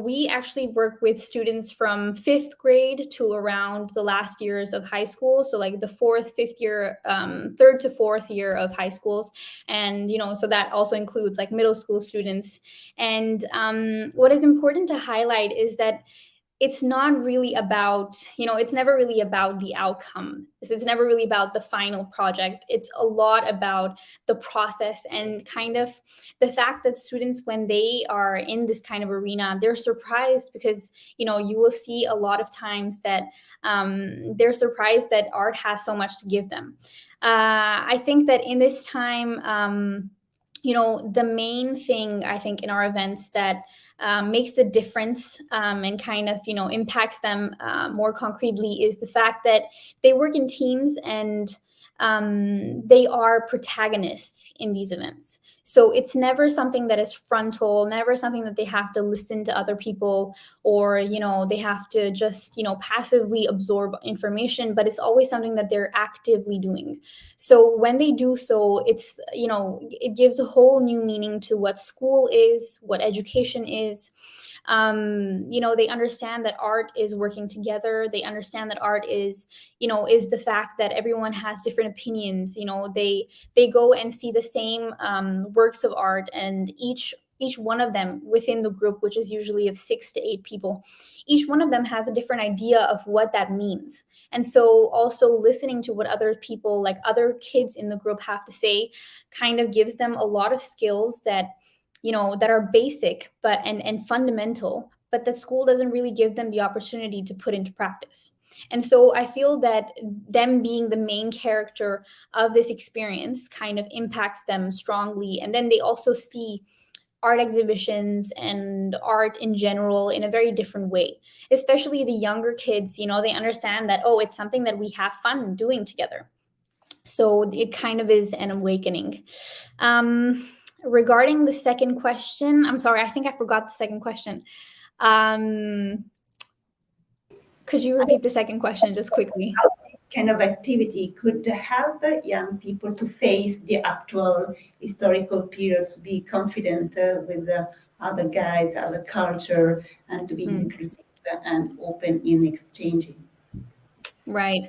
we actually work with students from 5th grade to around the last years of high school. So like the 4th, 5th year, 3rd to 4th year of high schools. And, so that also includes like middle school students. And what is important to highlight is that it's not really about, it's never really about the outcome. So it's never really about the final project. It's a lot about the process and kind of the fact that students, when they are in this kind of arena, they're surprised because, you will see a lot of times that they're surprised that art has so much to give them. I think that in this time, the main thing I think in our events that makes a difference and kind of, impacts them more concretely is the fact that they work in teams and they are protagonists in these events. So it's never something that is frontal, never something that they have to listen to other people or, they have to just, passively absorb information, but it's always something that they're actively doing. So when they do so, it's, it gives a whole new meaning to what school is, what education is. They understand that art is working together. They understand that art is the fact that everyone has different opinions. They go and see the same works of art, and each one of them within the group, which is usually of 6 to 8 people, each one of them has a different idea of what that means. And so also listening to what other people, like other kids in the group, have to say kind of gives them a lot of skills that that are basic but and fundamental, but that school doesn't really give them the opportunity to put into practice. And so I feel that them being the main character of this experience kind of impacts them strongly. And then they also see art exhibitions and art in general in a very different way, especially the younger kids. They understand that, oh, it's something that we have fun doing together. So it kind of is an awakening. Regarding the second question, I'm sorry, I think I forgot the second question. Could you repeat the second question just quickly? How this kind of activity could help young people to face the actual historical periods, be confident with the other guys, other culture, and to be inclusive and open in exchanging? Right.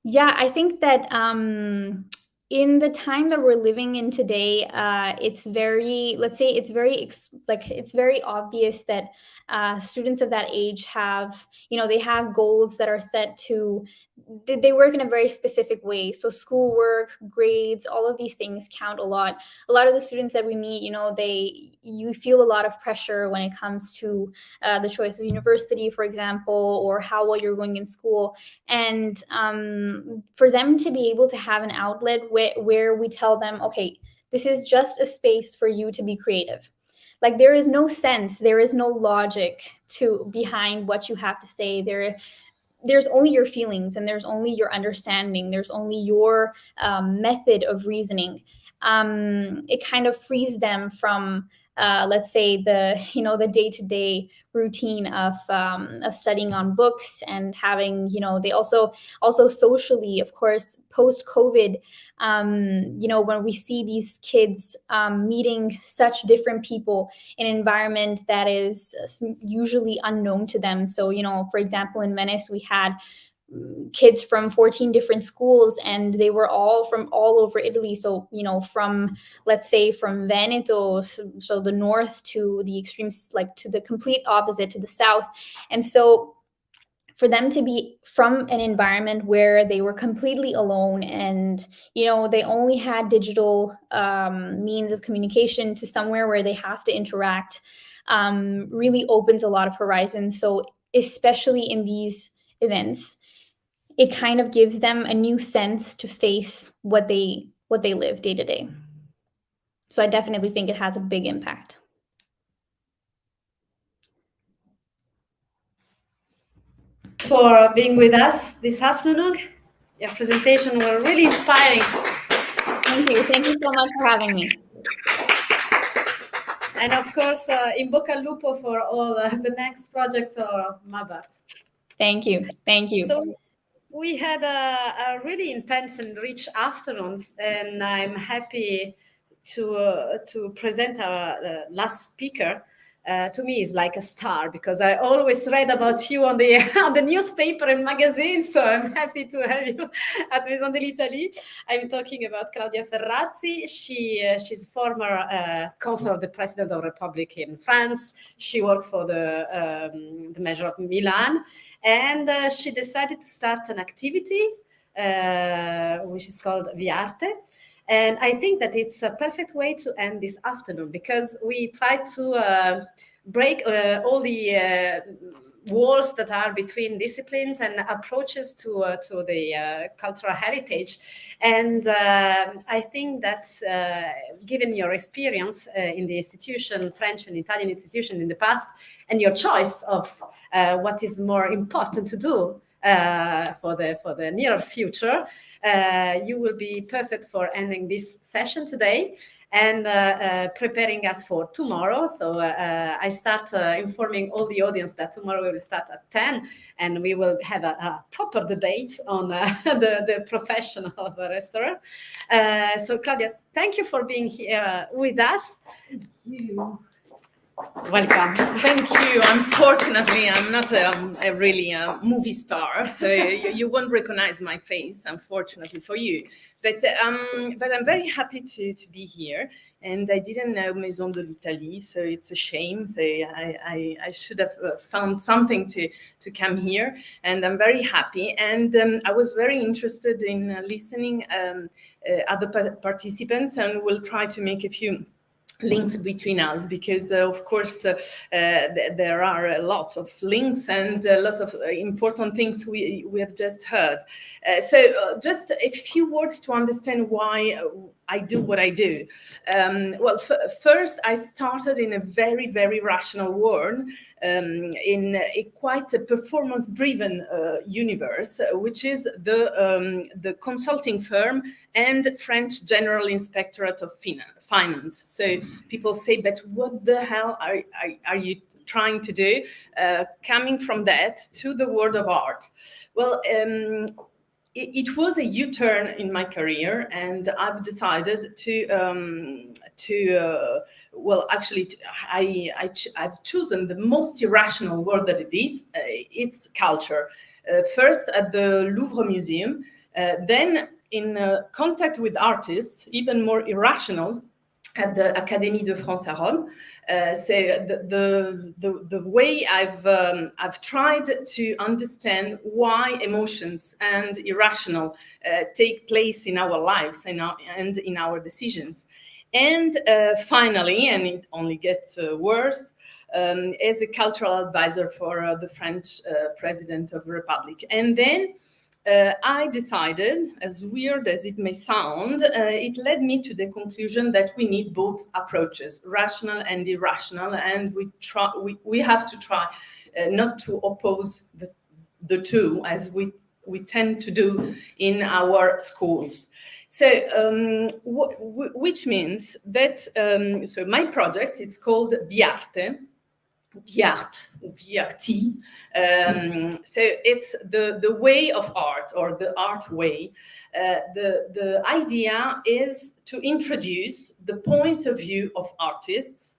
Yeah, I think that in the time that we're living in today, it's very, let's say, it's very obvious that students of that age have, they have goals that are set to they work in a very specific way. So schoolwork, grades, all of these things count a lot. A lot of the students that we meet, you feel a lot of pressure when it comes to the choice of university, for example, or how well you're going in school. And for them to be able to have an outlet where we tell them, okay, this is just a space for you to be creative. Like, there is no sense, there is no logic behind what you have to say. There's only your feelings, and there's only your understanding. There's only your method of reasoning. It kind of frees them from, let's say, the day-to-day routine of studying on books and having, they also socially, of course, post-COVID, when we see these kids meeting such different people in an environment that is usually unknown to them. So, for example, in Venice, we had kids from 14 different schools, and they were all from all over Italy. So, from, let's say, from Veneto, so the north, to the extremes, like to the complete opposite, to the south. And so for them to be from an environment where they were completely alone, and they only had digital means of communication, to somewhere where they have to interact, really opens a lot of horizons. So especially in these events, it kind of gives them a new sense to face what they live day to day. So I definitely think it has a big impact. For being with us this afternoon. Your presentation was really inspiring. Thank you. Thank you so much for having me. And of course, in bocca al lupo for all the next projects or Mabart. Thank you. Thank you. So we had a really intense and rich afternoon, and I'm happy to present our last speaker. To me, is like a star, because I always read about you on the newspaper and magazines. So I'm happy to have you at Maison de l'Italie. I'm talking about Claudia Ferrazzi. She's former consul of the President of the Republic in France. She worked for the Mayor of Milan, and she decided to start an activity which is called Viarte. And I think that it's a perfect way to end this afternoon, because we try to break all the walls that are between disciplines and approaches to the cultural heritage. And I think that given your experience in the institution, French and Italian institution in the past, and your choice of what is more important to do for the near future, you will be perfect for ending this session today and preparing us for tomorrow. So I start informing all the audience that tomorrow we will start at 10, and we will have a proper debate on the profession of a restaurant. So Claudia, thank you for being here with us. Thank you. Welcome. Thank you. Unfortunately, I'm not a really movie star, so you won't recognize my face, unfortunately for you. But I'm very happy to be here, and I didn't know Maison de l'Italie, so it's a shame. So I should have found something to come here, and I'm very happy. And I was very interested in listening other participants, and we'll try to make a few links between us, because of course there are a lot of links and a lot of important things we have just heard. So just a few words to understand why I do what I do. Well, first, I started in a very, very rational world, in a quite a performance-driven universe, which is the consulting firm and French General Inspectorate of Finance. So people say, but what the hell are you trying to do? Coming from that to the world of art. Well, it was a U-turn in my career, and I've decided well, actually, I've chosen the most irrational word that it is. It's culture. First at the Louvre Museum, then in contact with artists, even more irrational, at the Académie de France à Rome. So the way I've tried to understand why emotions and irrational take place in our lives and in our decisions. And finally, and it only gets worse, as a cultural advisor for the French President of the Republic. And then I decided, as weird as it may sound, it led me to the conclusion that we need both approaches, rational and irrational, and we have to try not to oppose the two, as we tend to do in our schools. So, which means that, so my project, it's called VART, VRT. So it's the way of art, or the art way. The idea is to introduce the point of view of artists,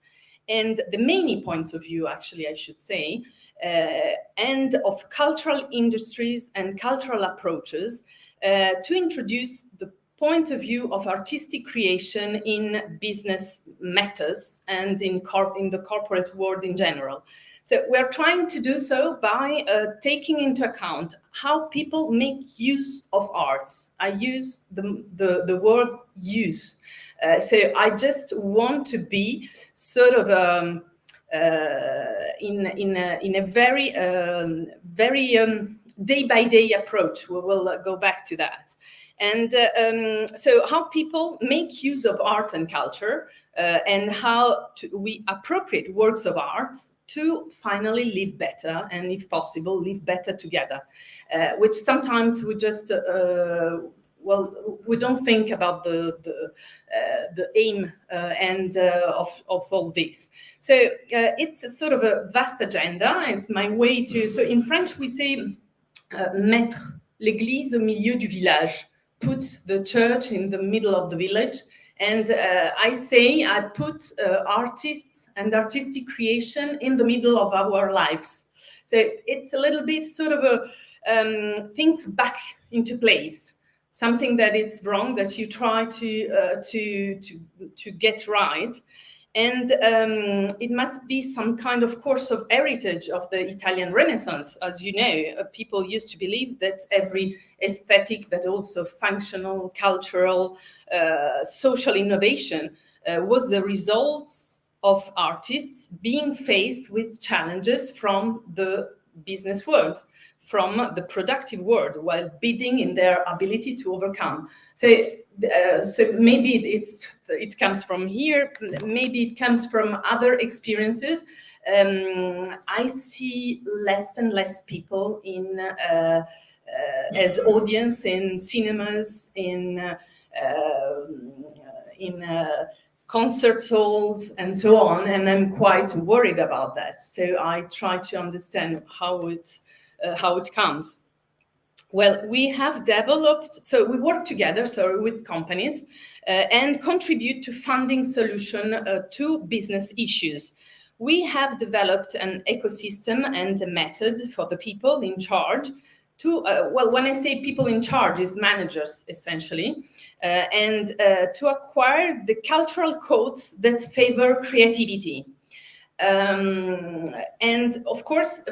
and the many points of view, actually, I should say, and of cultural industries and cultural approaches, to introduce the point of view of artistic creation in business matters and in the corporate world in general. So we're trying to do so by taking into account how people make use of arts. I use the word use. So I just want to be sort of in a very day-by-day approach. We will go back to that. And so how people make use of art and culture, and how we appropriate works of art to finally live better, and if possible, live better together, which sometimes we just, well, we don't think about the aim and of all this. So it's a sort of a vast agenda. It's my way to, so in French we say, mettre l'église au milieu du village. Put the church in the middle of the village. And I say I put artists and artistic creation in the middle of our lives. So it's a little bit sort of a things back into place. Something that is wrong that you try to get right. And it must be some kind of course of heritage of the Italian Renaissance. As you know, people used to believe that every aesthetic, but also functional, cultural, social innovation was the result of artists being faced with challenges from the business world, from the productive world, while bidding in their ability to overcome. So maybe it comes from here, maybe it comes from other experiences. I see less and less people as audience in cinemas, in concert halls, and so on, and I'm quite worried about that. So I try to understand how it comes. Well, we have developed, so we work together, so with companies, and contribute to funding solution to business issues. We have developed an ecosystem and a method for the people in charge to, well, when I say people in charge, is managers, essentially, and to acquire the cultural codes that favor creativity. And of course,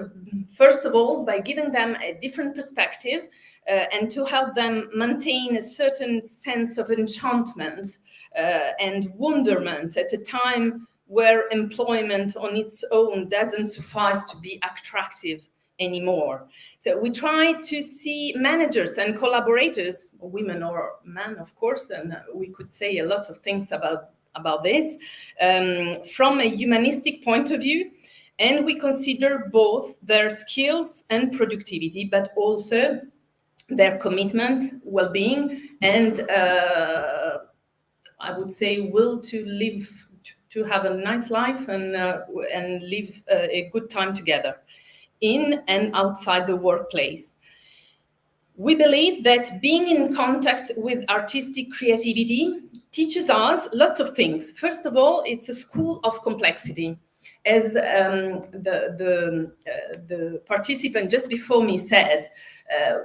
first of all, by giving them a different perspective and to help them maintain a certain sense of enchantment and wonderment at a time where employment on its own doesn't suffice to be attractive anymore. So we try to see managers and collaborators, women or men, of course, and we could say a lot of things about this, from a humanistic point of view, and we consider both their skills and productivity, but also their commitment, well-being, and I would say will to live, to have a nice life and live a good time together in and outside the workplace. We believe that being in contact with artistic creativity teaches us lots of things. First of all, it's a school of complexity. As the participant just before me said,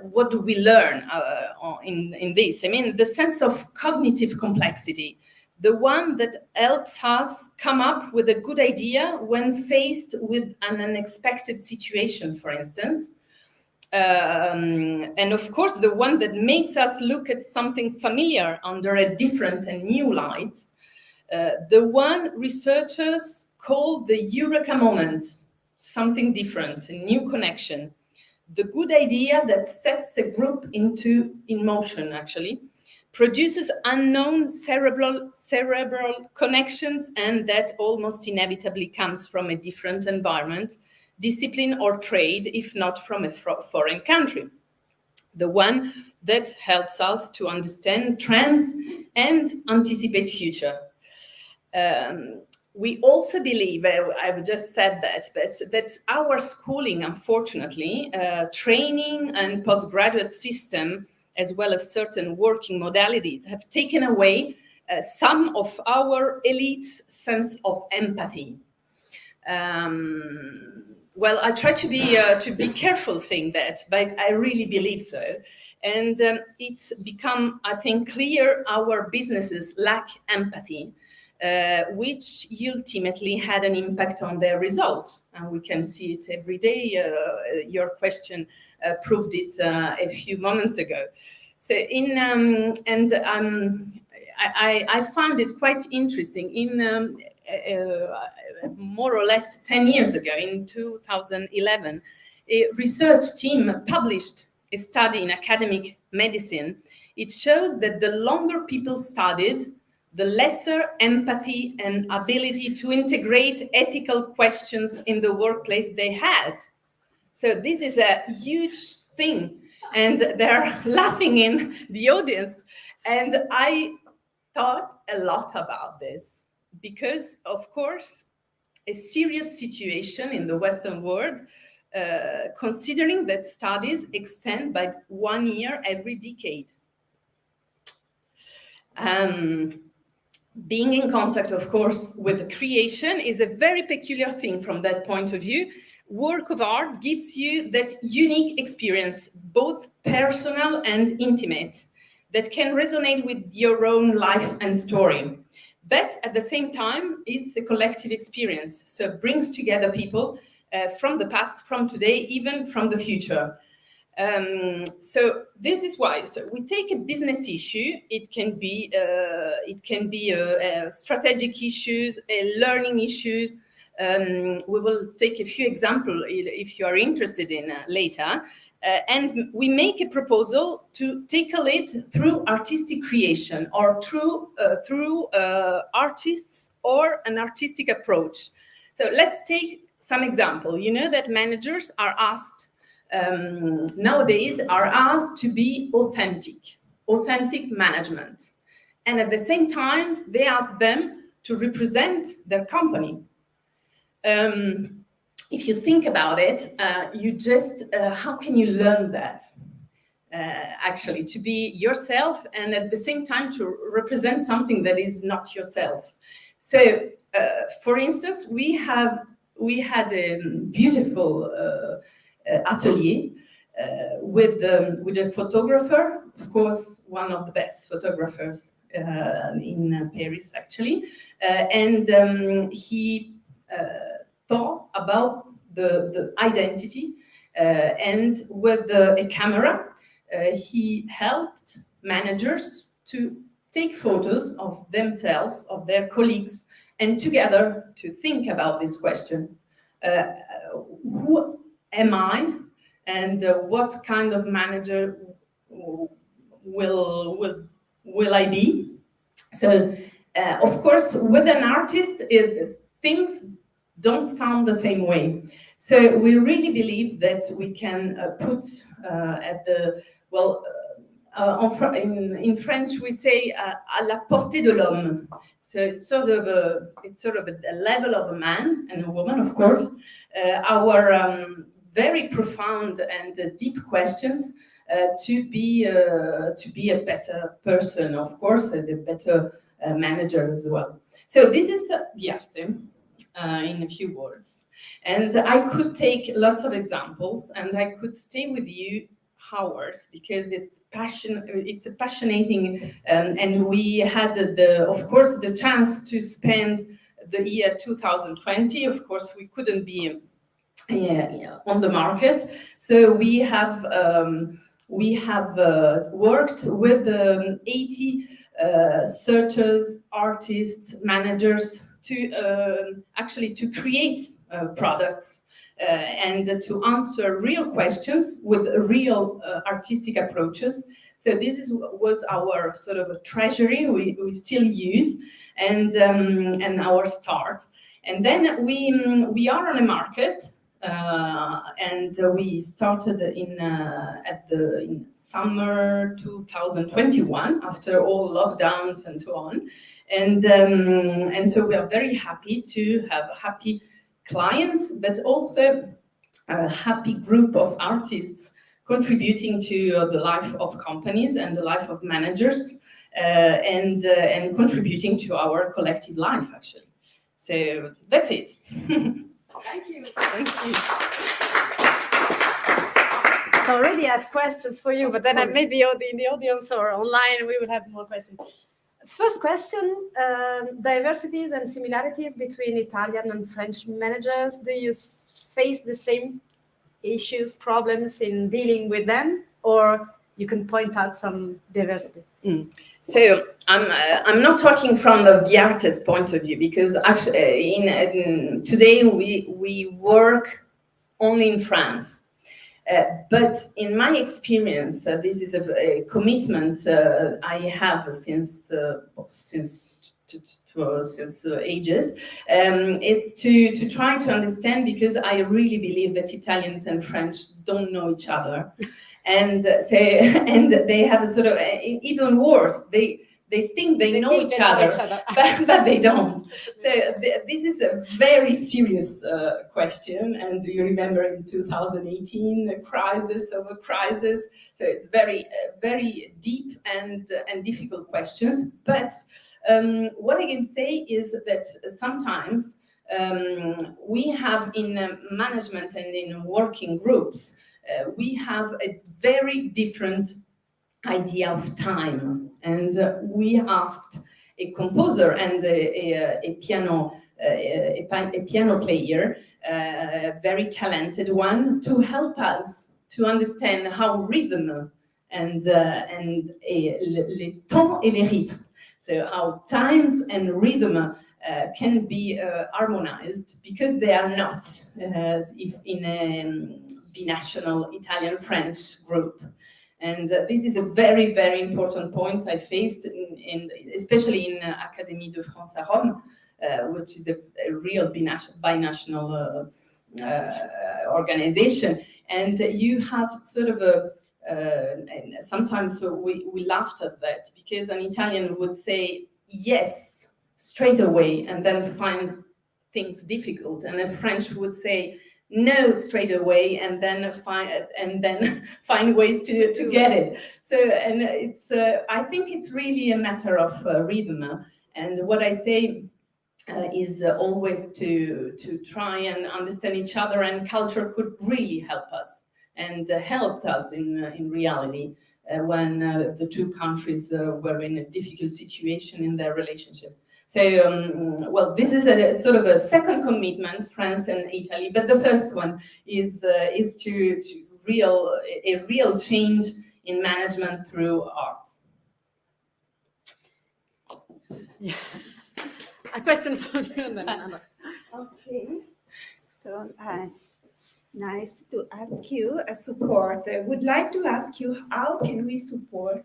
what do we learn in this? I mean, the sense of cognitive complexity, the one that helps us come up with a good idea when faced with an unexpected situation, for instance. And of course, the one that makes us look at something familiar under a different and new light. The one researchers call the eureka moment, something different, a new connection. The good idea that sets a group in motion, actually, produces unknown cerebral connections, and that almost inevitably comes from a different environment, discipline or trade, if not from a foreign country. The one that helps us to understand trends and anticipate future. We also believe, I've just said that, but that our schooling, unfortunately, training and postgraduate system, as well as certain working modalities, have taken away some of our elite's sense of empathy. Well, I try to be careful saying that, but I really believe so. And it's become, I think, clear our businesses lack empathy, which ultimately had an impact on their results. And we can see it every day. Your question proved it a few moments ago. So I found it quite interesting. In more or less 10 years ago, in 2011, a research team published a study in academic medicine. It showed that the longer people studied, the lesser empathy and ability to integrate ethical questions in the workplace they had. So this is a huge thing, and they're laughing in the audience. And I thought a lot about this because, of course, a serious situation in the Western world, considering that studies extend by 1 year every decade. Being in contact, of course, with creation is a very peculiar thing from that point of view. Work of art gives you that unique experience, both personal and intimate, that can resonate with your own life and story. But at the same time, it's a collective experience. So it brings together people from the past, from today, even from the future. So this is why. So we take a business issue. It can be strategic issues, learning issues. We will take a few examples if you are interested in later. And we make a proposal to tackle it through artistic creation or through artists or an artistic approach. So let's take some example. You know that managers are asked nowadays are asked to be authentic management. And at the same time, they ask them to represent their company. If you think about it, you just, how can you learn that? Actually, to be yourself and at the same time to represent something that is not yourself. So, for instance, we had a beautiful atelier with a photographer, of course, one of the best photographers in Paris, actually, and he thought about the identity, and with a camera, he helped managers to take photos of themselves, of their colleagues, and together to think about this question: who am I, and what kind of manager will I be? So, of course, with an artist, things don't sound the same way. So we really believe that we can put at the, well, in French we say à la portée de l'homme. So it's sort of a level of a man and a woman, of course. Our very profound and deep questions to be a better person, of course, and a better manager as well. So this is the arte. In a few words. And I could take lots of examples and I could stay with you hours because it's a passionating, and we had of course the chance to spend the year 2020. Of course, we couldn't be on the market, so we have worked with 80 searchers, artists, managers to actually to create products and to answer real questions with real artistic approaches. So this was our sort of a treasury we still use, and our start. And then we are on a market, and we started in summer 2021 after all lockdowns and so on, and so we are very happy to have happy clients, but also a happy group of artists contributing to the life of companies and the life of managers, and contributing to our collective life, actually. So that's it. Thank you. Thank you. So already I have questions for you, but then maybe in the audience or online we will have more questions. First question, diversities and similarities between Italian and French managers. Do you face the same issues, problems in dealing with them, or you can point out some diversity? So I'm not talking from the artist point of view, because actually today we work only in France. But in my experience, this is a commitment I have since ages. It's to try to understand, because I really believe that Italians and French don't know each other, and they have a sort of even worse. They think they know each other, but they don't. So this is a very serious question. And you remember in 2018, the crisis of a crisis. So it's very, very deep and difficult questions. But what I can say is that sometimes we have in management and in working groups, we have a very different idea of time, and we asked a composer and a piano player, a very talented one, to help us to understand how rhythm and les temps et les rythmes, so how times and rhythm can be harmonized, because they are not as if in a binational Italian-French group. And this is a very, very important point I faced, especially in Académie de France à Rome, which is a real binational organization. And you have sort of and sometimes we laughed at that, because an Italian would say yes straight away and then find things difficult, and a French would say no straight away and then find ways to get it. So, and it's I think it's really a matter of rhythm. And what I say is always to try and understand each other, and culture could really help us, and helped us in reality when the two countries were in a difficult situation in their relationship. So, well, this is a sort of a second commitment, France and Italy, but the first one is to a real change in management through art. Yeah. A question for you, and then another. Okay, so nice to ask you a support. I would like to ask you, how can we support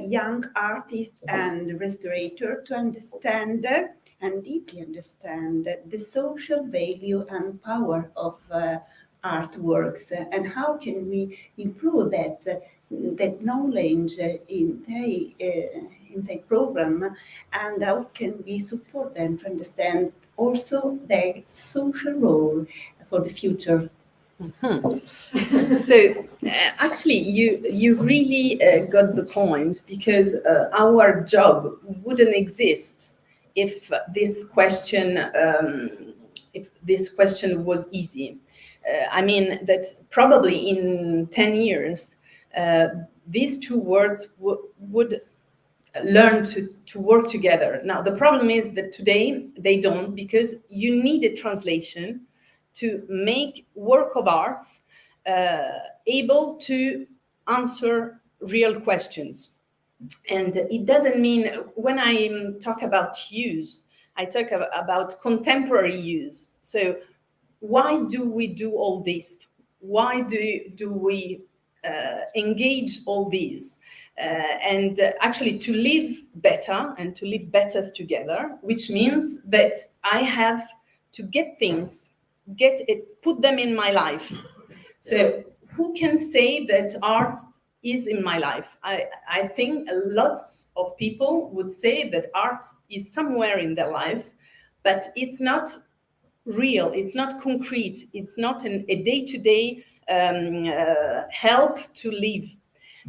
young artists and restorators to understand and deeply understand the social value and power of artworks, and how can we improve that knowledge in their program, and how can we support them to understand also their social role for the future? Mm-hmm. So actually you really got the point, because our job wouldn't exist if this question was easy. I mean that probably in 10 years, these two words would learn to work together. Now, the problem is that today they don't, because you need a translation to make work of arts able to answer real questions. And it doesn't mean, when I talk about use, I talk about contemporary use. So why do we do all this? Why do we engage all these? And actually to live better and to live better together, which means that I have to get things, put them in my life. So who can say that art is in my life? I think lots of people would say that art is somewhere in their life, but it's not real, it's not concrete, it's not a day-to-day help to live.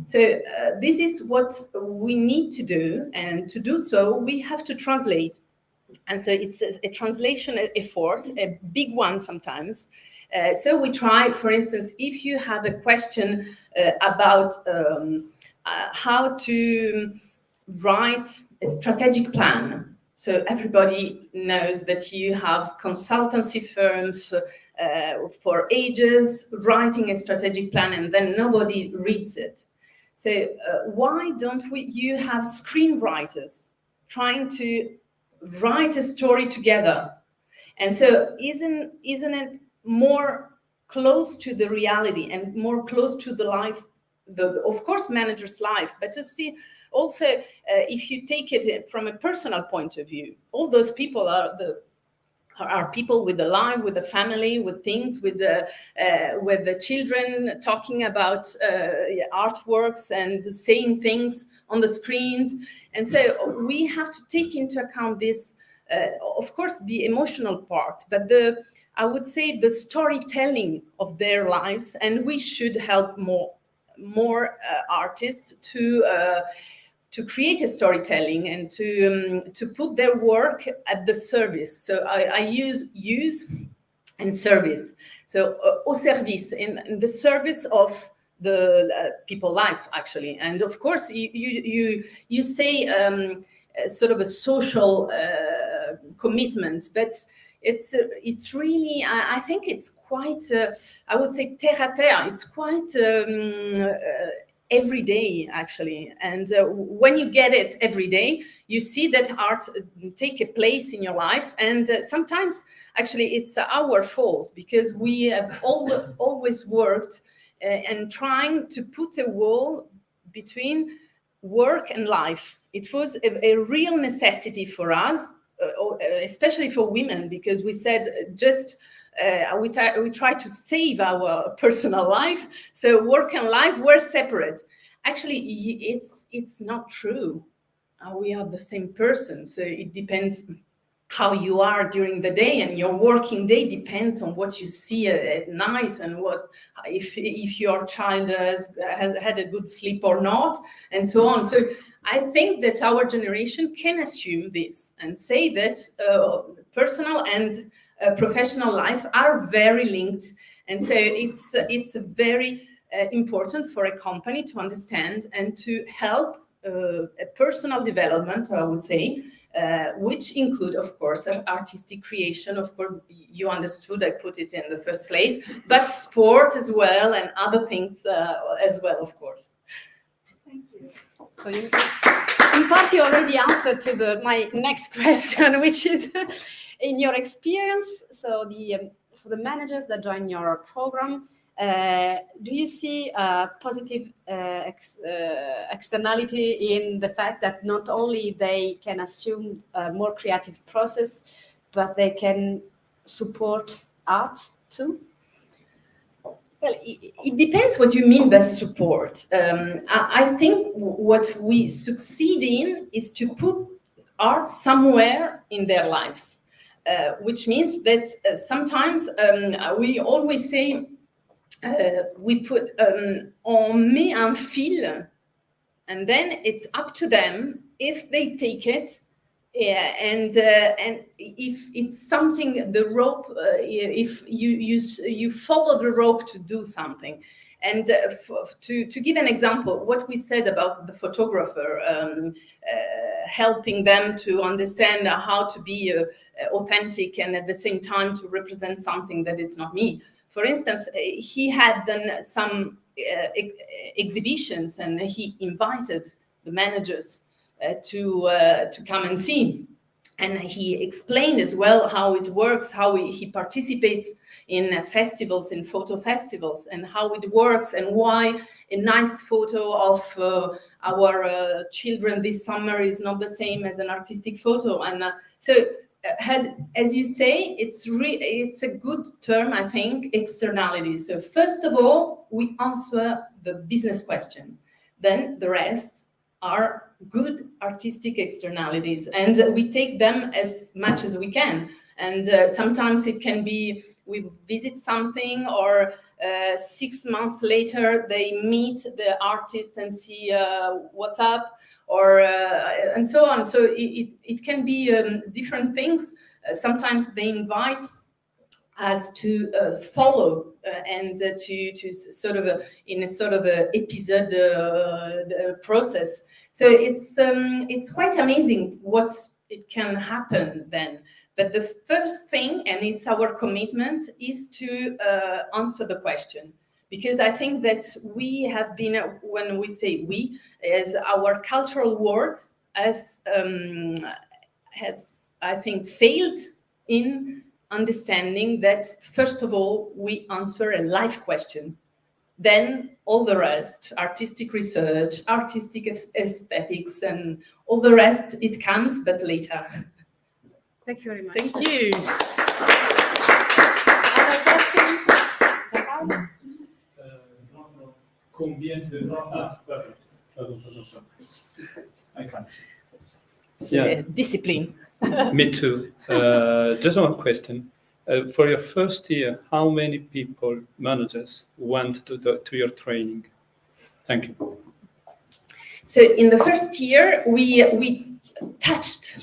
So this is what we need to do, and to do so we have to translate. And so it's a translation effort, a big one sometimes. So we try, for instance, if you have a question about how to write a strategic plan. So everybody knows that you have consultancy firms for ages writing a strategic plan, and then nobody reads it. So why don't you have screenwriters trying to write a story together? And so isn't it more close to the reality and more close to the life, of course, manager's life, but to see also if you take it from a personal point of view, all those people are people with a life, with a family, with things, with the children talking about artworks and saying things on the screens. And so we have to take into account this, of course, the emotional part, but I would say the storytelling of their lives. And we should help more artists to create a storytelling and to put their work at the service. So I use and service. So au service, in the service of the people life, actually. And of course, you say sort of a social commitment, but it's really, I think it's quite, I would say terre à terre. It's quite every day, actually. And when you get it every day, you see that art take a place in your life. And sometimes, actually, it's our fault, because we have always worked and trying to put a wall between work and life. It was a real necessity for us, especially for women, because we said just we try to save our personal life, so work and life were separate. Actually, it's not true. We are the same person, so it depends how you are during the day, and your working day depends on what you see at night, and what if your child has had a good sleep or not, and so on. So I think that our generation can assume this and say that personal and professional life are very linked. And so it's very important for a company to understand and to help a personal development, I would say, which include, of course, artistic creation. Of course, you understood, I put it in the first place, but sport as well, and other things as well, of course. Thank you. So in part, you already answered to my next question, which is, in your experience, so for the managers that join your program, do you see a positive externality in the fact that not only they can assume a more creative process, but they can support art too? Well, it depends what you mean by support. I think what we succeed in is to put art somewhere in their lives, which means that sometimes we always say, we put on met un fil, and then it's up to them if they take it Yeah, and if it's something, the rope, if you follow the rope to do something, and to give an example, what we said about the photographer, helping them to understand how to be authentic and at the same time to represent something that it's not me. For instance, he had done some exhibitions, and he invited the managers to come and see. And he explained as well how it works, how he participates in festivals, in photo festivals, and how it works, and why a nice photo of our children this summer is not the same as an artistic photo. And as you say, it's a good term, I think, externalities. So first of all, we answer the business question, then the rest are good artistic externalities, and we take them as much as we can. And sometimes it can be we visit something, or 6 months later they meet the artist and see what's up, or and so on. So it can be different things. Sometimes they invite us to follow and to sort of in a sort of a episode process. So it's quite amazing what it can happen then. But the first thing, and it's our commitment, is to answer the question. Because I think that we have been, when we say we, as our cultural world has I think, failed in understanding that, first of all, we answer a life question. Then all the rest, artistic research, artistic aesthetics, and all the rest, it comes, but later. Thank you very much. Thank you. Other questions? I can't. Yeah. Discipline. Me too. Just one question. For your first year, how many people, managers, went to your training? Thank you. So in the first year, we touched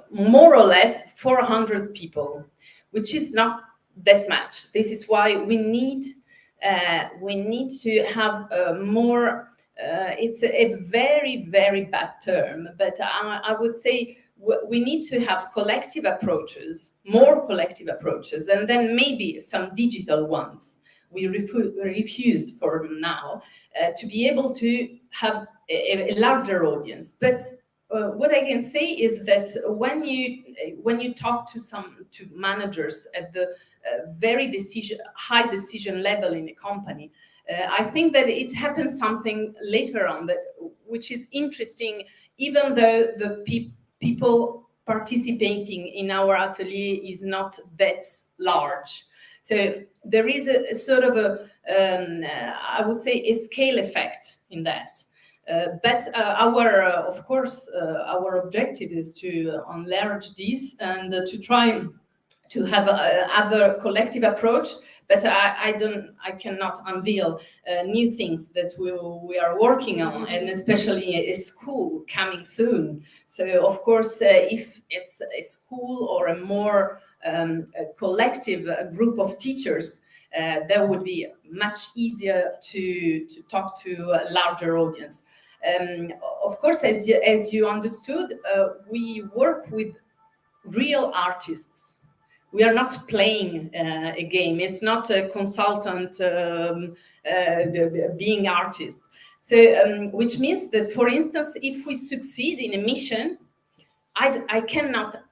more or less 400 people, which is not that much. This is why we need to have more. It's a very, very bad term, but I would say we need to have collective approaches, more collective approaches, and then maybe some digital ones. We refused for now to be able to have a larger audience. But what I can say is that when you talk to managers at the very high decision level in a company, I think that it happens something later on which is interesting, even though the people participating in our atelier is not that large. So there is a sort of I would say, a scale effect in that. But of course, our objective is to enlarge this and to try to have other collective approach. But I cannot unveil new things that we are working on, and especially a school coming soon. So of course, if it's a school or a more collective group of teachers, that would be much easier to talk to a larger audience. Of course, as you understood, we work with real artists. We are not playing a game. It's not a consultant being artist. So, which means that, for instance, if we succeed in a mission, I cannot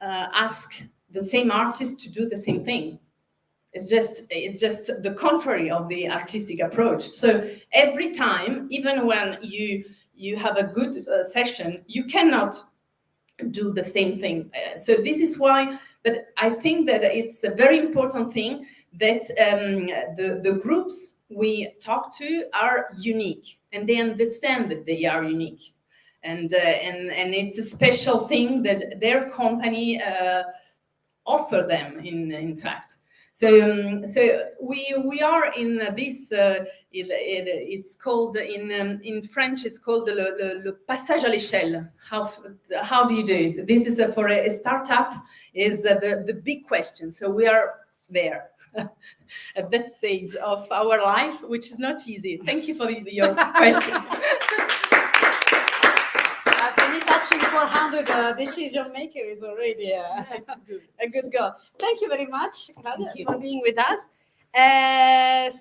ask the same artist to do the same thing. It's just the contrary of the artistic approach. So every time, even when you have a good session, you cannot do the same thing. So this is why. But I think that it's a very important thing that the groups we talk to are unique, and they understand that they are unique, and it's a special thing that their company offer them. In fact, So we are in this. It's called in French. It's called le passage à l'échelle. How do you do it? This is for a startup. Is the big question. So we are there at that stage of our life, which is not easy. Thank you for your question. Touching 400 decision maker is already a good goal. Thank you very much, Claudia, for being with us.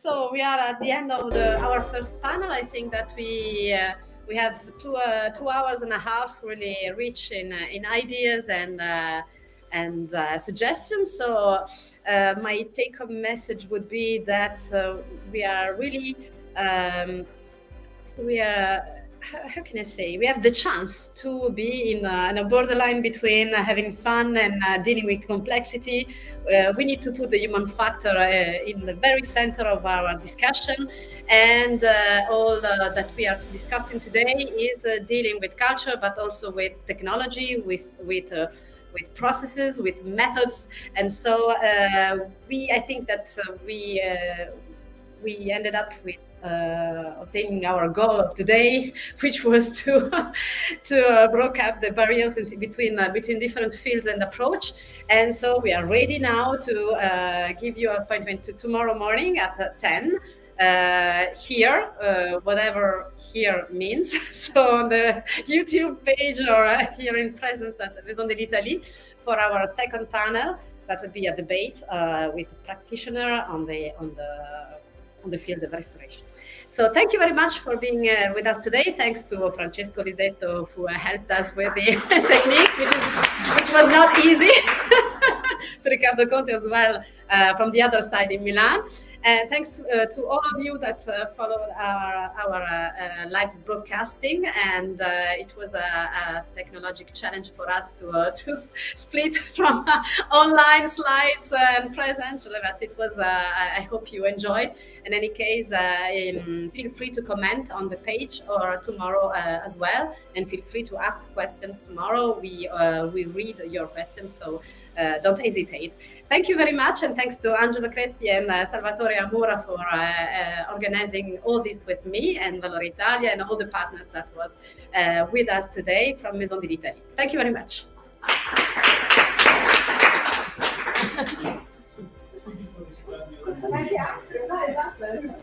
So we are at the end of our first panel. I think that we have 2 hours and a half really rich in ideas and suggestions. So my take-home message would be that we are really how can I say? We have the chance to be in a borderline between having fun and dealing with complexity. We need to put the human factor in the very center of our discussion, and all that we are discussing today is dealing with culture, but also with technology, with processes, with methods, and so I think that we ended up with obtaining our goal of today, which was to break up the barriers between different fields and approach. And so we are ready now to give you an appointment to tomorrow morning at 10 here, whatever here means. So on the YouTube page or here in presence at Maison de l'Italie for our second panel. That would be a debate with a practitioner on the field of restoration. So thank you very much for being with us today. Thanks to Francesco Lisetto, who helped us with the technique, which was not easy. To Riccardo Conte as well from the other side in Milan. And thanks to all of you that followed our live broadcasting. And it was a technological challenge for us to split from online slides and present. But it was, I hope you enjoyed. In any case, feel free to comment on the page or tomorrow as well. And feel free to ask questions tomorrow. We read your questions, so don't hesitate. Thank you very much, and thanks to Angelo Crespi and Salvatore Amura for organizing all this with me, and Valorizzazione and all the partners that was with us today from Maison de l'Italie. Thank you very much. Grazie.